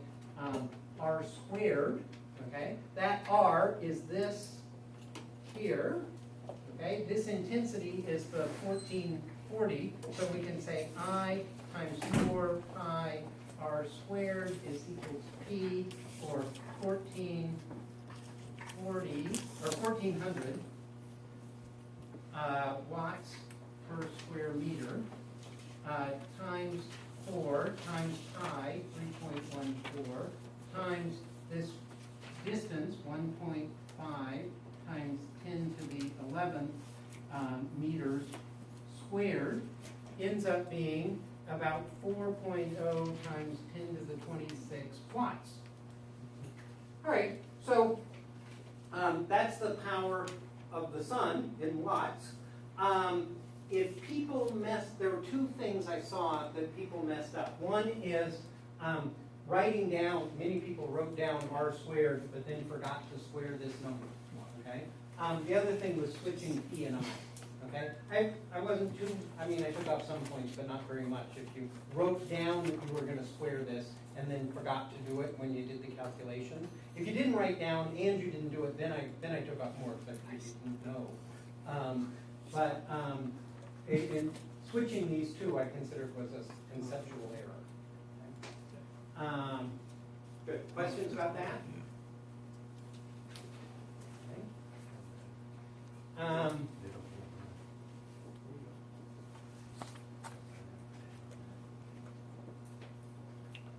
r squared. Okay, that r is this here. Okay, this intensity is the 1440, so we can say I times 4 pi r squared is equal to P, or 1440, or 1400 watts per square meter, times 4 times pi, 3.14, times this distance, 1.5, times 10 to the 11th meters squared, ends up being about 4.0 times 10 to the 26 watts. All right, so that's the power of the sun in watts. If people there were 2 things I saw that people messed up. One is writing down, many people wrote down r squared, but then forgot to square this number. Okay. The other thing was switching p and I. Okay. I wasn't too. I mean, I took off some points, but not very much. If you wrote down that you were going to square this and then forgot to do it when you did the calculation. If you didn't write down and you didn't do it, then I took off more because I didn't know. In switching these 2, I considered was a conceptual error. Good. Questions about that? Okay.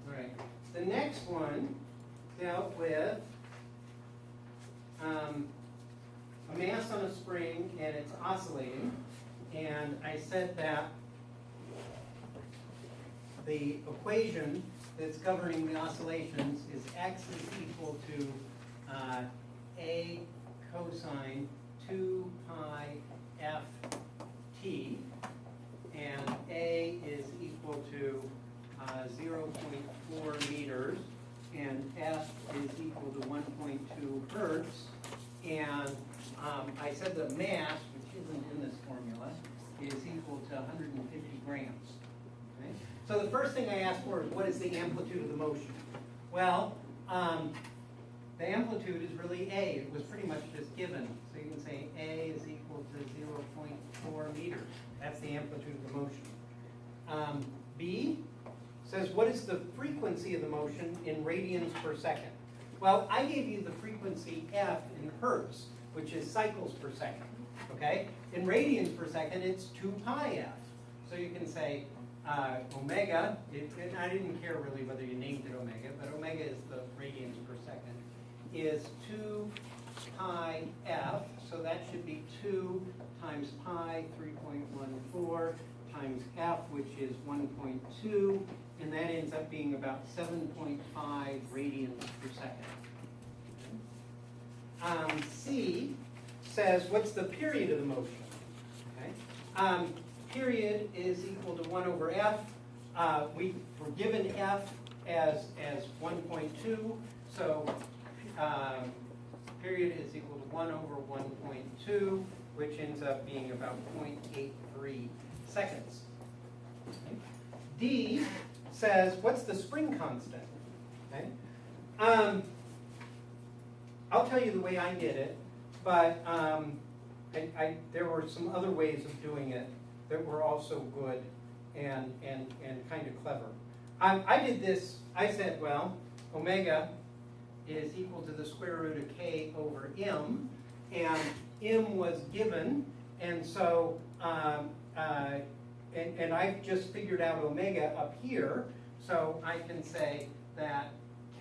All right. The next one dealt with a mass on a spring and it's oscillating. And I said that the equation that's governing the oscillations is x is equal to A cosine 2 pi f t, and A is equal to 0.4 meters, and F is equal to 1.2 hertz. And I said the mass, which isn't in this formula, is equal to 150 grams. Okay? So the first thing I asked for is, what is the amplitude of the motion? Well, the amplitude is really A. It was pretty much just given. So you can say A is equal to 0.4 meters. That's the amplitude of the motion. B says, what is the frequency of the motion in radians per second? Well, I gave you the frequency F in hertz, which is cycles per second. Okay? In radians per second, it's 2 pi F. So you can say omega, and I didn't care really whether you named it omega, but omega is the radians per second, is 2 pi F. So that should be 2 times pi, 3.14, times F, which is 1.2, and that ends up being about 7.5 radians per second. C says, what's the period of the motion? Okay. Period is equal to 1 over F. We were given F as 1.2, so period is equal to 1 over 1.2, which ends up being about 0.83 seconds. Okay. D says, what's the spring constant? Okay. I'll tell you the way I did it, but there were some other ways of doing it that were also good and kind of clever. I did this, I said, well, omega is equal to the square root of k over m, and m was given, and so, and I've just figured out omega up here, so I can say that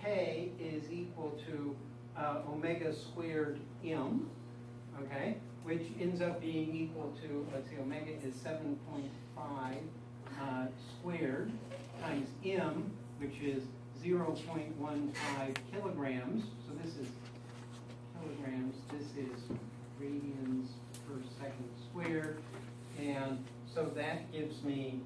k is equal to omega squared m, okay, which ends up being equal to, let's see, omega is 7.5 squared times m, which is 0.15 kilograms. So this is kilograms, this is radians per second squared, and so that gives me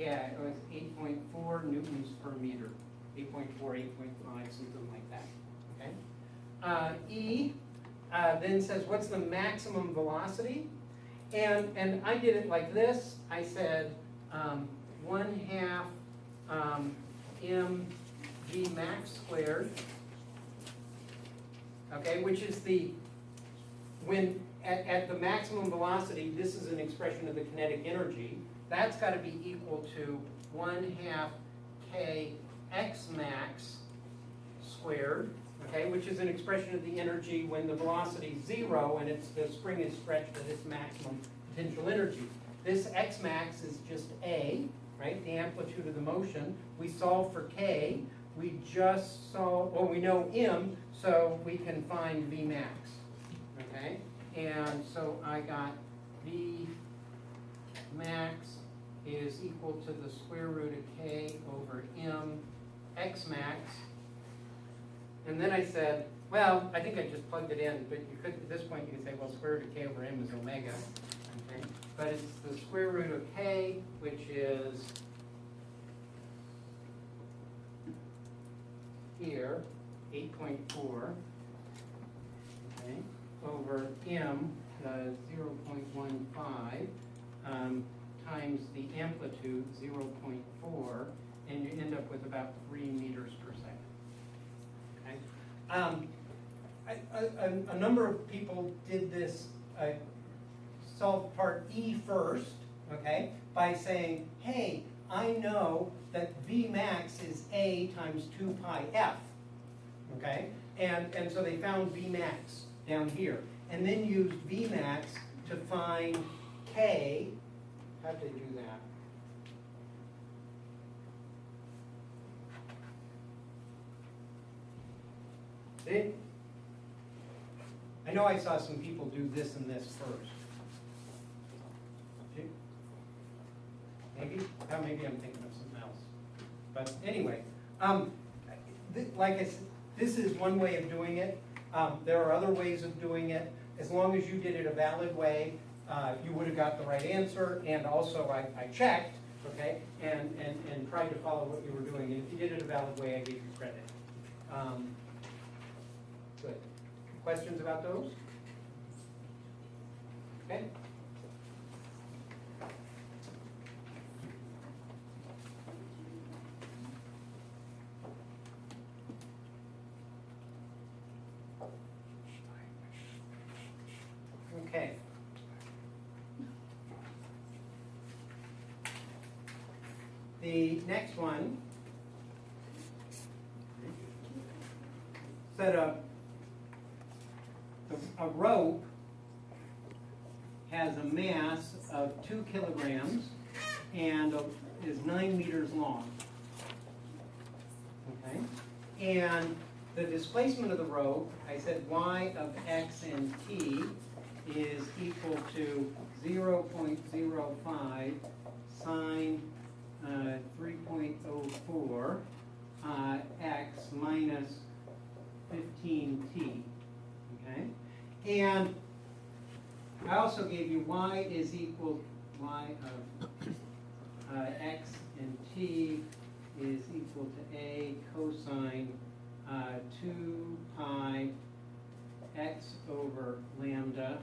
it was 8.4 newtons per meter. 8.4, 8.5, something like that. Okay. E then says, what's the maximum velocity? And I did it like this. I said 1/2 mv max squared. Okay, which is when at the maximum velocity, this is an expression of the kinetic energy. That's got to be equal to 1/2 k x max squared, okay, which is an expression of the energy when the velocity is 0 and the spring is stretched to its maximum potential energy. This x max is just A, right, the amplitude of the motion. We solve for k. We just solve, well, we know m, so we can find V max, okay? And so I got V max is equal to the square root of k over m x max. And then I said, well, I think I just plugged it in, but you could, at this point, you could say, well, square root of k over m is omega, okay? But it's the square root of k, which is here, 8.4, okay, over m, 0.15, times the amplitude, 0.4, and you end up with about 3 meters per second. Okay? A number of people did this, solved part E first, okay, by saying, hey, I know that V max is A times 2 pi F, okay? And so they found V max down here, and then used V max to find K. How'd they do that? I know I saw some people do this and this first. Maybe? Maybe I'm thinking of something But anyway, like I said, this is one way of doing it. There are other ways of doing it. As long as you did it a valid way, you would have got the right answer. And also, I checked, okay, and tried to follow what you were doing. And if you did it a valid way, I gave you credit. Good. Questions about those? Okay. Okay. The next one said a rope has a mass of 2 kilograms and is 9 meters long. Okay? And the displacement of the rope, I said y of x and t is equal to 0.05 sine 3.04 x minus 15t. Okay? And I also gave you y is equal y of x and t is equal to a cosine 2 pi x over lambda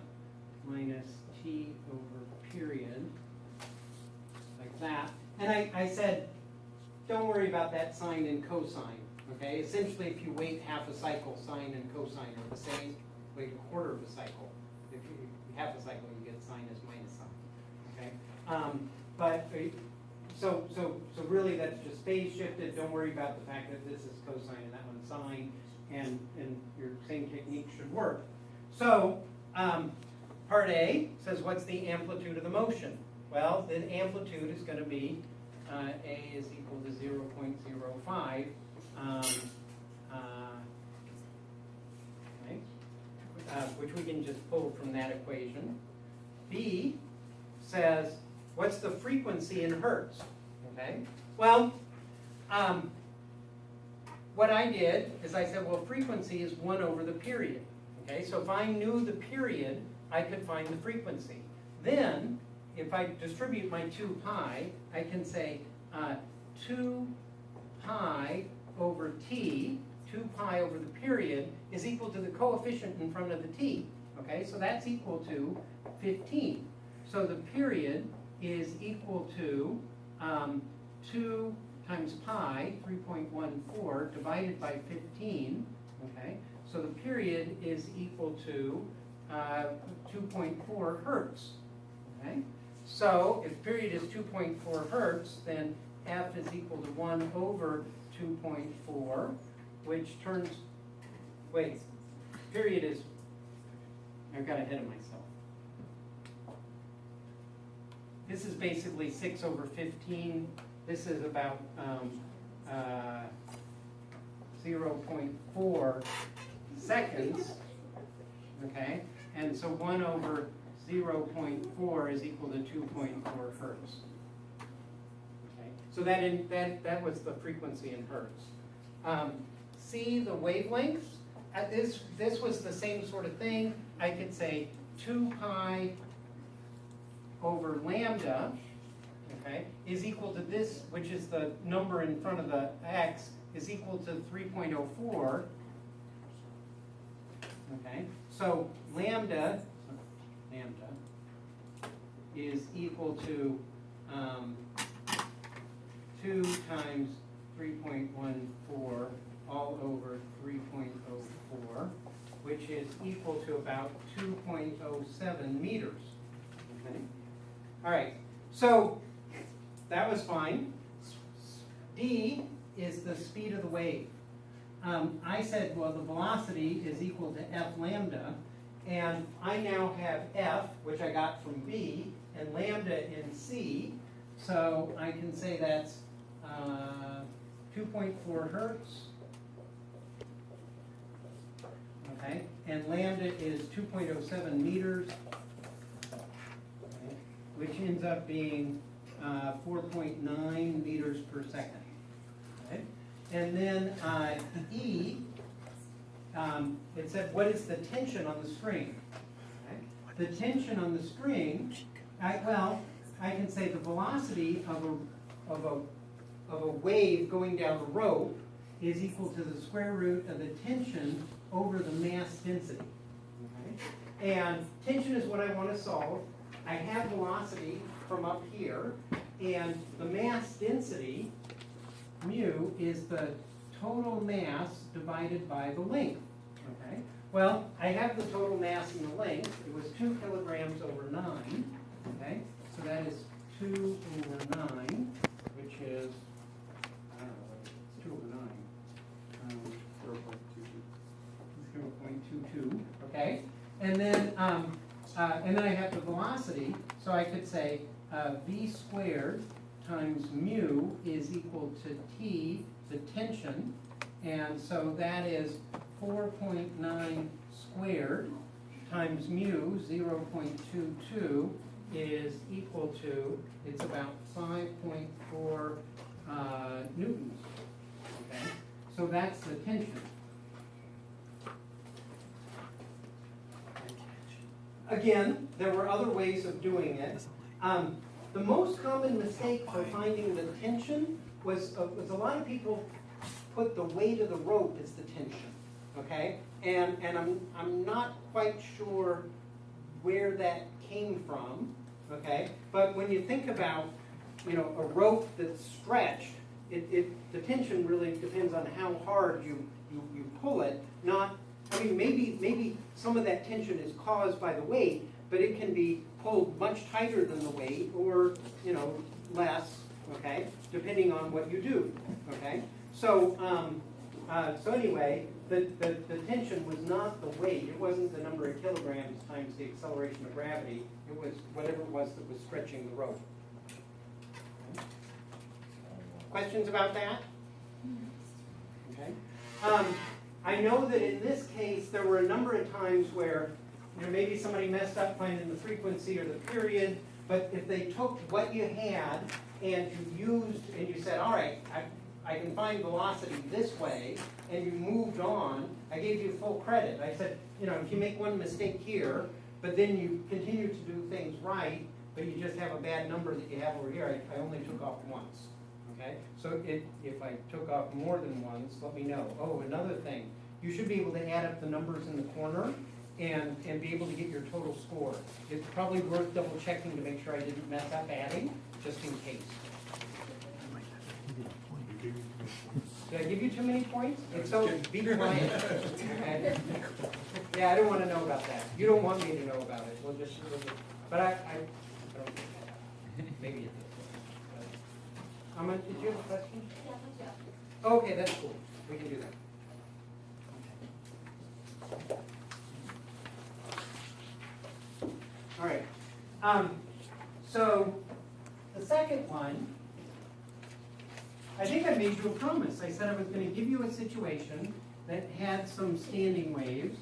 minus t over period, like that. And I said, don't worry about that sine and cosine, okay? Essentially, if you wait half a cycle, sine and cosine are the same. Wait a quarter of a cycle. If you half a cycle, you get sine as minus sine, okay? So really, that's just phase shifted. Don't worry about the fact that this is cosine and that one's sine, and your same technique should work. So, part A says, what's the amplitude of the motion? Well, the amplitude is going to be A is equal to 0.05. Okay, which we can just pull from that equation. B says, what's the frequency in hertz? Okay, well, what I did is I said, well, frequency is 1 over the period. Okay, so if I knew the period, I could find the frequency. Then, if I distribute my 2 pi, I can say 2 pi over t, 2 pi over the period, is equal to the coefficient in front of the t. Okay, so that's equal to 15. So the period is equal to 2 times pi, 3.14, divided by 15. Okay, so the period is equal to 2.4 hertz. Okay, so if period is 2.4 hertz, then F is equal to 1 over 2.4, which turns, wait, period is, I've got ahead of myself. This is basically 6 over 15. This is about 0.4 seconds, okay? And so 1 over 0.4 is equal to 2.4 hertz. Okay, so that was the frequency in hertz. C, the wavelengths. This was the same sort of thing. I could say 2 pi over lambda, okay, is equal to this, which is the number in front of the x, is equal to 3.04. Okay, so lambda is equal to 2 times 3.14 all over 3.04, which is equal to about 2.07 meters. Okay. All right, so that was fine. D is the speed of the wave. I said, well, the velocity is equal to f lambda, and I now have f, which I got from B, and lambda in C, so I can say that's 2.4 hertz, okay, and lambda is 2.07 meters, okay, which ends up being 4.9 meters per second. And then E, it said, what is the tension on the string? Okay. The tension on the string, I can say the velocity of a wave going down the rope is equal to the square root of the tension over the mass density. Okay? And tension is what I want to solve. I have velocity from up here, and the mass density, mu, is the total mass divided by the length. Okay? Well, I have the total mass and the length. It was 2 kilograms over 9. Okay? So that is 2 over 9, which is, I don't know, it's 2 over 9. 0.22. Okay? And then I have the velocity, so I could say v squared times mu is equal to t, the tension, and so that is 4.9 squared times mu, 0.22, is equal to, it's about 5.4 newtons. Okay? So that's the tension. Again, there were other ways of doing it. The most common mistake for finding the tension was a lot of people put the weight of the rope as the tension, okay? And I'm not quite sure where that came from, okay? But when you think about, a rope that's stretched, the tension really depends on how hard you pull it, not, maybe some of that tension is caused by the weight, but it can be pulled much tighter than the weight or, less, okay, depending on what you do, okay? So, so anyway, the tension was not the weight. It wasn't the number of kilograms times the acceleration of gravity. It was whatever it was that was stretching the rope. Okay. Questions about that? Okay. I know that in this case, there were a number of times where maybe somebody messed up finding the frequency or the period, but if they took what you had and you said, all right, I can find velocity this way, and you moved on, I gave you full credit. I said, if you make one mistake here, but then you continue to do things right, but you just have a bad number that you have over here, I only took off once. Okay? So if I took off more than once, let me know. Oh, another thing, you should be able to add up the numbers in the corner and be able to get your total score. It's probably worth double checking to make sure I didn't mess up adding, just in case. Did I give you too many points? If so, be quiet. Okay. Yeah, I don't want to know about that. You don't want me to know about it. We'll just but I don't, maybe it did. Did you have a question? Yeah. Okay, that's cool. We can do that. All right. So the second one, I think I made you a promise. I said I was going to give you a situation that had some standing waves,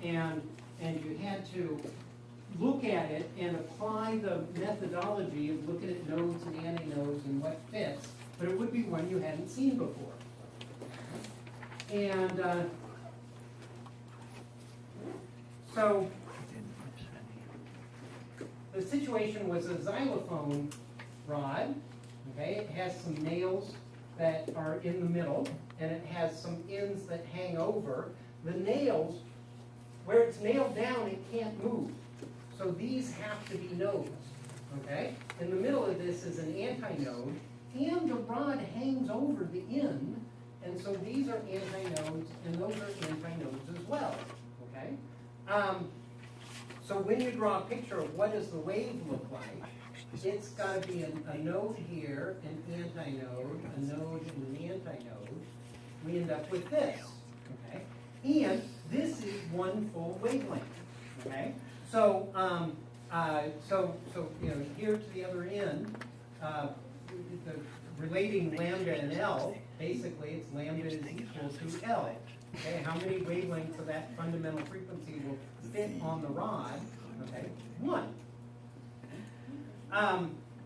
and you had to look at it and apply the methodology of looking at nodes and antinodes and what fits, but it would be one you hadn't seen before. And so the situation was a xylophone rod. Okay, it has some nails that are in the middle, and it has some ends that hang over. The nails, where it's nailed down, it can't move. So these have to be nodes. Okay? In the middle of this is an antinode, and the rod hangs over the end, and so these are antinodes, and those are antinodes as well. Okay? So when you draw a picture of what does the wave look like, it's got to be a node here, an antinode, a node, and an antinode. We end up with this, okay? And this is one full wavelength, okay? So, here to the other end, the relating lambda and L, basically it's lambda is equal to L. Okay, how many wavelengths of that fundamental frequency will fit on the rod? Okay, 1.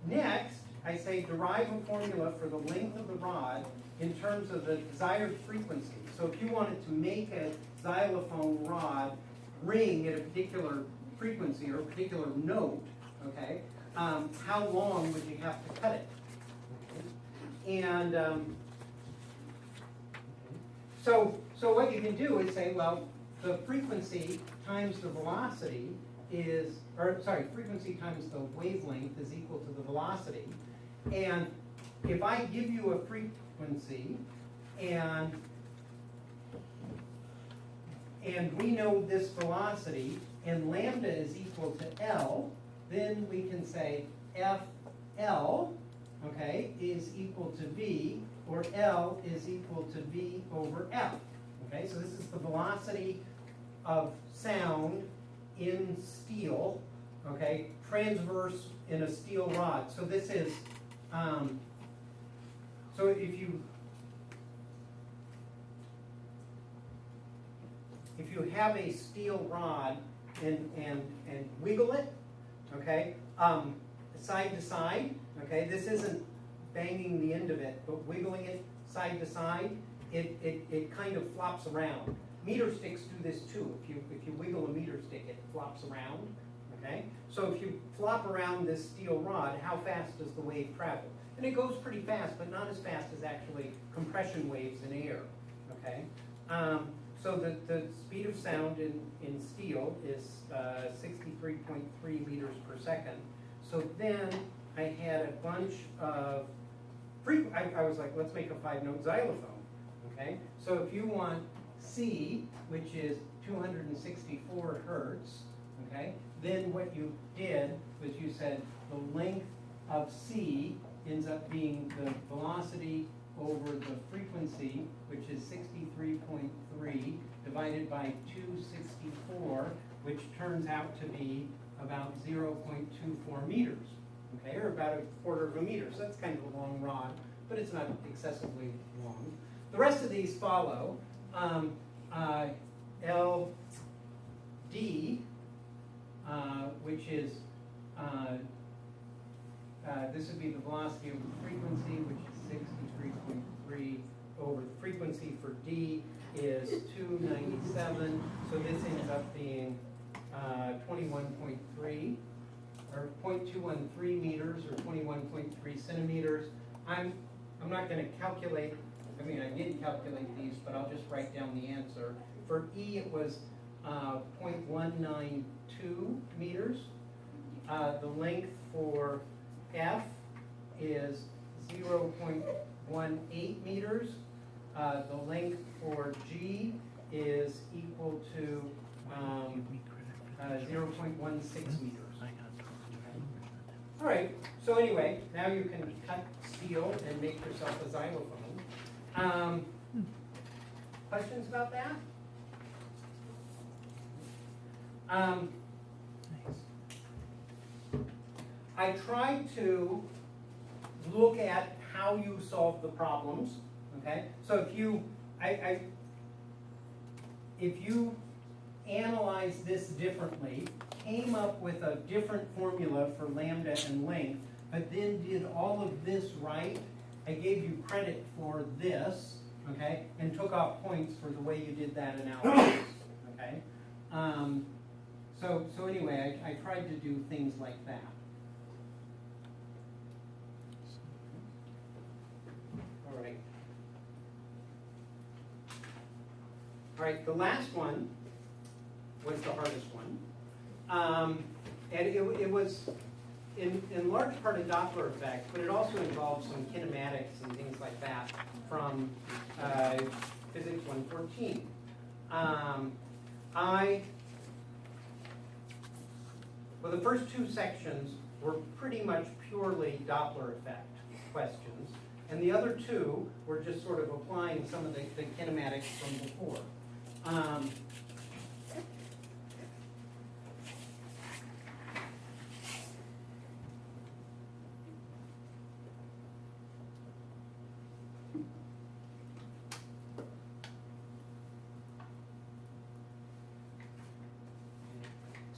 Next, I say derive a formula for the length of the rod in terms of the desired frequency. So if you wanted to make a xylophone rod ring at a particular frequency or a particular note, okay, how long would you have to cut it? Okay. And so what you can do is say, well, the frequency times the velocity is, or sorry, frequency times the wavelength is equal to the velocity. And if I give you a frequency and we know this velocity and lambda is equal to L, then we can say FL, okay, is equal to V, or L is equal to V over F. Okay, so this is the velocity of sound in steel, okay, transverse in a steel rod. So this is, so if you have a steel rod and wiggle it, okay, side to side, okay, this isn't banging the end of it, but wiggling it side to side, it kind of flops around. Meter sticks do this too. If you wiggle a meter stick, it flops around, okay? So if you flop around this steel rod, how fast does the wave travel? And it goes pretty fast, but not as fast as actually compression waves in air, okay? So the speed of sound in steel is 63.3 meters per second. So then I had a bunch of, I was like, let's make a 5-note xylophone, okay? So if you want C, which is 264 hertz, okay, then what you did was you said the length of C ends up being the velocity over the frequency, which is 63.3 divided by 264, which turns out to be about 0.24 meters, okay, or about 1/4 of a meter. So that's kind of a long rod, but it's not excessively long. The rest of these follow. LD, which is, this would be the velocity over the frequency, which is 63.3 over the frequency for D is 297. So this ends up being 21.3 or 0.213 meters or 21.3 centimeters. I'm not going to calculate. I mean, I did calculate these, but I'll just write down the answer. For E, it was 0.192 meters. The length for F is 0.18 meters. The length for G is equal to 0.16 meters. All right, so anyway, now you can cut steel and make yourself a xylophone. Questions about that? I tried to look at how you solve the problems, okay? So if you analyze this differently, came up with a different formula for lambda and length, but then did all of this right, I gave you credit for this, okay, and took off points for the way you did that analysis, okay? So anyway, I tried to do things like that. All right. All right, the last one was the hardest one. And it was in large part a Doppler effect, but it also involves some kinematics and things like that from Physics 114. Well, the first two sections were pretty much purely Doppler effect questions, and the other two were just sort of applying some of the kinematics from before.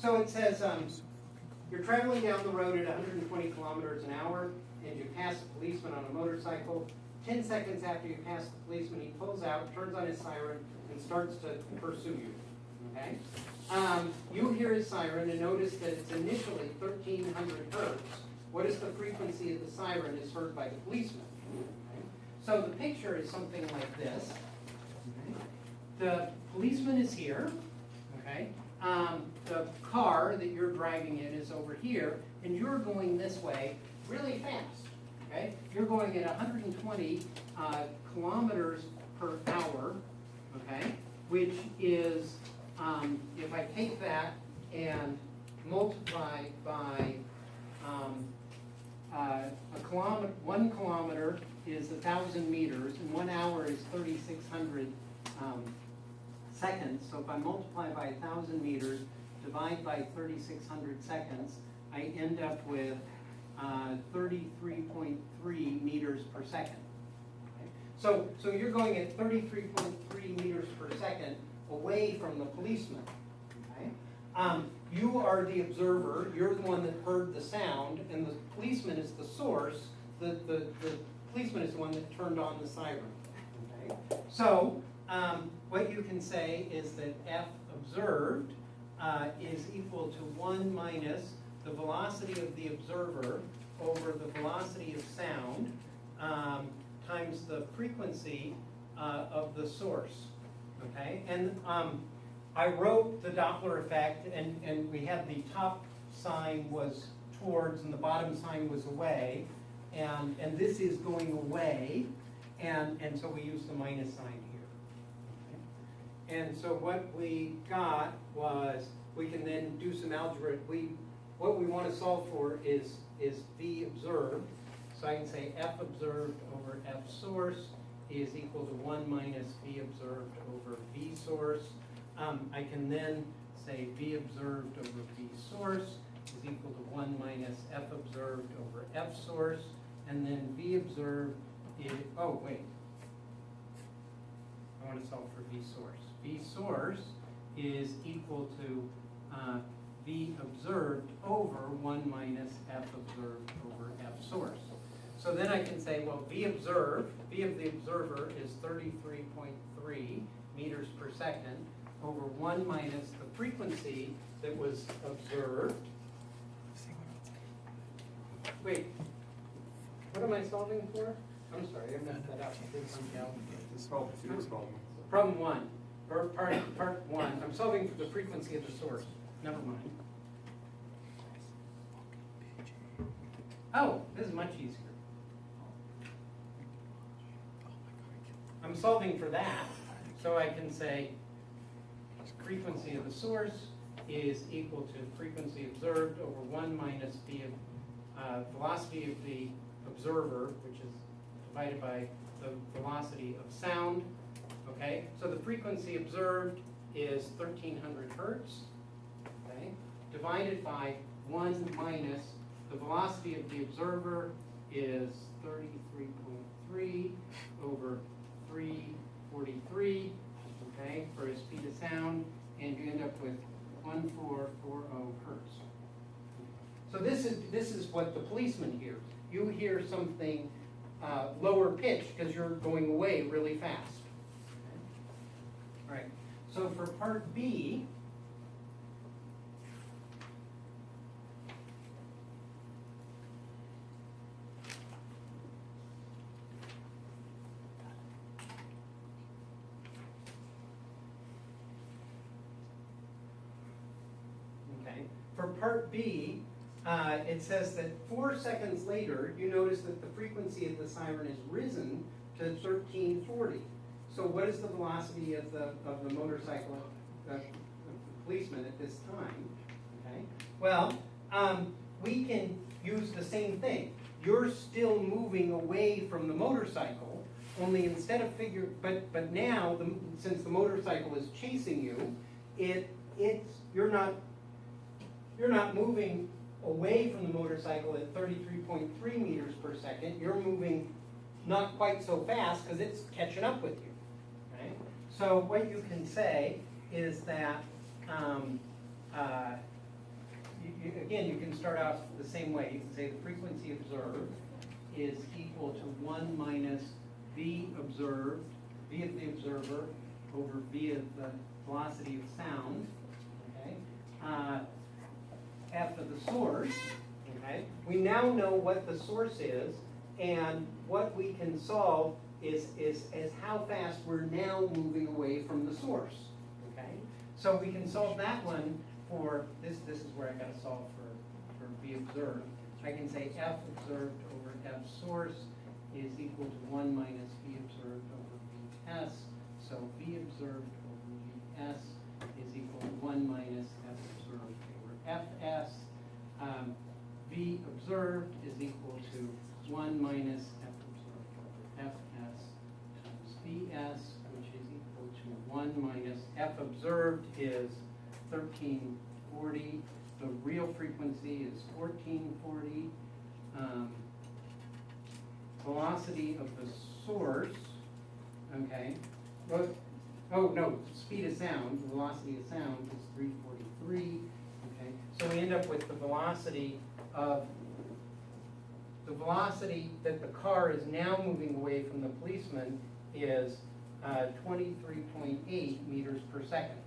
So it says, you're traveling down the road at 120 kilometers an hour, and you pass a policeman on a motorcycle. 10 seconds after you pass the policeman, he pulls out, turns on his siren, and starts to pursue you, okay? You hear his siren and notice that it's initially 1300 hertz. What is the frequency of the siren is heard by the policeman? Okay? So the picture is something like this. Okay? The policeman is here, okay? The car that you're driving in is over here, and you're going this way really fast, okay? You're going at 120 kilometers per hour, okay? Which is, if I take that and multiply by a kilometer, 1 kilometer is 1,000 meters, and 1 hour is 3,600 seconds. So if I multiply by 1,000 meters, divide by 3,600 seconds, I end up with 33.3 meters per second. Okay? So you're going at 33.3 meters per second away from the policeman. Okay? You are the observer, you're the one that heard the sound, and the policeman is the source. The policeman is the one that turned on the siren. Okay? So what you can say is that F observed is equal to 1 minus the velocity of the observer over the velocity of sound times the frequency of the source. Okay, and I wrote the Doppler effect, and we had the top sign was towards and the bottom sign was away, and this is going away, and so we use the minus sign here. Okay? And so what we got was, we can then do some algebra. What we want to solve for is V observed. So I can say F observed over F source is equal to 1 minus V observed over V source. I can then say V observed over V source is equal to 1 minus F observed over F source. And then V observed is, oh wait, I want to solve for V source. V source is equal to V observed over 1 minus F observed over F source. So then I can say, well, V observed, V of the observer is 33.3 meters per second over 1 minus the frequency that was observed. Wait, what am I solving for? I'm sorry, I messed that up. Problem 1, or part 1. I'm solving for the frequency of the source. Never mind. Oh, this is much easier. I'm solving for that, so I can say frequency of the source is equal to frequency observed over 1 minus the velocity of the observer, which is divided by the velocity of sound. Okay, so the frequency observed is 1300 hertz. Okay, divided by 1 minus the velocity of the observer is 33.3 over 343, okay, for a speed of sound, and you end up with 1440 hertz. So this is what the policeman hears. You hear something lower pitched because you're going away really fast. Okay. All right. So for part B, for part B, it says that 4 seconds later, you notice that the frequency of the siren has risen to 1340. So what is the velocity of the motorcycle, of the policeman at this time? Okay. Well, we can use the same thing. You're still moving away from the motorcycle, only instead of but now, since the motorcycle is chasing you, you're not moving away from the motorcycle at 33.3 meters per second. You're moving not quite so fast because it's catching up with you. Okay? So what you can say is that, again, you can start out the same way. You can say the frequency observed is equal to 1 minus V observed, V of the observer over V of the velocity of sound, okay? F of the source, okay? We now know what the source is, and what we can solve is how fast we're now moving away from the source, okay? So we can solve that one for, this is where I gotta solve for V observed. I can say F observed over F source is equal to 1 minus V observed over Vs. So V observed over Vs is equal to 1 minus F observed over Fs. V observed is equal to 1 minus F observed over Fs times Vs, which is equal to 1 minus F observed is 1340. The real frequency is 1440. Velocity of the source, okay. Well, oh no, speed of sound, the velocity of sound is 343. Okay, so we end up with the velocity that the car is now moving away from the policeman is 23.8 meters per second.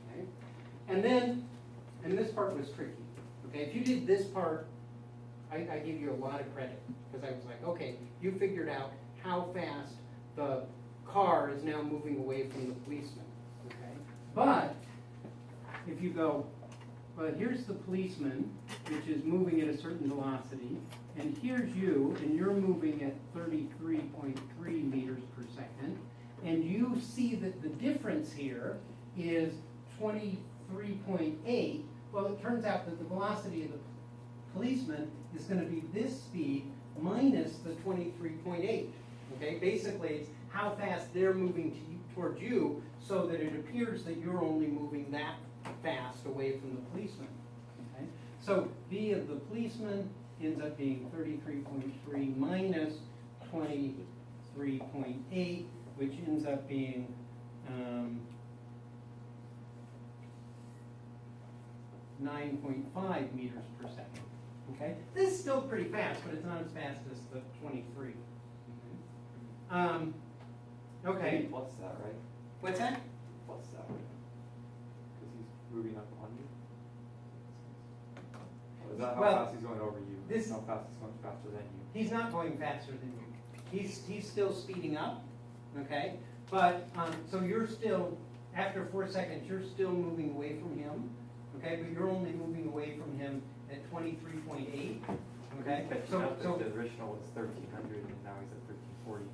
Okay, and this part was tricky. Okay, if you did this part, I give you a lot of credit, because I was like, okay, you figured out how fast the car is now moving away from the policeman. Okay, but if you go, well, here's the policeman, which is moving at a certain velocity, and here's you, and you're moving at 33.3 meters per second, and you see that the difference here is 23.8. Well, it turns out that the velocity of the policeman is going to be this speed minus the 23.8. Okay, basically it's how fast they're moving towards you, so that it appears that you're only moving that fast away from the policeman. Okay, so V of the policeman ends up being 33.3 minus 23.8, which ends up being 9.5 meters per second. Okay, this is still pretty fast, but it's not as fast as the 23. Okay. Plus that, right? What's that? Plus that, right? Because he's moving up on you. Or is that how Well, fast he's going over you? this- How fast he's going faster than you? He's not going faster than you. He's still speeding up. Okay, but so you're still, after 4 seconds, you're still moving away from him. Okay, but you're only moving away from him at 23.8. Okay, Catching up, so the original was 1300 and now he's at 1340.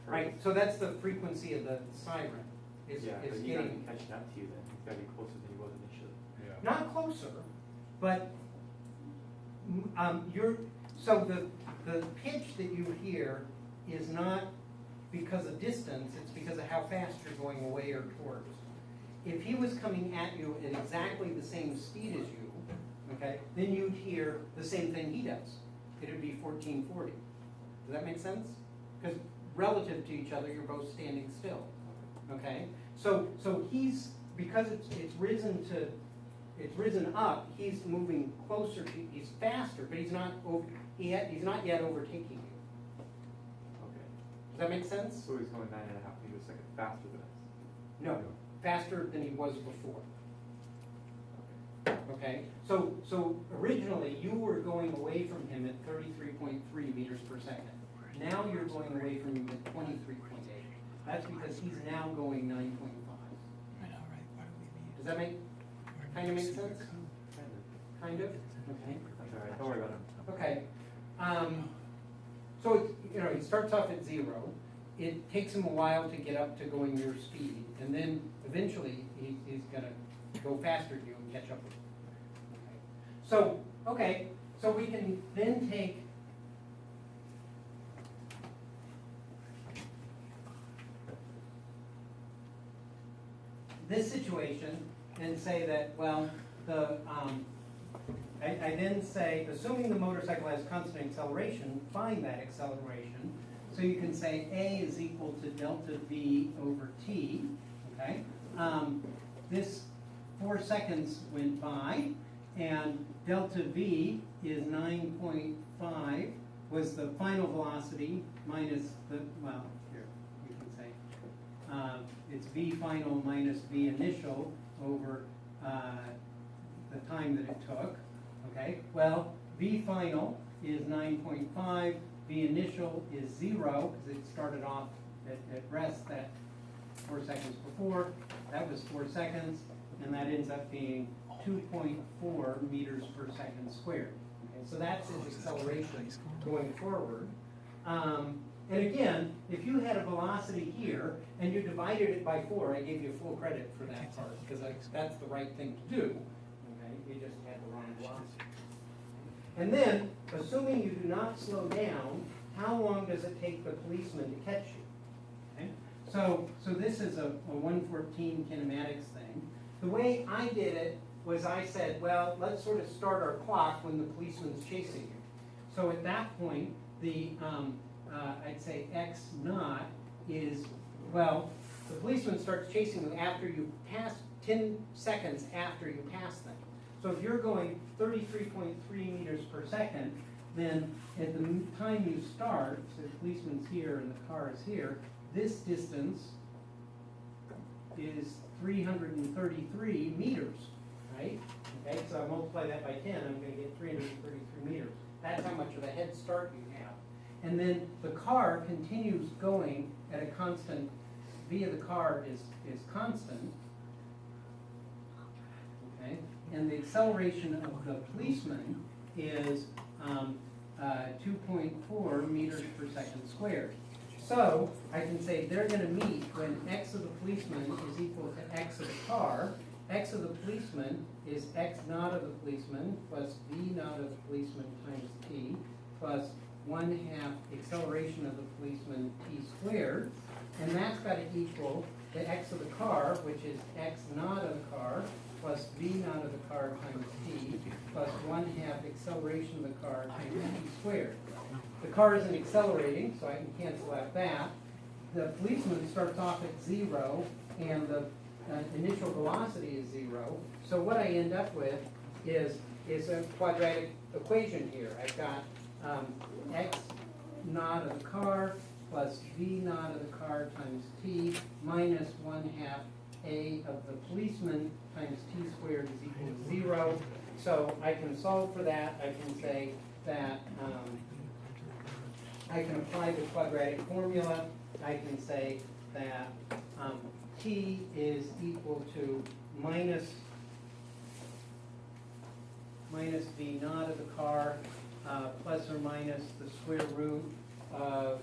right, so that's the frequency of the siren. Is Yeah, but is he got to getting be catching up to you then. He's got to be closer than he was initially. Yeah. not closer, but you're, so the pitch that you hear is not because of distance, it's because of how fast you're going away or towards. If he was coming at you at exactly the same speed as you, okay, then you'd hear the same thing he does. It would be 1440. Does that make sense? Because relative to each other, you're both standing still. Okay, so he's, because it's risen up. He's moving closer to. He's faster, but he's not over. He's not yet overtaking you. Okay. Does that make sense? So he's going 9.5 meters a second faster than us. No, faster than he was before. Okay, so originally you were going away from him at 33.3 meters per second. Now you're going away from him at 23.8. That's because he's now going 9.5. Does that kind of make sense? Kind of? Okay. That's all right. Don't worry about it. Okay. So it, he starts off at 0. It takes him a while to get up to going your speed, and then eventually he's gonna go faster than you and catch up with you. Okay. So we can then take this situation and say that, well, I then say, assuming the motorcycle has constant acceleration, find that acceleration. So you can say A is equal to delta V over T, okay? This 4 seconds went by, and delta V is 9.5. was the final velocity minus the, well, here, we can say, it's v final minus v initial over the time that it took, okay? Well, v final is 9.5, v initial is 0, because it started off at rest that 4 seconds before. That was 4 seconds, and that ends up being 2.4 meters per second squared. Okay, so that's its acceleration going forward. And again, if you had a velocity here and you divided it by 4, I gave you full credit for that part, because that's the right thing to do. Okay, you just had the wrong velocity. And then, assuming you do not slow down, how long does it take the policeman to catch you? Okay? So this is a 114 kinematics thing. The way I did it was I said, well, let's sort of start our clock when the policeman's chasing you. So at that point, the I'd say x naught is, well, the policeman starts chasing you after you pass 10 seconds after you pass them. So if you're going 33.3 meters per second, then at the time you start, so the policeman's here and the car is here, this distance is 333 meters, right? Okay, so I multiply that by 10, I'm going to get 333 meters. That's how much of a head start you have. And then the car continues going at a constant, v of the car is constant, okay? And the acceleration of the policeman is 2.4 meters per second squared. So I can say they're going to meet when x of the policeman is equal to x of the car. X of the policeman is x naught of the policeman plus v naught of the policeman times t plus 1/2 acceleration of the policeman t squared. And that's got to equal the x of the car, which is x naught of the car plus v naught of the car times t plus 1/2 acceleration of the car times t squared. The car isn't accelerating, so I can cancel out that. The policeman starts off at 0, and the initial velocity is 0. So what I end up with is a quadratic equation here. I've got x naught of the car plus v naught of the car times t minus 1/2 a of the policeman times t squared is equal to 0. So I can solve for that. I can say that I can apply the quadratic formula. I can say that t is equal to minus v naught of the car plus or minus the square root of,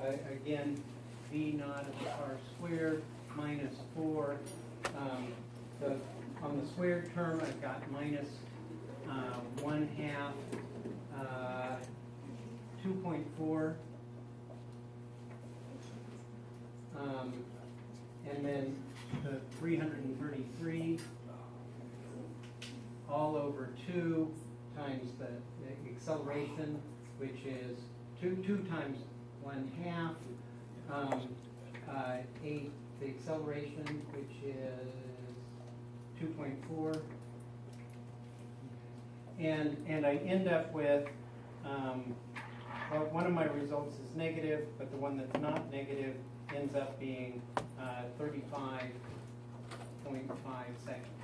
again, v naught of the car squared minus 4. On the squared term, I've got minus 1/2 2.4, and then the 333 all over 2 times the acceleration, which is 2 times 1/2, 8 the acceleration, which is 2.4, and I end up with well, one of my results is negative, but the one that's not negative ends up being 35.5 seconds.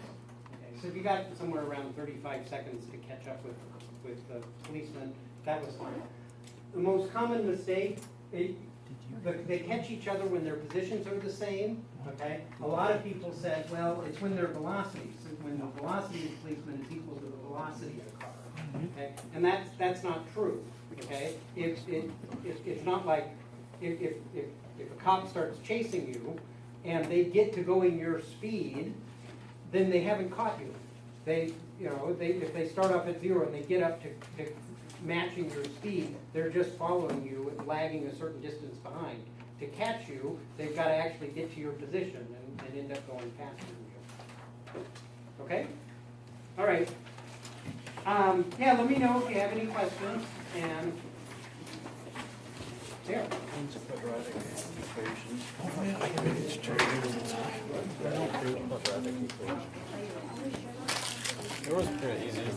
Okay, so if you got somewhere around 35 seconds to catch up with the policeman, that was fine. The most common mistake, they catch each other when their positions are the same. Okay, a lot of people said, well, it's when their velocity, so when the velocity of the policeman is equal to the velocity of the car. Okay, and that's not true. Okay, it's not like if a cop starts chasing you and they get to going your speed, then they haven't caught you. If they start off at 0 and they get up to matching your speed, they're just following you and lagging a certain distance behind. To catch you, they've got to actually get to your position and end up going faster than you. Okay? All right. Yeah, let me know if you have any questions. And there. Quadratic equations. Oh man, I can it's true. It was pretty easy.